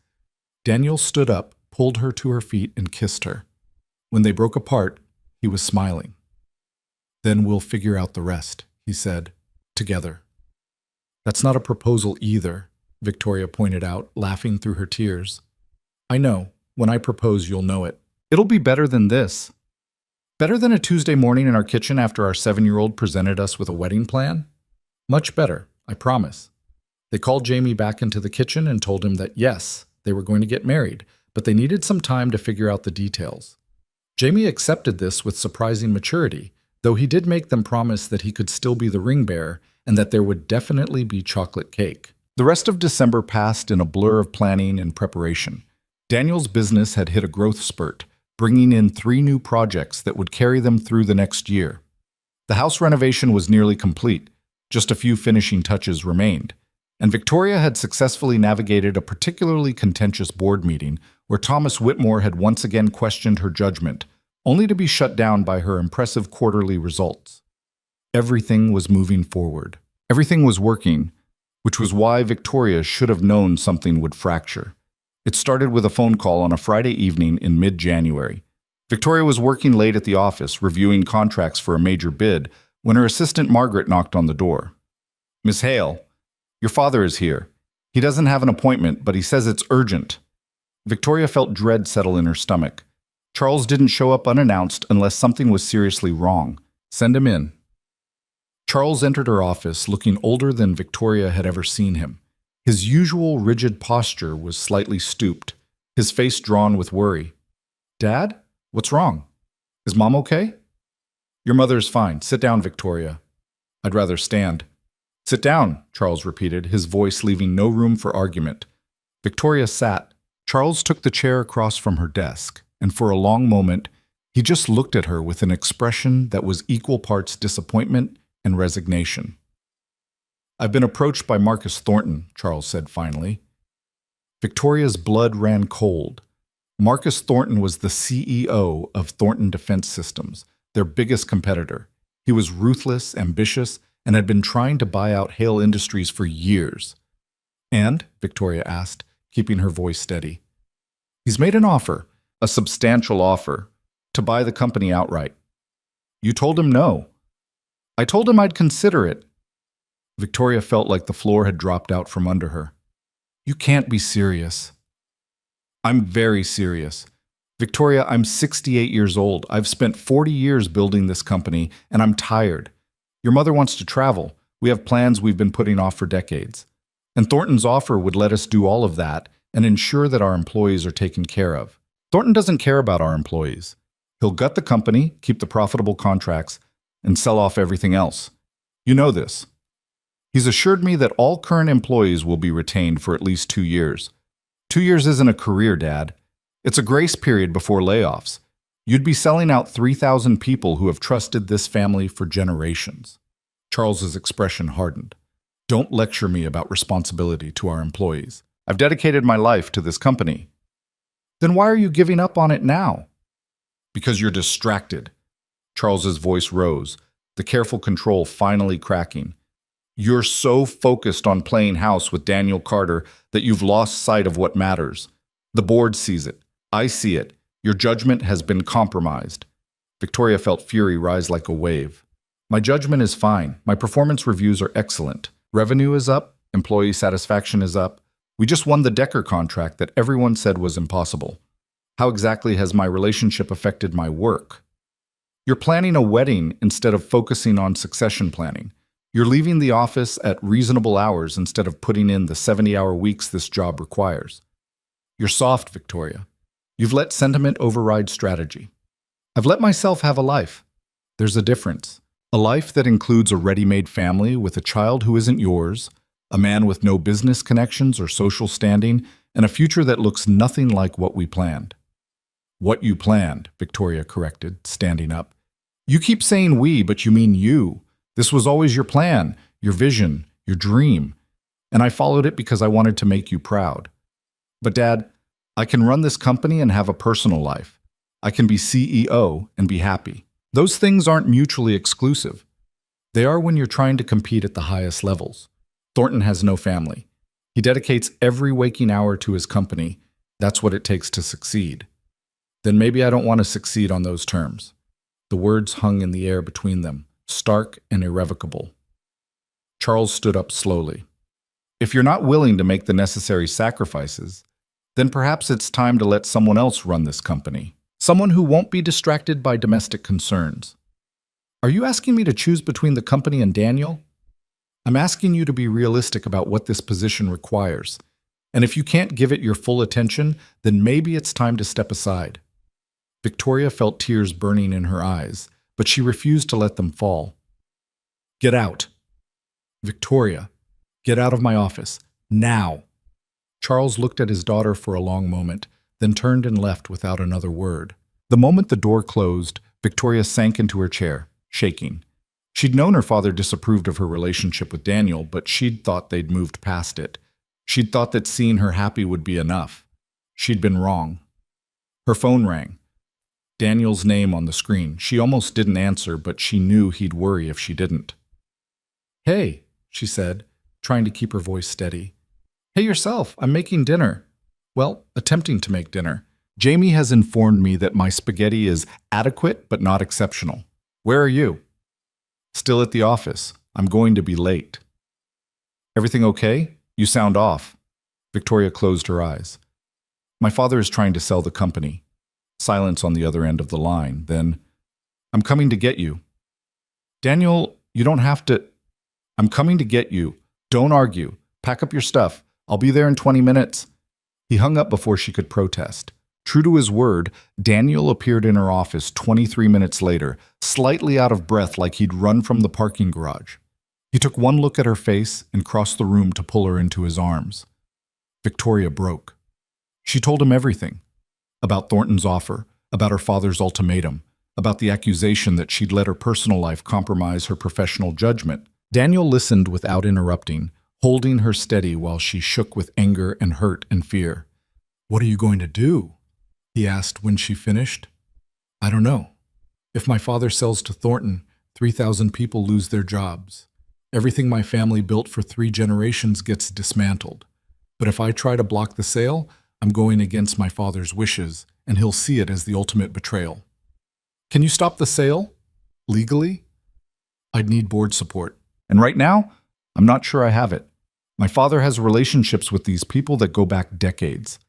Daniel stood up, pulled her to her feet, and kissed her. When they broke apart, he was smiling. Then we'll figure out the rest, he said, together. That's not a proposal either, Victoria pointed out, laughing through her tears. I know. When I propose, you'll know it. It'll be better than this. Better than a Tuesday morning in our kitchen after our 7-year-old presented us with a wedding plan? Much better, I promise. They called Jamie back into the kitchen and told him that yes, they were going to get married, but they needed some time to figure out the details. Jamie accepted this with surprising maturity, though he did make them promise that he could still be the ring bearer and that there would definitely be chocolate cake. The rest of December passed in a blur of planning and preparation. Daniel's business had hit a growth spurt, bringing in 3 new projects that would carry them through the next year. The house renovation was nearly complete. Just a few finishing touches remained, and Victoria had successfully navigated a particularly contentious board meeting where Thomas Whitmore had once again questioned her judgment, only to be shut down by her impressive quarterly results. Everything was moving forward. Everything was working, which was why Victoria should have known something would fracture. It started with a phone call on a Friday evening in mid-January. Victoria was working late at the office, reviewing contracts for a major bid, when her assistant Margaret knocked on the door. "Miss Hale, your father is here. He doesn't have an appointment, but he says it's urgent." Victoria felt dread settle in her stomach. Charles didn't show up unannounced unless something was seriously wrong. "Send him in." Charles entered her office, looking older than Victoria had ever seen him. His usual rigid posture was slightly stooped, his face drawn with worry. "Dad? What's wrong? Is Mom okay?" "Your mother is fine. Sit down, Victoria." "I'd rather stand." "Sit down," Charles repeated, his voice leaving no room for argument. Victoria sat. Charles took the chair across from her desk, and for a long moment, he just looked at her with an expression that was equal parts disappointment and resignation. "I've been approached by Marcus Thornton," Charles said finally. Victoria's blood ran cold. Marcus Thornton was the CEO of Thornton Defense Systems, their biggest competitor. He was ruthless, ambitious, and had been trying to buy out Hale Industries for years. "And?" Victoria asked, keeping her voice steady. "He's made an offer, a substantial offer, to buy the company outright." "You told him no." "I told him I'd consider it." Victoria felt like the floor had dropped out from under her. "You can't be serious." "I'm very serious. Victoria, I'm 68 years old. I've spent 40 years building this company, and I'm tired. Your mother wants to travel. We have plans we've been putting off for decades. And Thornton's offer would let us do all of that and ensure that our employees are taken care of. Thornton doesn't care about our employees. He'll gut the company, keep the profitable contracts, and sell off everything else. You know this. He's assured me that all current employees will be retained for at least 2 years. 2 years isn't a career, Dad. It's a grace period before layoffs. You'd be selling out 3,000 people who have trusted this family for generations." Charles's expression hardened. "Don't lecture me about responsibility to our employees. I've dedicated my life to this company." "Then why are you giving up on it now?" "Because you're distracted." Charles's voice rose, the careful control finally cracking. "You're so focused on playing house with Daniel Carter that you've lost sight of what matters. The board sees it. I see it. Your judgment has been compromised." Victoria felt fury rise like a wave. "My judgment is fine. My performance reviews are excellent. Revenue is up. Employee satisfaction is up. We just won the Decker contract that everyone said was impossible. How exactly has my relationship affected my work? You're planning a wedding instead of focusing on succession planning. You're leaving the office at reasonable hours instead of putting in the 70-hour weeks this job requires. You're soft, Victoria. You've let sentiment override strategy. I've let myself have a life. There's a difference. A life that includes a ready-made family with a child who isn't yours, a man with no business connections or social standing, and a future that looks nothing like what we planned." "What you planned," Victoria corrected, standing up. "You keep saying we, but you mean you. This was always your plan, your vision, your dream. And I followed it because I wanted to make you proud. But Dad, I can run this company and have a personal life. I can be CEO and be happy. Those things aren't mutually exclusive. They are when you're trying to compete at the highest levels. Thornton has no family. He dedicates every waking hour to his company. That's what it takes to succeed. Then maybe I don't want to succeed on those terms." The words hung in the air between them, stark and irrevocable. Charles stood up slowly. "If you're not willing to make the necessary sacrifices, then perhaps it's time to let someone else run this company. Someone who won't be distracted by domestic concerns." "Are you asking me to choose between the company and Daniel?" "I'm asking you to be realistic about what this position requires. And if you can't give it your full attention, then maybe it's time to step aside." Victoria felt tears burning in her eyes, but she refused to let them fall. "Get out." "Victoria, get out of my office. Now." Charles looked at his daughter for a long moment, then turned and left without another word. The moment the door closed, Victoria sank into her chair, shaking. She'd known her father disapproved of her relationship with Daniel, but she'd thought they'd moved past it. She'd thought that seeing her happy would be enough. She'd been wrong. Her phone rang. Daniel's name on the screen. She almost didn't answer, but she knew he'd worry if she didn't. "Hey," she said, trying to keep her voice steady. "Hey yourself, I'm making dinner. Well, attempting to make dinner. Jamie has informed me that my spaghetti is adequate but not exceptional. Where are you?" "Still at the office. I'm going to be late." "Everything okay? You sound off." Victoria closed her eyes. "My father is trying to sell the company." Silence on the other end of the line. Then, "I'm coming to get you." "Daniel, you don't have to." "I'm coming to get you. Don't argue. Pack up your stuff. I'll be there in 20 minutes. He hung up before she could protest. True to his word, Daniel appeared in her office 23 minutes later, slightly out of breath like he'd run from the parking garage. He took one look at her face and crossed the room to pull her into his arms. Victoria broke. She told him everything. About Thornton's offer, about her father's ultimatum, about the accusation that she'd let her personal life compromise her professional judgment. Daniel listened without interrupting, holding her steady while she shook with anger and hurt and fear. "What are you going to do?" he asked when she finished. "I don't know. If my father sells to Thornton, 3,000 people lose their jobs. Everything my family built for 3 generations gets dismantled. But if I try to block the sale, I'm going against my father's wishes, and he'll see it as the ultimate betrayal." "Can you stop the sale? Legally?" "I'd need board support. And right now, I'm not sure I have it. My father has relationships with these people that go back decades.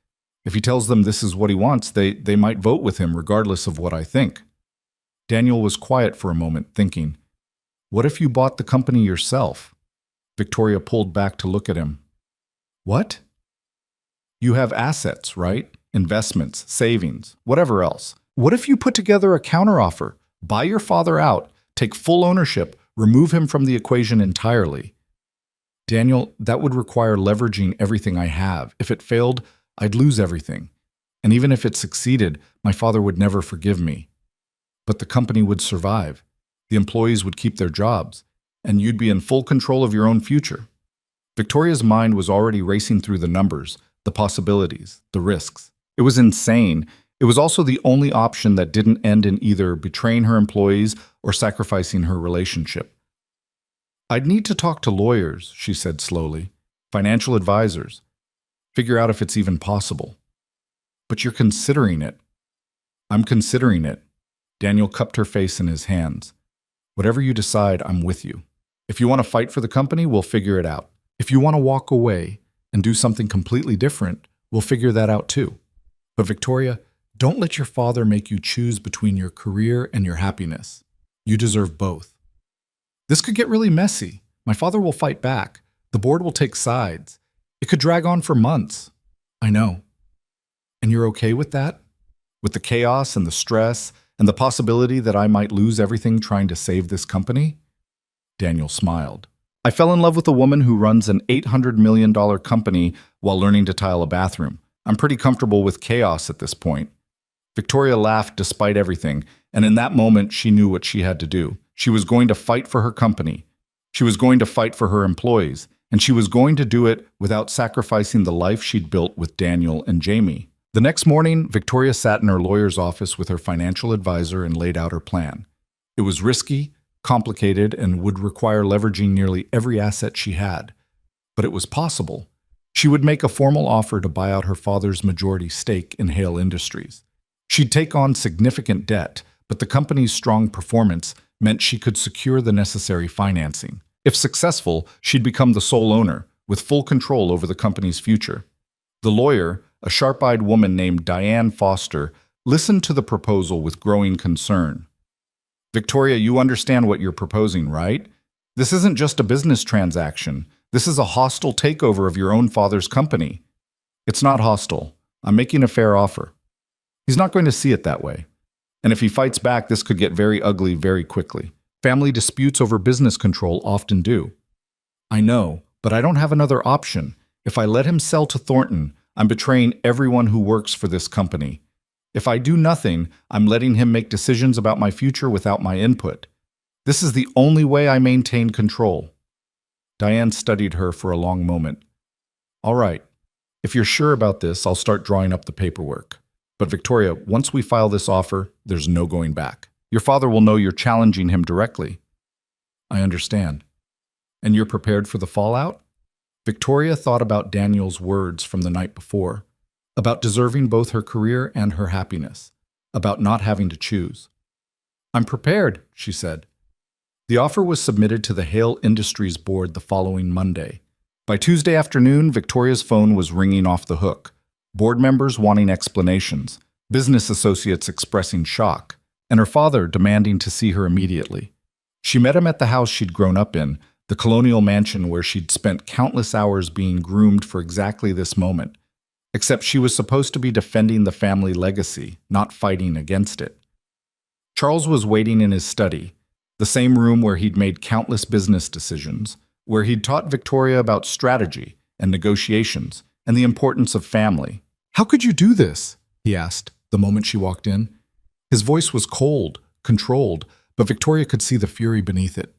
If he tells them this is what he wants, they might vote with him regardless of what I think." Daniel was quiet for a moment, thinking, "What if you bought the company yourself?" Victoria pulled back to look at him. "What?" "You have assets, right? Investments, savings, whatever else. What if you put together a counteroffer, buy your father out, take full ownership, remove him from the equation entirely?" "Daniel, that would require leveraging everything I have. If it failed, I'd lose everything. And even if it succeeded, my father would never forgive me. But the company would survive. The employees would keep their jobs, and you'd be in full control of your own future." Victoria's mind was already racing through the numbers, the possibilities, the risks. It was insane. It was also the only option that didn't end in either betraying her employees or sacrificing her relationship. "I'd need to talk to lawyers," she said slowly, "financial advisors. Figure out if it's even possible." "But you're considering it." "I'm considering it." Daniel cupped her face in his hands. "Whatever you decide, I'm with you. If you want to fight for the company, we'll figure it out. If you want to walk away and do something completely different, we'll figure that out too. But Victoria, don't let your father make you choose between your career and your happiness. You deserve both." "This could get really messy. My father will fight back. The board will take sides. It could drag on for months." "I know." "And you're okay with that? With the chaos and the stress and the possibility that I might lose everything trying to save this company?" Daniel smiled. "I fell in love with a woman who runs an $800 million company while learning to tile a bathroom. I'm pretty comfortable with chaos at this point." Victoria laughed despite everything, and in that moment she knew what she had to do. She was going to fight for her company. She was going to fight for her employees, and she was going to do it without sacrificing the life she'd built with Daniel and Jamie. The next morning, Victoria sat in her lawyer's office with her financial advisor and laid out her plan. It was risky, complicated, and would require leveraging nearly every asset she had. But it was possible. She would make a formal offer to buy out her father's majority stake in Hale Industries. She'd take on significant debt, but the company's strong performance meant she could secure the necessary financing. If successful, she'd become the sole owner, with full control over the company's future. The lawyer, a sharp-eyed woman named Diane Foster, listened to the proposal with growing concern. "Victoria, you understand what you're proposing, right? This isn't just a business transaction. This is a hostile takeover of your own father's company." "It's not hostile. I'm making a fair offer." "He's not going to see it that way. And if he fights back, this could get very ugly very quickly. Family disputes over business control often do." "I know, but I don't have another option. If I let him sell to Thornton, I'm betraying everyone who works for this company. If I do nothing, I'm letting him make decisions about my future without my input. This is the only way I maintain control." Diane studied her for a long moment. "All right, If you're sure about this, I'll start drawing up the paperwork. But Victoria, once we file this offer, there's no going back. Your father will know you're challenging him directly. I understand. And you're prepared for the fallout? Victoria thought about Daniel's words from the night before, about deserving both her career and her happiness, about not having to choose. I'm prepared, she said. The offer was submitted to the Hale Industries board the following Monday. By Tuesday afternoon, Victoria's phone was ringing off the hook. Board members wanting explanations, business associates expressing shock, and her father demanding to see her immediately. She met him at the house she'd grown up in, the colonial mansion where she'd spent countless hours being groomed for exactly this moment. Except she was supposed to be defending the family legacy, not fighting against it. Charles was waiting in his study, the same room where he'd made countless business decisions, where he'd taught Victoria about strategy and negotiations and the importance of family. How could you do this? He asked the moment she walked in. His voice was cold, controlled, but Victoria could see the fury beneath it.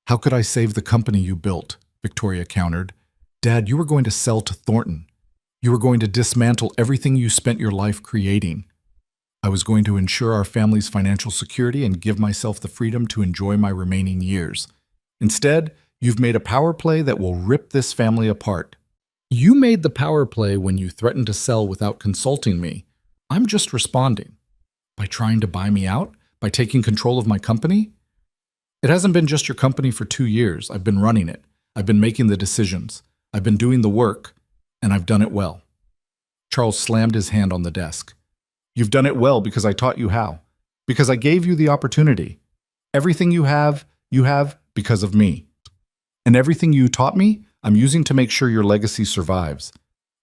How could I save the company you built? Victoria countered. Dad, you were going to sell to Thornton. You were going to dismantle everything you spent your life creating. I was going to ensure our family's financial security and give myself the freedom to enjoy my remaining years. Instead, you've made a power play that will rip this family apart. You made the power play when you threatened to sell without consulting me. I'm just responding. By trying to buy me out? By taking control of my company? It hasn't been just your company for 2 years. I've been running it. I've been making the decisions. I've been doing the work, and I've done it well. Charles slammed his hand on the desk. You've done it well because I taught you how. Because I gave you the opportunity. Everything you have because of me. And everything you taught me, I'm using to make sure your legacy survives.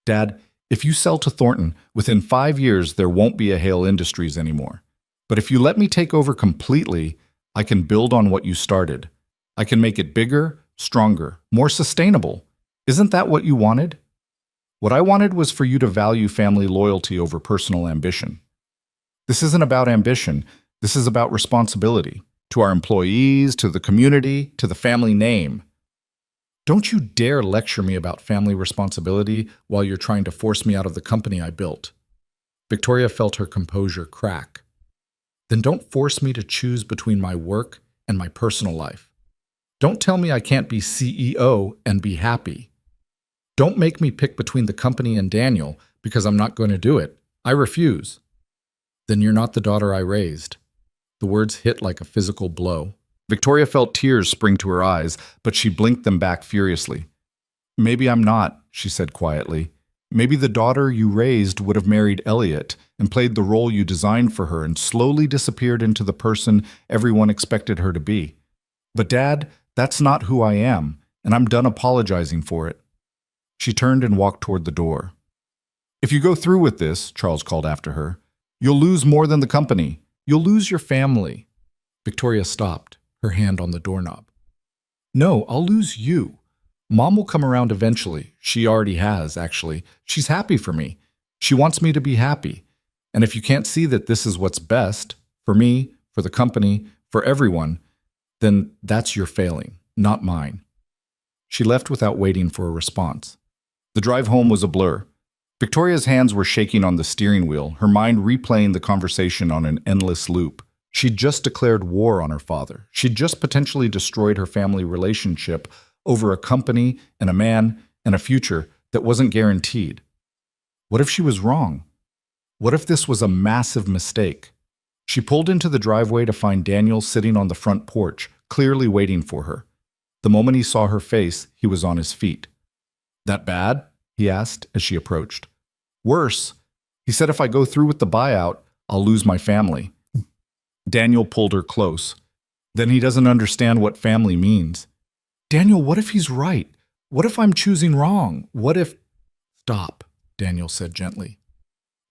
Dad, if you sell to Thornton, within 5 years there won't be a Hale Industries anymore. But if you let me take over completely, I can build on what you started. I can make it bigger, stronger, more sustainable. Isn't that what you wanted? What I wanted was for you to value family loyalty over personal ambition. This isn't about ambition. This is about responsibility. To our employees, to the community, to the family name. Don't you dare lecture me about family responsibility while you're trying to force me out of the company I built. Victoria felt her composure crack. Then don't force me to choose between my work and my personal life. Don't tell me I can't be CEO and be happy. Don't make me pick between the company and Daniel because I'm not going to do it. I refuse. Then you're not the daughter I raised. The words hit like a physical blow. Victoria felt tears spring to her eyes, but she blinked them back furiously. Maybe I'm not, she said quietly. Maybe the daughter you raised would have married Elliot and played the role you designed for her and slowly disappeared into the person everyone expected her to be. But Dad, that's not who I am, and I'm done apologizing for it. She turned and walked toward the door. If you go through with this, Charles called after her, you'll lose more than the company. You'll lose your family. Victoria stopped, her hand on the doorknob. No, I'll lose you. Mom will come around eventually. She already has, actually. She's happy for me. She wants me to be happy. And if you can't see that this is what's best, for me, for the company, for everyone, then that's your failing, not mine. She left without waiting for a response. The drive home was a blur. Victoria's hands were shaking on the steering wheel, her mind replaying the conversation on an endless loop. She'd just declared war on her father. She'd just potentially destroyed her family relationship over a company and a man and a future that wasn't guaranteed. What if she was wrong? What if this was a massive mistake? She pulled into the driveway to find Daniel sitting on the front porch, clearly waiting for her. The moment he saw her face, he was on his feet. That bad? He asked as she approached. Worse. He said if I go through with the buyout, I'll lose my family. Daniel pulled her close. Then he doesn't understand what family means. Daniel, what if he's right? What if I'm choosing wrong? What if... Stop, Daniel said gently.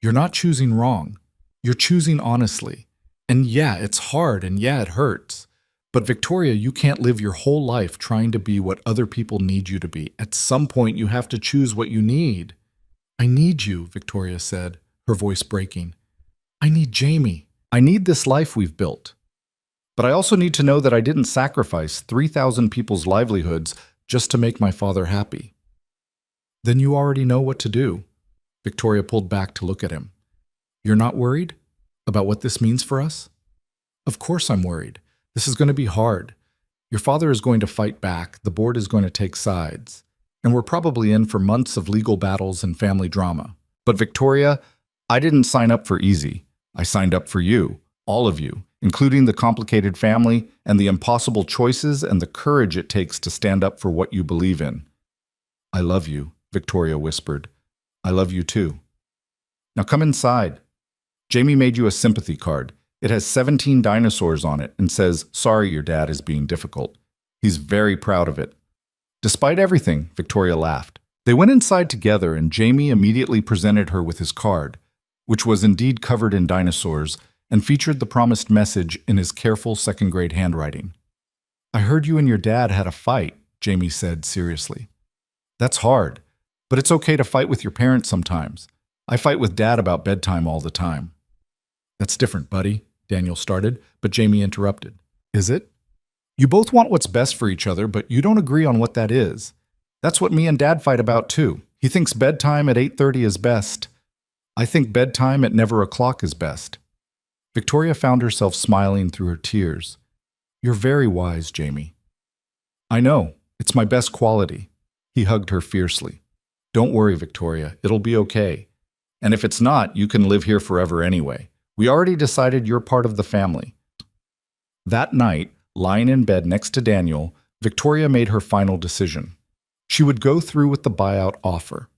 You're not choosing wrong. You're choosing honestly. And yeah, it's hard and yeah, it hurts. But Victoria, you can't live your whole life trying to be what other people need you to be. At some point, you have to choose what you need. I need you, Victoria said, her voice breaking. I need Jamie. I need this life we've built. But I also need to know that I didn't sacrifice 3,000 people's livelihoods just to make my father happy. Then you already know what to do. Victoria pulled back to look at him. You're not worried about what this means for us? Of course I'm worried. This is going to be hard. Your father is going to fight back, the board is going to take sides, and we're probably in for months of legal battles and family drama. But Victoria, I didn't sign up for easy. I signed up for you, all of you, including the complicated family and the impossible choices and the courage it takes to stand up for what you believe in. I love you, Victoria whispered. I love you too. Now come inside. Jamie made you a sympathy card. It has 17 dinosaurs on it and says, sorry your dad is being difficult. He's very proud of it. Despite everything, Victoria laughed. They went inside together and Jamie immediately presented her with his card, which was indeed covered in dinosaurs and featured the promised message in his careful second-grade handwriting. I heard you and your dad had a fight, Jamie said seriously. That's hard, but it's okay to fight with your parents sometimes. I fight with Dad about bedtime all the time. That's different, buddy, Daniel started, but Jamie interrupted. Is it? You both want what's best for each other, but you don't agree on what that is. That's what me and Dad fight about too. He thinks bedtime at 8:30 is best. I think bedtime at never o'clock is best. Victoria found herself smiling through her tears. You're very wise, Jamie. I know. It's my best quality. He hugged her fiercely. Don't worry, Victoria. It'll be okay. And if it's not, you can live here forever anyway. We already decided you're part of the family. That night, lying in bed next to Daniel, Victoria made her final decision. She would go through with the buyout offer.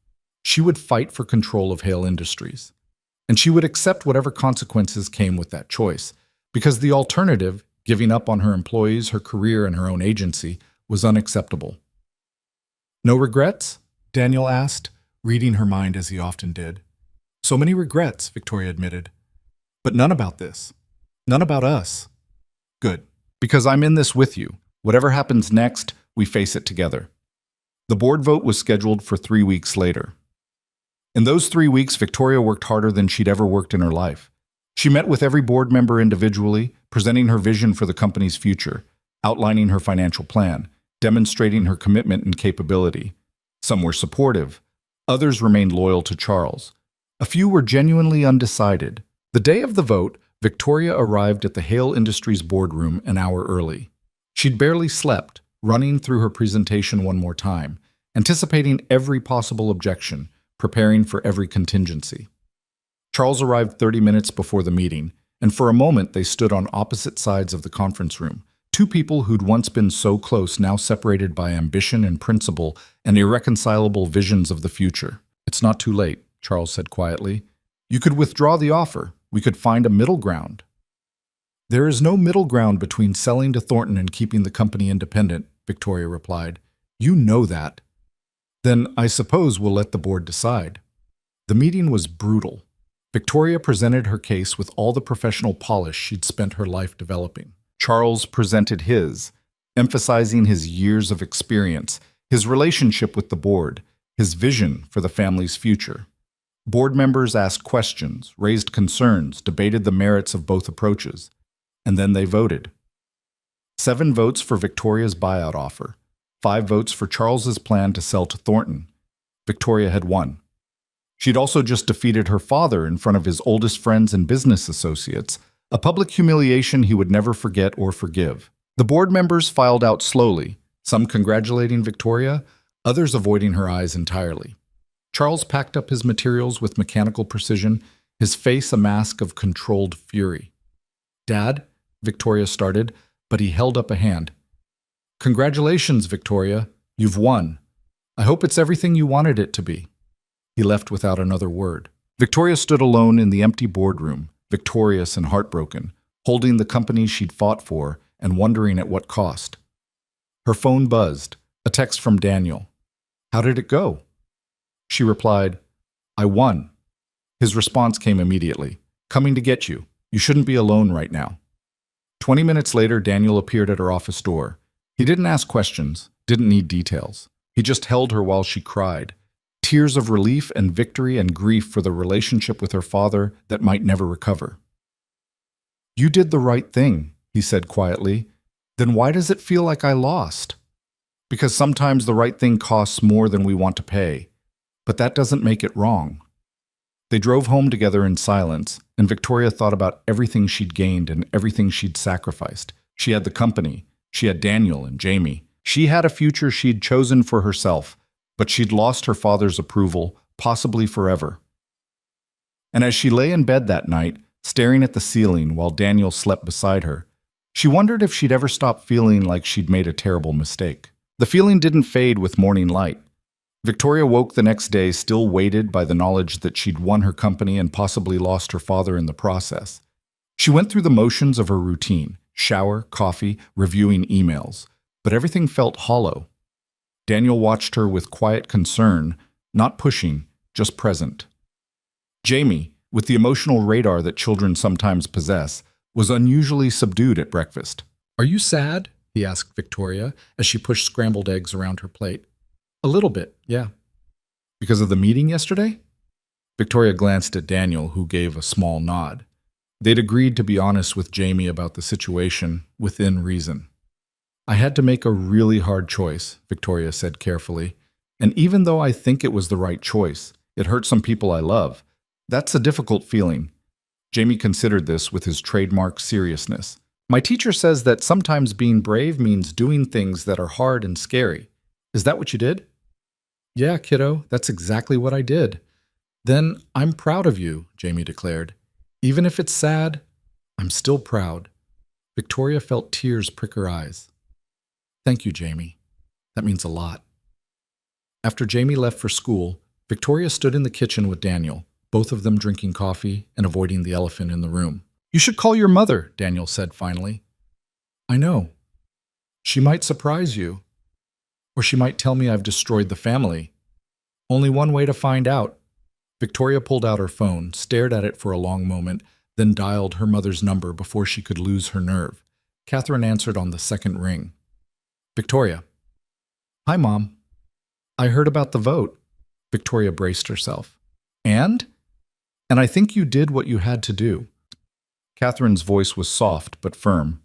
She would fight for control of Hale Industries. And she would accept whatever consequences came with that choice, because the alternative, giving up on her employees, her career, and her own agency, was unacceptable. No regrets? Daniel asked, reading her mind as he often did. So many regrets, Victoria admitted. But none about this. None about us. Good. Because I'm in this with you. Whatever happens next, we face it together. The board vote was scheduled for 3 weeks later. In those 3 weeks, Victoria worked harder than she'd ever worked in her life. She met with every board member individually, presenting her vision for the company's future, outlining her financial plan, demonstrating her commitment and capability. Some were supportive. Others remained loyal to Charles. A few were genuinely undecided. The day of the vote, Victoria arrived at the Hale Industries boardroom an hour early. She'd barely slept, running through her presentation one more time, anticipating every possible objection, preparing for every contingency. Charles arrived 30 minutes before the meeting, and for a moment they stood on opposite sides of the conference room, two people who'd once been so close now separated by ambition and principle and irreconcilable visions of the future. It's not too late, Charles said quietly. You could withdraw the offer. We could find a middle ground. There is no middle ground between selling to Thornton and keeping the company independent, Victoria replied. You know that. Then I suppose we'll let the board decide. The meeting was brutal. Victoria presented her case with all the professional polish she'd spent her life developing. Charles presented his, emphasizing his years of experience, his relationship with the board, his vision for the family's future. Board members asked questions, raised concerns, debated the merits of both approaches, and then they voted. 7 votes for Victoria's buyout offer, 5 votes for Charles's plan to sell to Thornton. Victoria had won. She'd also just defeated her father in front of his oldest friends and business associates, a public humiliation he would never forget or forgive. The board members filed out slowly, some congratulating Victoria, others avoiding her eyes entirely. Charles packed up his materials with mechanical precision, his face a mask of controlled fury. Dad, Victoria started, but he held up a hand. Congratulations, Victoria. You've won. I hope it's everything you wanted it to be. He left without another word. Victoria stood alone in the empty boardroom, victorious and heartbroken, holding the company she'd fought for and wondering at what cost. Her phone buzzed, a text from Daniel. How did it go? She replied, I won. His response came immediately. Coming to get you. You shouldn't be alone right now. 20 minutes later, Daniel appeared at her office door. He didn't ask questions, didn't need details. He just held her while she cried. Tears of relief and victory and grief for the relationship with her father that might never recover. You did the right thing, he said quietly. Then why does it feel like I lost? Because sometimes the right thing costs more than we want to pay. But that doesn't make it wrong. They drove home together in silence, and Victoria thought about everything she'd gained and everything she'd sacrificed. She had the company. She had Daniel and Jamie. She had a future she'd chosen for herself, but she'd lost her father's approval, possibly forever. And as she lay in bed that night, staring at the ceiling while Daniel slept beside her, she wondered if she'd ever stop feeling like she'd made a terrible mistake. The feeling didn't fade with morning light. Victoria woke the next day still weighted by the knowledge that she'd won her company and possibly lost her father in the process. She went through the motions of her routine: shower, coffee, reviewing emails, but everything felt hollow. Daniel watched her with quiet concern, not pushing, just present. Jamie, with the emotional radar that children sometimes possess, was unusually subdued at breakfast. "Are you sad?" he asked Victoria as she pushed scrambled eggs around her plate. "A little bit, yeah." "Because of the meeting yesterday?" Victoria glanced at Daniel, who gave a small nod. They'd agreed to be honest with Jamie about the situation, within reason. "I had to make a really hard choice," Victoria said carefully. "And even though I think it was the right choice, it hurt some people I love. That's a difficult feeling." Jamie considered this with his trademark seriousness. "My teacher says that sometimes being brave means doing things that are hard and scary. Is that what you did?" "Yeah, kiddo, that's exactly what I did." "Then I'm proud of you," Jamie declared. "Even if it's sad, I'm still proud." Victoria felt tears prick her eyes. "Thank you, Jamie. That means a lot." After Jamie left for school, Victoria stood in the kitchen with Daniel, both of them drinking coffee and avoiding the elephant in the room. "You should call your mother," Daniel said finally. "I know. She might surprise you. Or she might tell me I've destroyed the family. Only one way to find out." Victoria pulled out her phone, stared at it for a long moment, then dialed her mother's number before she could lose her nerve. Catherine answered on the second ring. "Victoria." "Hi, Mom. I heard about the vote." Victoria braced herself. "And? And I think you did what you had to do." Catherine's voice was soft but firm.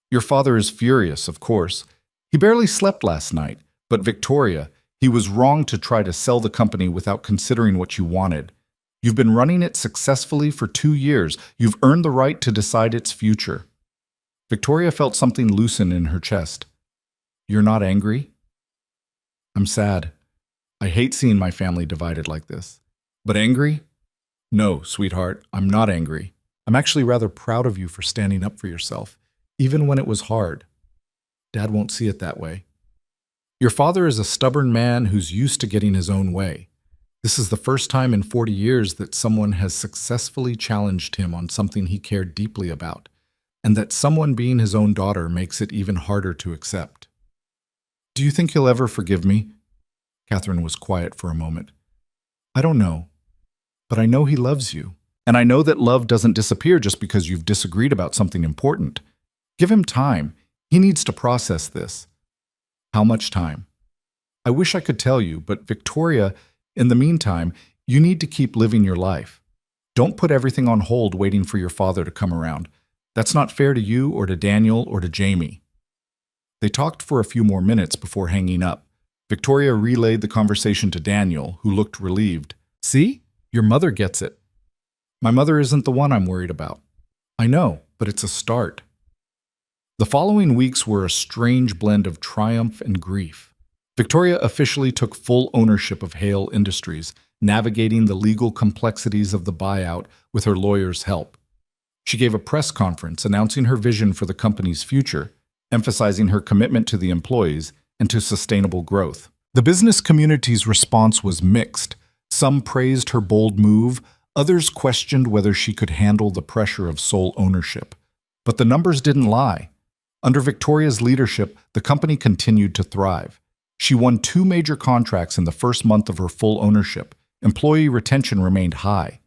"Your father is furious, of course. He barely slept last night, but Victoria, he was wrong to try to sell the company without considering what you wanted. You've been running it successfully for 2 years. You've earned the right to decide its future." Victoria felt something loosen in her chest. "You're not angry?" "I'm sad. I hate seeing my family divided like this. But angry? No, sweetheart, I'm not angry. I'm actually rather proud of you for standing up for yourself, even when it was hard. Dad won't see it that way. Your father is a stubborn man who's used to getting his own way. This is the first time in 40 years that someone has successfully challenged him on something he cared deeply about, and that someone being his own daughter makes it even harder to accept." "Do you think he'll ever forgive me?" Catherine was quiet for a moment. "I don't know, but I know he loves you, and I know that love doesn't disappear just because you've disagreed about something important. Give him time. He needs to process this." "How much time?" "I wish I could tell you, but Victoria, in the meantime, you need to keep living your life. Don't put everything on hold waiting for your father to come around. That's not fair to you or to Daniel or to Jamie." They talked for a few more minutes before hanging up. Victoria relayed the conversation to Daniel, who looked relieved. "See? Your mother gets it." "My mother isn't the one I'm worried about." "I know, but it's a start." The following weeks were a strange blend of triumph and grief. Victoria officially took full ownership of Hale Industries, navigating the legal complexities of the buyout with her lawyer's help. She gave a press conference announcing her vision for the company's future, emphasizing her commitment to the employees and to sustainable growth. The business community's response was mixed. Some praised her bold move, others questioned whether she could handle the pressure of sole ownership. But the numbers didn't lie. Under Victoria's leadership, the company continued to thrive. She won 2 major contracts in the first month of her full ownership. Employee retention remained high.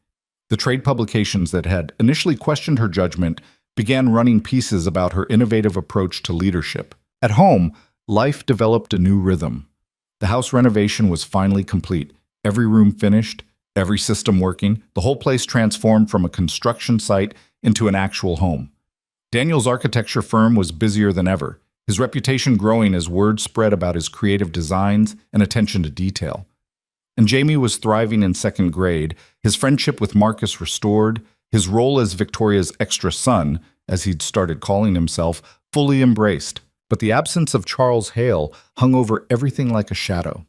The trade publications that had initially questioned her judgment began running pieces about her innovative approach to leadership. At home, life developed a new rhythm. The house renovation was finally complete. Every room finished, every system working, the whole place transformed from a construction site into an actual home. Daniel's architecture firm was busier than ever, his reputation growing as word spread about his creative designs and attention to detail. And Jamie was thriving in second grade, his friendship with Marcus restored, his role as Victoria's extra son, as he'd started calling himself, fully embraced. But the absence of Charles Hale hung over everything like a shadow.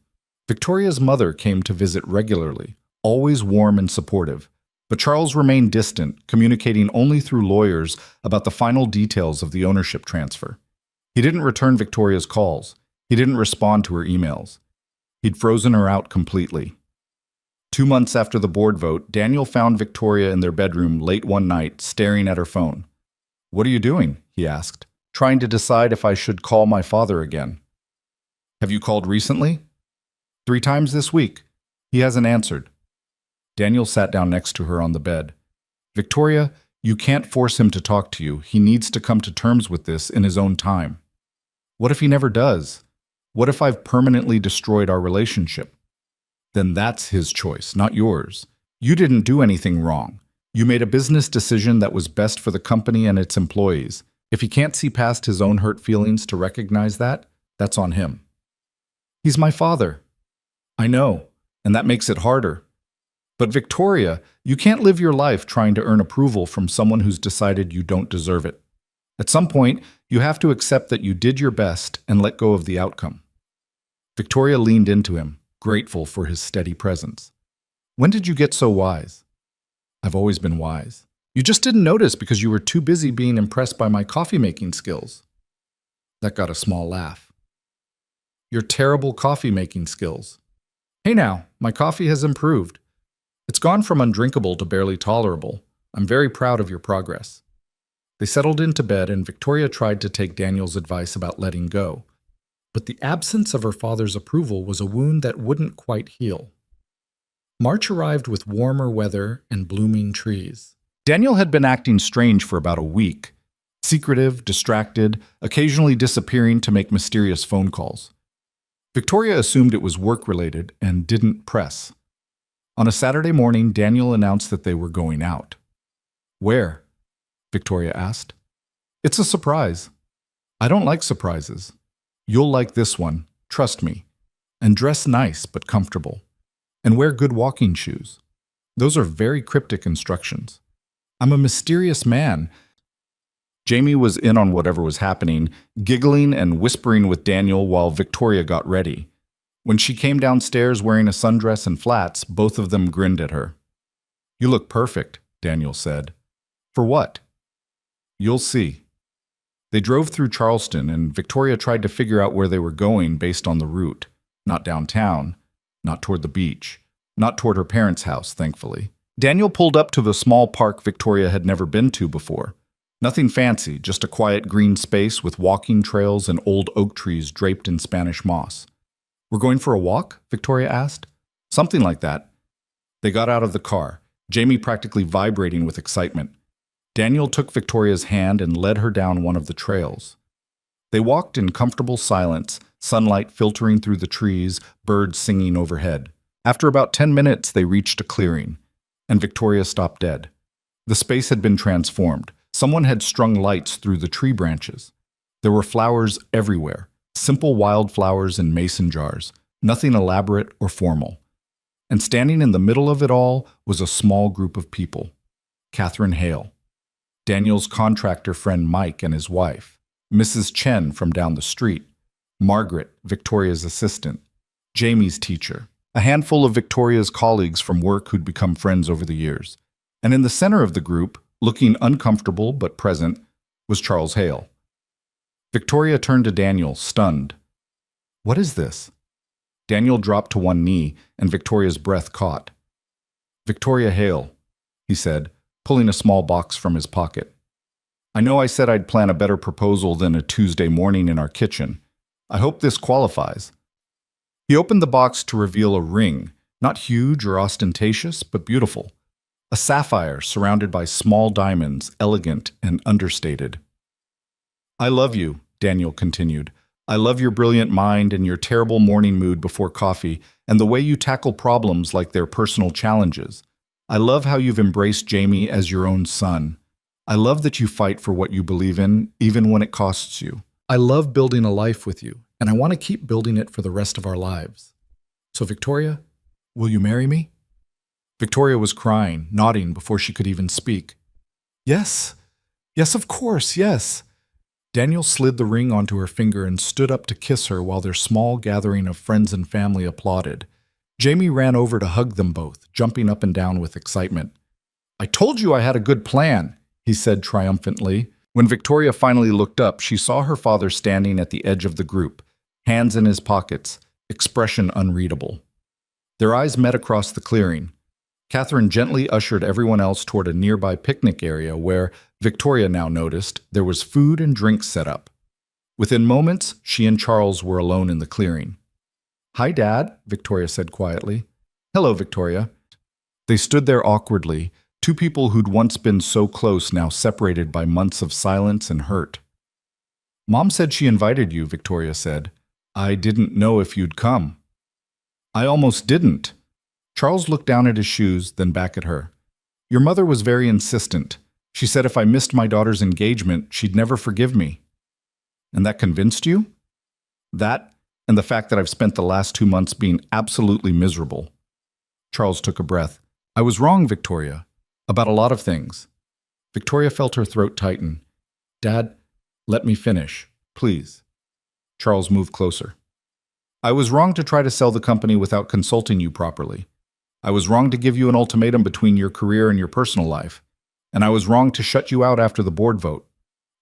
Victoria's mother came to visit regularly, always warm and supportive. But Charles remained distant, communicating only through lawyers about the final details of the ownership transfer. He didn't return Victoria's calls. He didn't respond to her emails. He'd frozen her out completely. 2 months after the board vote, Daniel found Victoria in their bedroom late one night, staring at her phone. "What are you doing?" he asked, trying to decide if I should call my father again. "Have you called recently?" "3 times this week. He hasn't answered." Daniel sat down next to her on the bed. "Victoria, you can't force him to talk to you. He needs to come to terms with this in his own time." "What if he never does? What if I've permanently destroyed our relationship?" "Then that's his choice, not yours. You didn't do anything wrong. You made a business decision that was best for the company and its employees. If he can't see past his own hurt feelings to recognize that, that's on him." "He's my father." "I know, and that makes it harder. But Victoria, you can't live your life trying to earn approval from someone who's decided you don't deserve it. At some point, you have to accept that you did your best and let go of the outcome." Victoria leaned into him, grateful for his steady presence. "When did you get so wise?" "I've always been wise. You just didn't notice because you were too busy being impressed by my coffee-making skills." That got a small laugh. "Your terrible coffee-making skills. Hey now, my coffee has improved. It's gone from undrinkable to barely tolerable. I'm very proud of your progress." They settled into bed, and Victoria tried to take Daniel's advice about letting go. But the absence of her father's approval was a wound that wouldn't quite heal. March arrived with warmer weather and blooming trees. Daniel had been acting strange for about a week, secretive, distracted, occasionally disappearing to make mysterious phone calls. Victoria assumed it was work-related and didn't press. On a Saturday morning, Daniel announced that they were going out. "Where?" Victoria asked. "It's a surprise." "I don't like surprises." "You'll like this one, trust me. And dress nice but comfortable. And wear good walking shoes." Those are very cryptic instructions. "I'm a mysterious man." Jamie was in on whatever was happening, giggling and whispering with Daniel while Victoria got ready. When she came downstairs wearing a sundress and flats, both of them grinned at her. "You look perfect," Daniel said. "For what?" "You'll see." They drove through Charleston, and Victoria tried to figure out where they were going based on the route. Not downtown, not toward the beach, not toward her parents' house, thankfully. Daniel pulled up to the small park Victoria had never been to before. Nothing fancy, just a quiet green space with walking trails and old oak trees draped in Spanish moss. "We're going for a walk?" Victoria asked. "Something like that." They got out of the car, Jamie practically vibrating with excitement. Daniel took Victoria's hand and led her down one of the trails. They walked in comfortable silence, sunlight filtering through the trees, birds singing overhead. After about 10 minutes, they reached a clearing, and Victoria stopped dead. The space had been transformed. Someone had strung lights through the tree branches. There were flowers everywhere. Simple wildflowers in mason jars, nothing elaborate or formal. And standing in the middle of it all was a small group of people. Catherine Hale, Daniel's contractor friend Mike and his wife, Mrs. Chen from down the street, Margaret, Victoria's assistant, Jamie's teacher, a handful of Victoria's colleagues from work who'd become friends over the years. And in the center of the group, looking uncomfortable but present, was Charles Hale. Victoria turned to Daniel, stunned. "What is this?" Daniel dropped to one knee, and Victoria's breath caught. "Victoria Hale," he said, pulling a small box from his pocket. "I know I said I'd plan a better proposal than a Tuesday morning in our kitchen. I hope this qualifies." He opened the box to reveal a ring, not huge or ostentatious, but beautiful. A sapphire surrounded by small diamonds, elegant and understated. "I love you," Daniel continued. "I love your brilliant mind and your terrible morning mood before coffee, and the way you tackle problems like they're personal challenges. I love how you've embraced Jamie as your own son. I love that you fight for what you believe in, even when it costs you. I love building a life with you, and I want to keep building it for the rest of our lives. So, Victoria, Will you marry me? Victoria was crying, nodding before she could even speak. Yes. Yes, of course, yes. Daniel slid the ring onto her finger and stood up to kiss her while their small gathering of friends and family applauded. Jamie ran over to hug them both, jumping up and down with excitement. I told you I had a good plan, he said triumphantly. When Victoria finally looked up, she saw her father standing at the edge of the group, hands in his pockets, expression unreadable. Their eyes met across the clearing. Catherine gently ushered everyone else toward a nearby picnic area where, Victoria now noticed, there was food and drinks set up. Within moments, she and Charles were alone in the clearing. Hi, Dad, Victoria said quietly. Hello, Victoria. They stood there awkwardly, two people who'd once been so close now separated by months of silence and hurt. Mom said she invited you, Victoria said. I didn't know if you'd come. I almost didn't. Charles looked down at his shoes, then back at her. Your mother was very insistent. She said if I missed my daughter's engagement, she'd never forgive me. And that convinced you? That, and the fact that I've spent the last 2 months being absolutely miserable. Charles took a breath. I was wrong, Victoria. About a lot of things. Victoria felt her throat tighten. Dad, let me finish, please. Charles moved closer. I was wrong to try to sell the company without consulting you properly. I was wrong to give you an ultimatum between your career and your personal life. And I was wrong to shut you out after the board vote.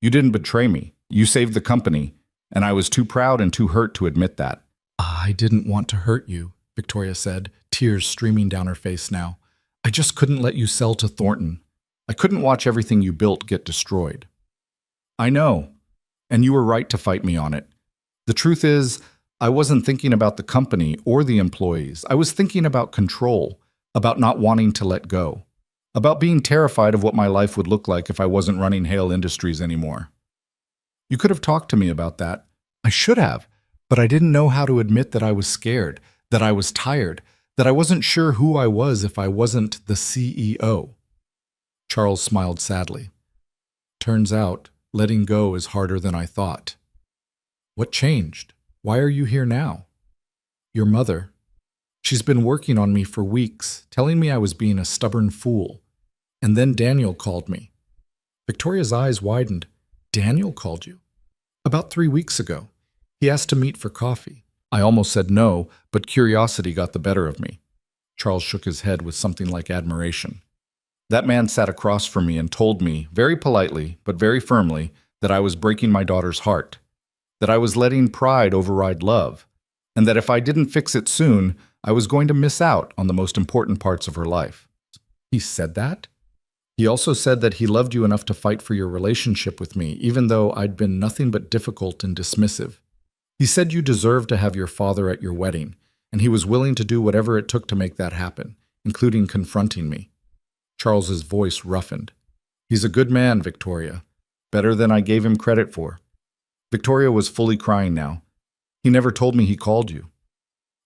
You didn't betray me. You saved the company. And I was too proud and too hurt to admit that. I didn't want to hurt you, Victoria said, tears streaming down her face now. I just couldn't let you sell to Thornton. I couldn't watch everything you built get destroyed. I know. And you were right to fight me on it. The truth is, I wasn't thinking about the company or the employees. I was thinking about control, about not wanting to let go, about being terrified of what my life would look like if I wasn't running Hale Industries anymore. You could have talked to me about that. I should have, but I didn't know how to admit that I was scared, that I was tired, that I wasn't sure who I was if I wasn't the CEO. Charles smiled sadly. Turns out, letting go is harder than I thought. What changed? Why are you here now? Your mother. She's been working on me for weeks, telling me I was being a stubborn fool. And then Daniel called me. Victoria's eyes widened. Daniel called you? About 3 weeks ago. He asked to meet for coffee. I almost said no, but curiosity got the better of me. Charles shook his head with something like admiration. That man sat across from me and told me, very politely, but very firmly, that I was breaking my daughter's heart, that I was letting pride override love, and that if I didn't fix it soon, I was going to miss out on the most important parts of her life. He said that? He also said that he loved you enough to fight for your relationship with me, even though I'd been nothing but difficult and dismissive. He said you deserved to have your father at your wedding, and he was willing to do whatever it took to make that happen, including confronting me. Charles's voice roughened. He's a good man, Victoria. Better than I gave him credit for. Victoria was fully crying now. He never told me he called you.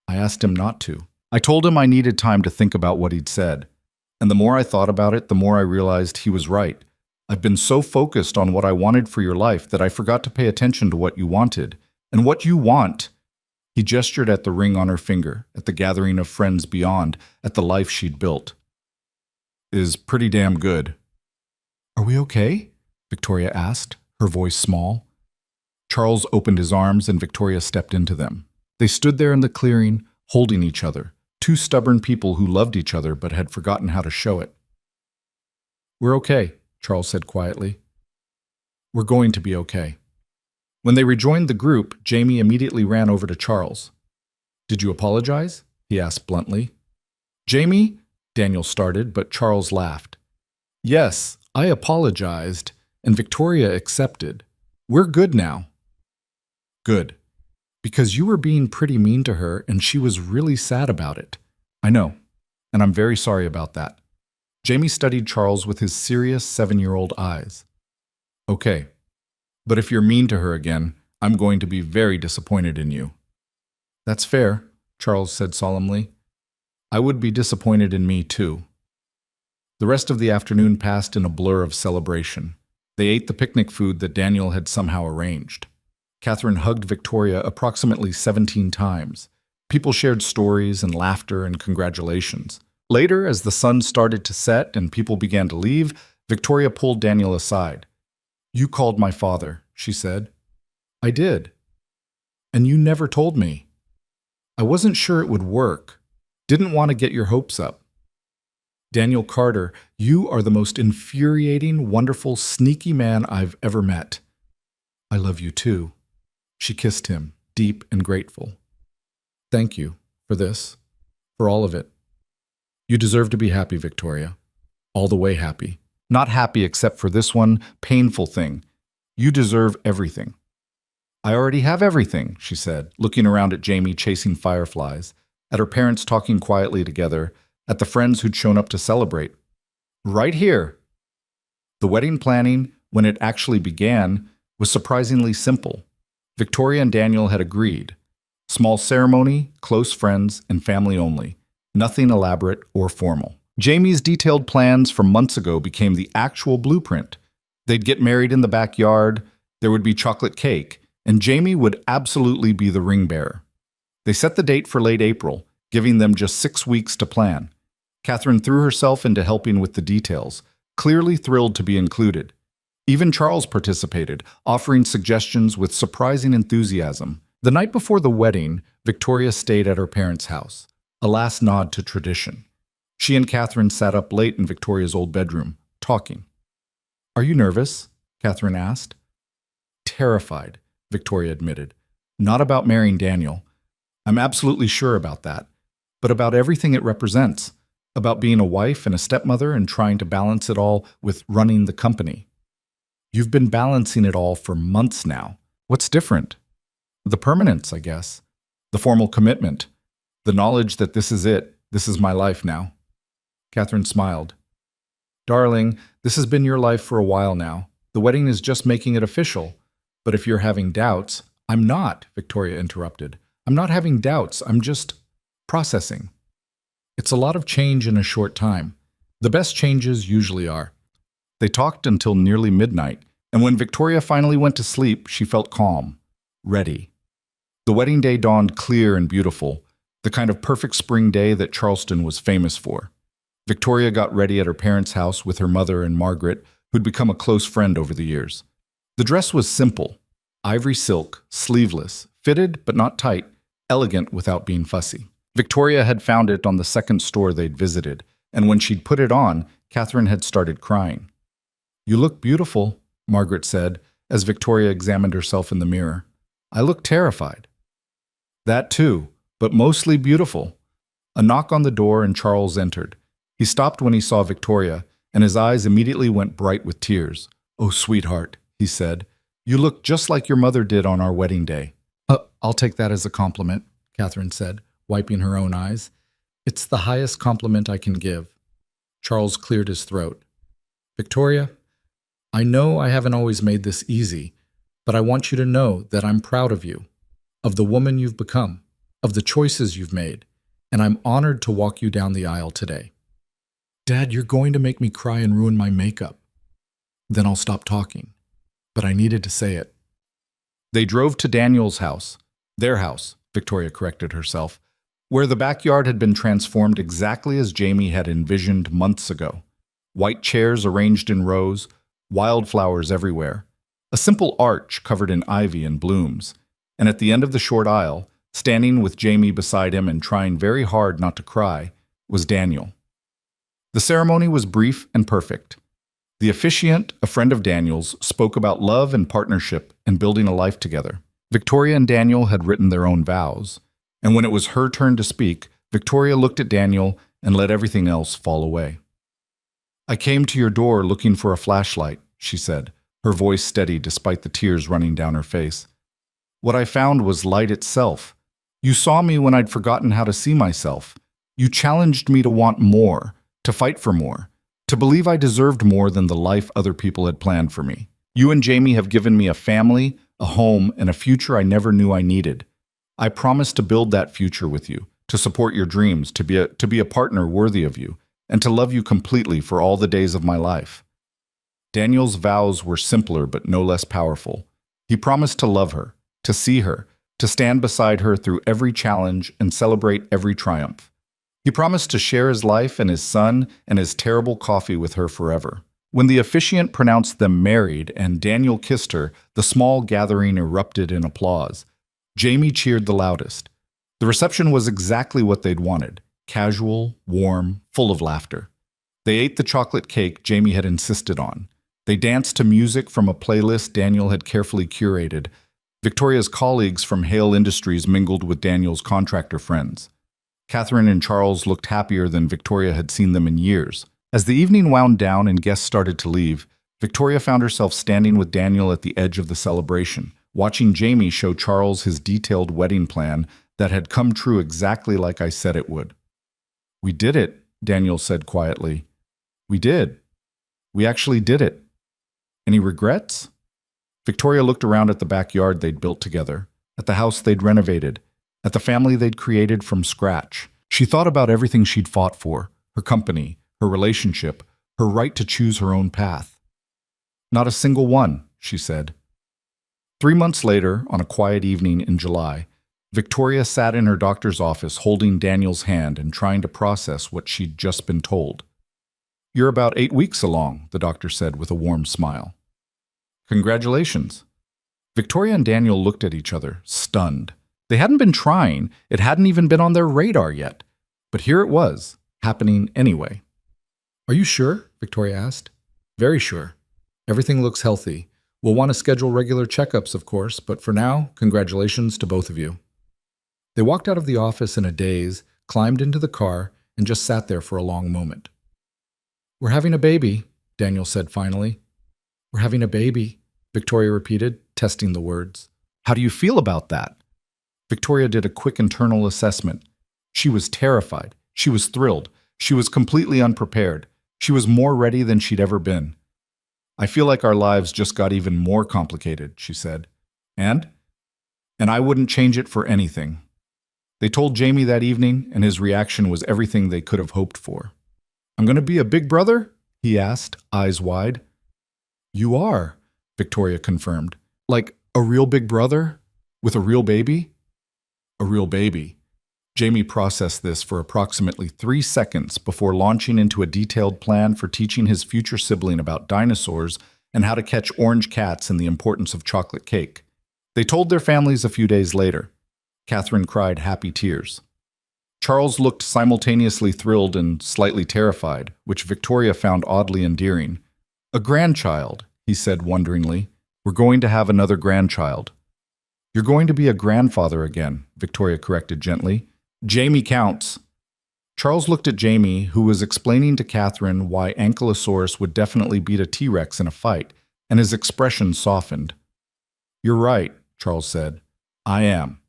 I asked him not to. I told him I needed time to think about what he'd said. And the more I thought about it, the more I realized he was right. I've been so focused on what I wanted for your life that I forgot to pay attention to what you wanted. And what you want, he gestured at the ring on her finger, at the gathering of friends beyond, at the life she'd built, is pretty damn good. Are we okay? Victoria asked, her voice small. Charles opened his arms and Victoria stepped into them. They stood there in the clearing, holding each other, two stubborn people who loved each other but had forgotten how to show it. We're okay, Charles said quietly. We're going to be okay. When they rejoined the group, Jamie immediately ran over to Charles. Did you apologize? He asked bluntly. Jamie? Daniel started, but Charles laughed. Yes, I apologized, and Victoria accepted. We're good now. Good. Because you were being pretty mean to her, and she was really sad about it. I know, and I'm very sorry about that. Jamie studied Charles with his serious 7-year-old eyes. Okay. But if you're mean to her again, I'm going to be very disappointed in you. That's fair, Charles said solemnly. I would be disappointed in me, too. The rest of the afternoon passed in a blur of celebration. They ate the picnic food that Daniel had somehow arranged. Catherine hugged Victoria approximately 17 times. People shared stories and laughter and congratulations. Later, as the sun started to set and people began to leave, Victoria pulled Daniel aside. "You called my father," she said. "I did. And you never told me. I wasn't sure it would work. Didn't want to get your hopes up. Daniel Carter, you are the most infuriating, wonderful, sneaky man I've ever met. I love you too." She kissed him, deep and grateful. "Thank you for this, for all of it. You deserve to be happy, Victoria. All the way happy. Not happy except for this one painful thing. You deserve everything." "I already have everything," she said, looking around at Jamie chasing fireflies, at her parents talking quietly together, at the friends who'd shown up to celebrate. "Right here." The wedding planning, when it actually began, was surprisingly simple. Victoria and Daniel had agreed. Small ceremony, close friends, and family only. Nothing elaborate or formal. Jamie's detailed plans from months ago became the actual blueprint. They'd get married in the backyard, there would be chocolate cake, and Jamie would absolutely be the ring bearer. They set the date for late April, giving them just 6 weeks to plan. Catherine threw herself into helping with the details, clearly thrilled to be included. Even Charles participated, offering suggestions with surprising enthusiasm. The night before the wedding, Victoria stayed at her parents' house, a last nod to tradition. She and Catherine sat up late in Victoria's old bedroom, talking. "Are you nervous?" Catherine asked. "Terrified," Victoria admitted. "Not about marrying Daniel. I'm absolutely sure about that. But about everything it represents. About being a wife and a stepmother and trying to balance it all with running the company." "You've been balancing it all for months now. What's different?" "The permanence, I guess. The formal commitment. The knowledge that this is it. This is my life now." Catherine smiled. "Darling, this has been your life for a while now. The wedding is just making it official. But if you're having doubts—" "I'm not," Victoria interrupted. "I'm not having doubts. I'm just processing. It's a lot of change in a short time. The best changes usually are." They talked until nearly midnight, and when Victoria finally went to sleep, she felt calm, ready. The wedding day dawned clear and beautiful, the kind of perfect spring day that Charleston was famous for. Victoria got ready at her parents' house with her mother and Margaret, who'd become a close friend over the years. The dress was simple, ivory silk, sleeveless, fitted but not tight, elegant without being fussy. Victoria had found it on the second store they'd visited, and when she'd put it on, Catherine had started crying. "You look beautiful," Margaret said, as Victoria examined herself in the mirror. "I look terrified." "That too, but mostly beautiful." A knock on the door and Charles entered. He stopped when he saw Victoria, and his eyes immediately went bright with tears. "Oh, sweetheart," he said, "you look just like your mother did on our wedding day." I'll take that as a compliment," Catherine said, wiping her own eyes. "It's the highest compliment I can give." Charles cleared his throat. "Victoria, I know I haven't always made this easy, but I want you to know that I'm proud of you, of the woman you've become, of the choices you've made, and I'm honored to walk you down the aisle today." "Dad, you're going to make me cry and ruin my makeup." "Then I'll stop talking." But I needed to say it. They drove to Daniel's house. Their house, Victoria corrected herself, where the backyard had been transformed exactly as Jamie had envisioned months ago. White chairs arranged in rows, wildflowers everywhere, a simple arch covered in ivy and blooms, and at the end of the short aisle, standing with Jamie beside him and trying very hard not to cry, was Daniel. The ceremony was brief and perfect. The officiant, a friend of Daniel's, spoke about love and partnership and building a life together. Victoria and Daniel had written their own vows, and when it was her turn to speak, Victoria looked at Daniel and let everything else fall away. "I came to your door looking for a flashlight," she said, her voice steady despite the tears running down her face. "What I found was light itself. You saw me when I'd forgotten how to see myself. You challenged me to want more, to fight for more, to believe I deserved more than the life other people had planned for me. You and Jamie have given me a family, a home, and a future I never knew I needed. I promise to build that future with you, to support your dreams, to be a partner worthy of you, and to love you completely for all the days of my life." Daniel's vows were simpler but no less powerful. He promised to love her, to see her, to stand beside her through every challenge and celebrate every triumph. He promised to share his life and his son and his terrible coffee with her forever. When the officiant pronounced them married and Daniel kissed her, the small gathering erupted in applause. Jamie cheered the loudest. The reception was exactly what they'd wanted: casual, warm, full of laughter. They ate the chocolate cake Jamie had insisted on. They danced to music from a playlist Daniel had carefully curated. Victoria's colleagues from Hale Industries mingled with Daniel's contractor friends. Catherine and Charles looked happier than Victoria had seen them in years. As the evening wound down and guests started to leave, Victoria found herself standing with Daniel at the edge of the celebration, watching Jamie show Charles his detailed wedding plan that had come true exactly like I said it would. "We did it," Daniel said quietly. "We did. We actually did it. Any regrets?" Victoria looked around at the backyard they'd built together, at the house they'd renovated, at the family they'd created from scratch. She thought about everything she'd fought for: her company, her relationship, her right to choose her own path. "Not a single one," she said. 3 months later, on a quiet evening in July, Victoria sat in her doctor's office holding Daniel's hand and trying to process what she'd just been told. "You're about 8 weeks along," the doctor said with a warm smile. "Congratulations." Victoria and Daniel looked at each other, stunned. They hadn't been trying, it hadn't even been on their radar yet. But here it was, happening anyway. "Are you sure?" Victoria asked. "Very sure. Everything looks healthy. We'll want to schedule regular checkups, of course, but for now, congratulations to both of you." They walked out of the office in a daze, climbed into the car, and just sat there for a long moment. "We're having a baby," Daniel said finally. "We're having a baby," Victoria repeated, testing the words. "How do you feel about that?" Victoria did a quick internal assessment. She was terrified. She was thrilled. She was completely unprepared. She was more ready than she'd ever been. "I feel like our lives just got even more complicated," she said. And I wouldn't change it for anything." They told Jamie that evening, and his reaction was everything they could have hoped for. "I'm going to be a big brother?" he asked, eyes wide. "You are," Victoria confirmed. "Like a real big brother? With a real baby?" "A real baby." Jamie processed this for approximately 3 seconds before launching into a detailed plan for teaching his future sibling about dinosaurs and how to catch orange cats and the importance of chocolate cake. They told their families a few days later. Catherine cried happy tears. Charles looked simultaneously thrilled and slightly terrified, which Victoria found oddly endearing. "A grandchild," he said wonderingly. "We're going to have another grandchild." "You're going to be a grandfather again," Victoria corrected gently. "Jamie counts." Charles looked at Jamie, who was explaining to Catherine why Ankylosaurus would definitely beat a T-Rex in a fight, and his expression softened. "You're right," Charles said. "I am.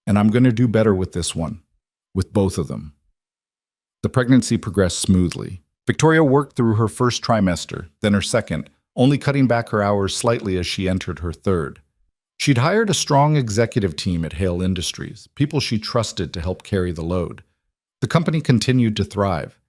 And I'm going to do better with this one. With both of them." The pregnancy progressed smoothly. Victoria worked through her first trimester, then her second, only cutting back her hours slightly as she entered her third. She'd hired a strong executive team at Hale Industries, people she trusted to help carry the load. The company continued to thrive.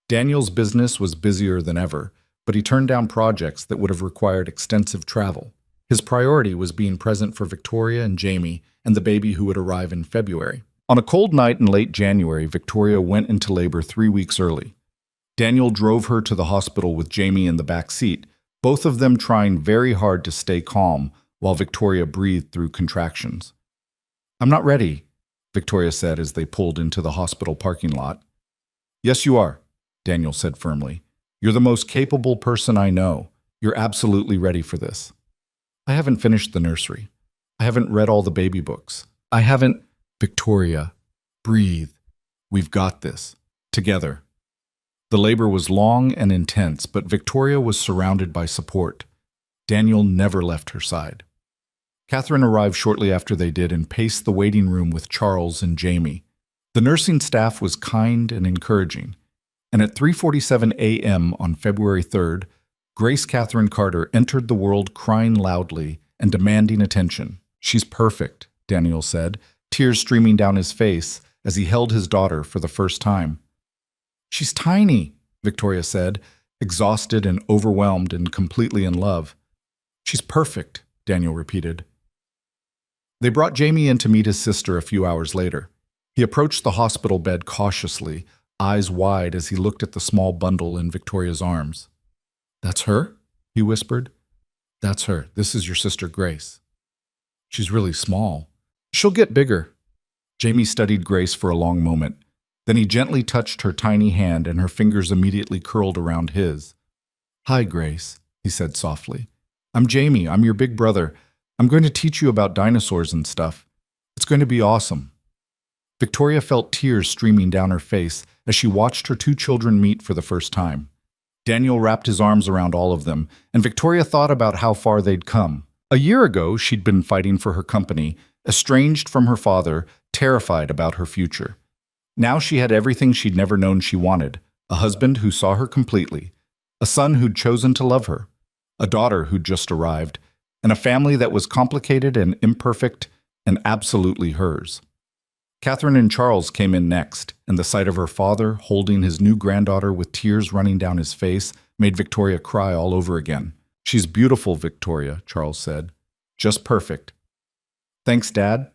Daniel's business was busier than ever, but he turned down projects that would have required extensive travel. His priority was being present for Victoria and Jamie and the baby who would arrive in February. On a cold night in late January, Victoria went into labor 3 weeks early. Daniel drove her to the hospital with Jamie in the back seat, both of them trying very hard to stay calm while Victoria breathed through contractions. "I'm not ready," Victoria said as they pulled into the hospital parking lot. "Yes, you are," Daniel said firmly. "You're the most capable person I know. You're absolutely ready for this." "I haven't finished the nursery. I haven't read all the baby books. I haven't—" "Victoria, breathe. We've got this. Together." The labor was long and intense, but Victoria was surrounded by support. Daniel never left her side. Catherine arrived shortly after they did and paced the waiting room with Charles and Jamie. The nursing staff was kind and encouraging, and at 3:47 a.m. on February 3rd, Grace Catherine Carter entered the world crying loudly and demanding attention. "She's perfect," Daniel said, tears streaming down his face as he held his daughter for the first time. "She's tiny," Victoria said, exhausted and overwhelmed and completely in love. "She's perfect," Daniel repeated. They brought Jamie in to meet his sister a few hours later. He approached the hospital bed cautiously, eyes wide as he looked at the small bundle in Victoria's arms. "That's her?" he whispered. "That's her. This is your sister Grace. She's really small. She'll get bigger." Jamie studied Grace for a long moment. Then he gently touched her tiny hand and her fingers immediately curled around his. "Hi, Grace," he said softly. "I'm Jamie. I'm your big brother. I'm going to teach you about dinosaurs and stuff. It's going to be awesome." Victoria felt tears streaming down her face as she watched her two children meet for the first time. Daniel wrapped his arms around all of them, and Victoria thought about how far they'd come. A year ago, she'd been fighting for her company, estranged from her father, terrified about her future. Now she had everything she'd never known she wanted: a husband who saw her completely, a son who'd chosen to love her, a daughter who'd just arrived, and a family that was complicated and imperfect and absolutely hers. Catherine and Charles came in next, and the sight of her father holding his new granddaughter with tears running down his face made Victoria cry all over again. "She's beautiful, Victoria," Charles said. "Just perfect." "Thanks, Dad."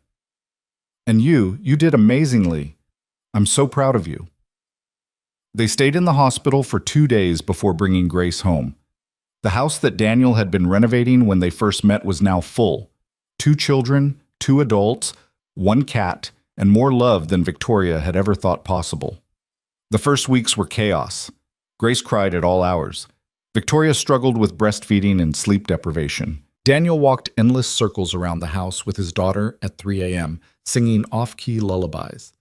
"And you did amazingly. I'm so proud of you." They stayed in the hospital for 2 days before bringing Grace home. The house that Daniel had been renovating when they first met was now full. 2 children, 2 adults, 1 cat, and more love than Victoria had ever thought possible. The first weeks were chaos. Grace cried at all hours. Victoria struggled with breastfeeding and sleep deprivation. Daniel walked endless circles around the house with his daughter at 3 a.m., singing off-key lullabies.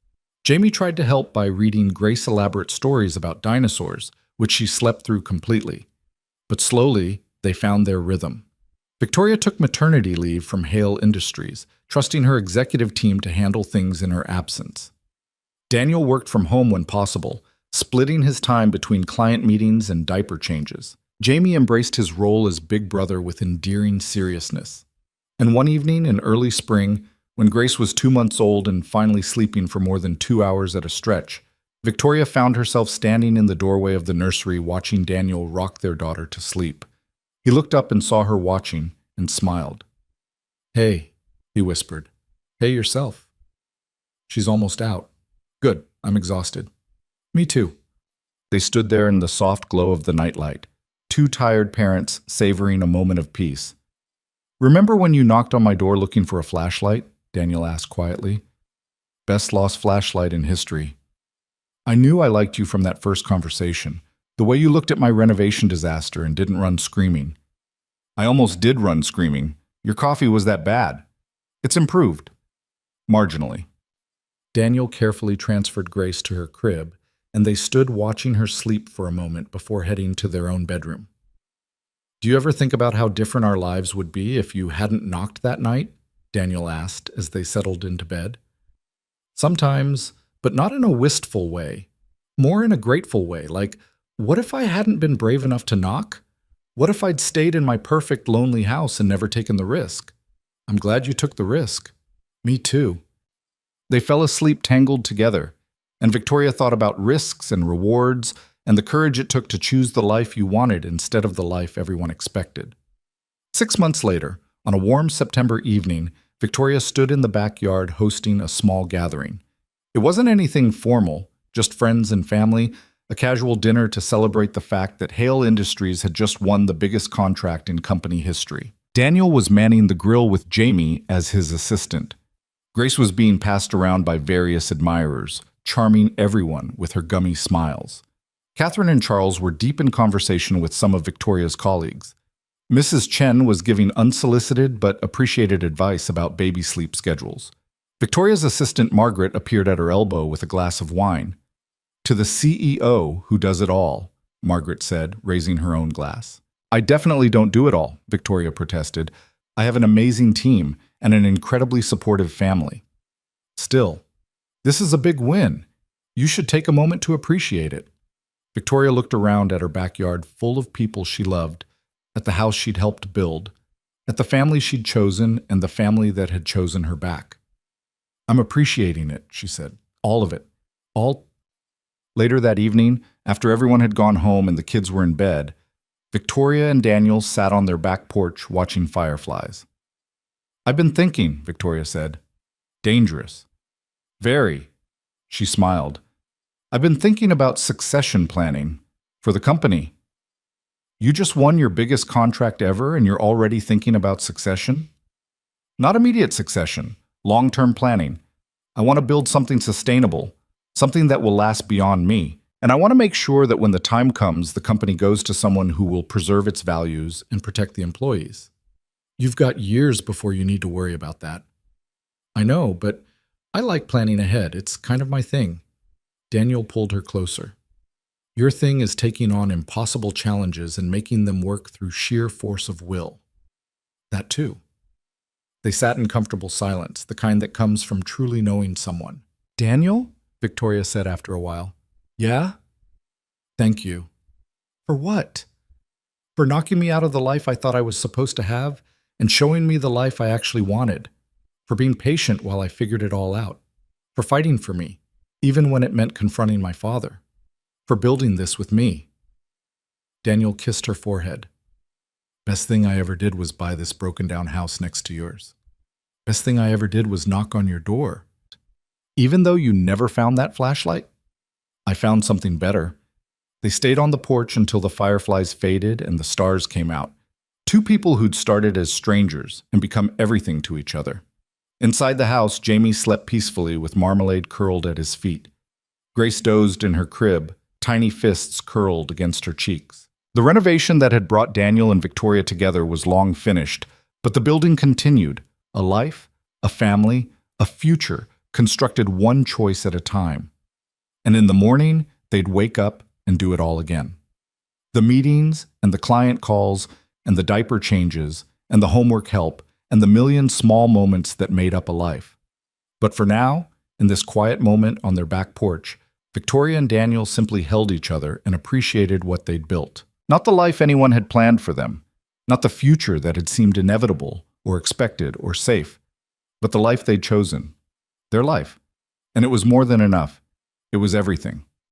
Jamie tried to help by reading Grace elaborate stories about dinosaurs, which she slept through completely. But slowly, they found their rhythm. Victoria took maternity leave from Hale Industries, trusting her executive team to handle things in her absence. Daniel worked from home when possible, splitting his time between client meetings and diaper changes. Jamie embraced his role as big brother with endearing seriousness. And one evening in early spring, when Grace was 2 months old and finally sleeping for more than 2 hours at a stretch, Victoria found herself standing in the doorway of the nursery watching Daniel rock their daughter to sleep. He looked up and saw her watching and smiled. "Hey," he whispered. "Hey yourself." "She's almost out." "Good, I'm exhausted." "Me too." They stood there in the soft glow of the nightlight, 2 tired parents savoring a moment of peace. "Remember when you knocked on my door looking for a flashlight?" Daniel asked quietly. "Best lost flashlight in history. I knew I liked you from that first conversation. The way you looked at my renovation disaster and didn't run screaming." "I almost did run screaming. Your coffee was that bad." "It's improved." "Marginally." Daniel carefully transferred Grace to her crib, and they stood watching her sleep for a moment before heading to their own bedroom. "Do you ever think about how different our lives would be if you hadn't knocked that night?" Daniel asked as they settled into bed. "Sometimes, but not in a wistful way. More in a grateful way, like, what if I hadn't been brave enough to knock? What if I'd stayed in my perfect lonely house and never taken the risk? I'm glad you took the risk." "Me too." They fell asleep tangled together, and Victoria thought about risks and rewards and the courage it took to choose the life you wanted instead of the life everyone expected. 6 months later, on a warm September evening, Victoria stood in the backyard hosting a small gathering. It wasn't anything formal, just friends and family, a casual dinner to celebrate the fact that Hale Industries had just won the biggest contract in company history. Daniel was manning the grill with Jamie as his assistant. Grace was being passed around by various admirers, charming everyone with her gummy smiles. Catherine and Charles were deep in conversation with some of Victoria's colleagues. Mrs. Chen was giving unsolicited but appreciated advice about baby sleep schedules. Victoria's assistant Margaret appeared at her elbow with a glass of wine. "To the CEO who does it all," Margaret said, raising her own glass. "I definitely don't do it all," Victoria protested. "I have an amazing team and an incredibly supportive family." "Still, this is a big win. You should take a moment to appreciate it." Victoria looked around at her backyard full of people she loved, at the house she'd helped build, at the family she'd chosen and the family that had chosen her back. "I'm appreciating it," she said. "All of it. All." Later that evening, after everyone had gone home and the kids were in bed, Victoria and Daniel sat on their back porch watching fireflies. I've been thinking, Victoria said. Dangerous. Very. She smiled. I've been thinking about succession planning for the company. You just won your biggest contract ever and you're already thinking about succession? Not immediate succession, long-term planning. I want to build something sustainable, something that will last beyond me. And I want to make sure that when the time comes, the company goes to someone who will preserve its values and protect the employees. You've got years before you need to worry about that. I know, but I like planning ahead. It's kind of my thing. Daniel pulled her closer. Your thing is taking on impossible challenges and making them work through sheer force of will. That too. They sat in comfortable silence, the kind that comes from truly knowing someone. Daniel? Victoria said after a while. Yeah? Thank you. For what? For knocking me out of the life I thought I was supposed to have and showing me the life I actually wanted. For being patient while I figured it all out. For fighting for me, even when it meant confronting my father. For building this with me. Daniel kissed her forehead. Best thing I ever did was buy this broken-down house next to yours. Best thing I ever did was knock on your door. Even though you never found that flashlight, I found something better. They stayed on the porch until the fireflies faded and the stars came out. Two people who'd started as strangers and become everything to each other. Inside the house, Jamie slept peacefully with marmalade curled at his feet. Grace dozed in her crib, tiny fists curled against her cheeks. The renovation that had brought Daniel and Victoria together was long finished, but the building continued. A life, a family, a future, constructed one choice at a time. And in the morning, they'd wake up and do it all again. The meetings and the client calls and the diaper changes and the homework help and the million small moments that made up a life. But for now, in this quiet moment on their back porch, Victoria and Daniel simply held each other and appreciated what they'd built. Not the life anyone had planned for them, not the future that had seemed inevitable or expected or safe, but the life they'd chosen. Their life. And it was more than enough. It was everything.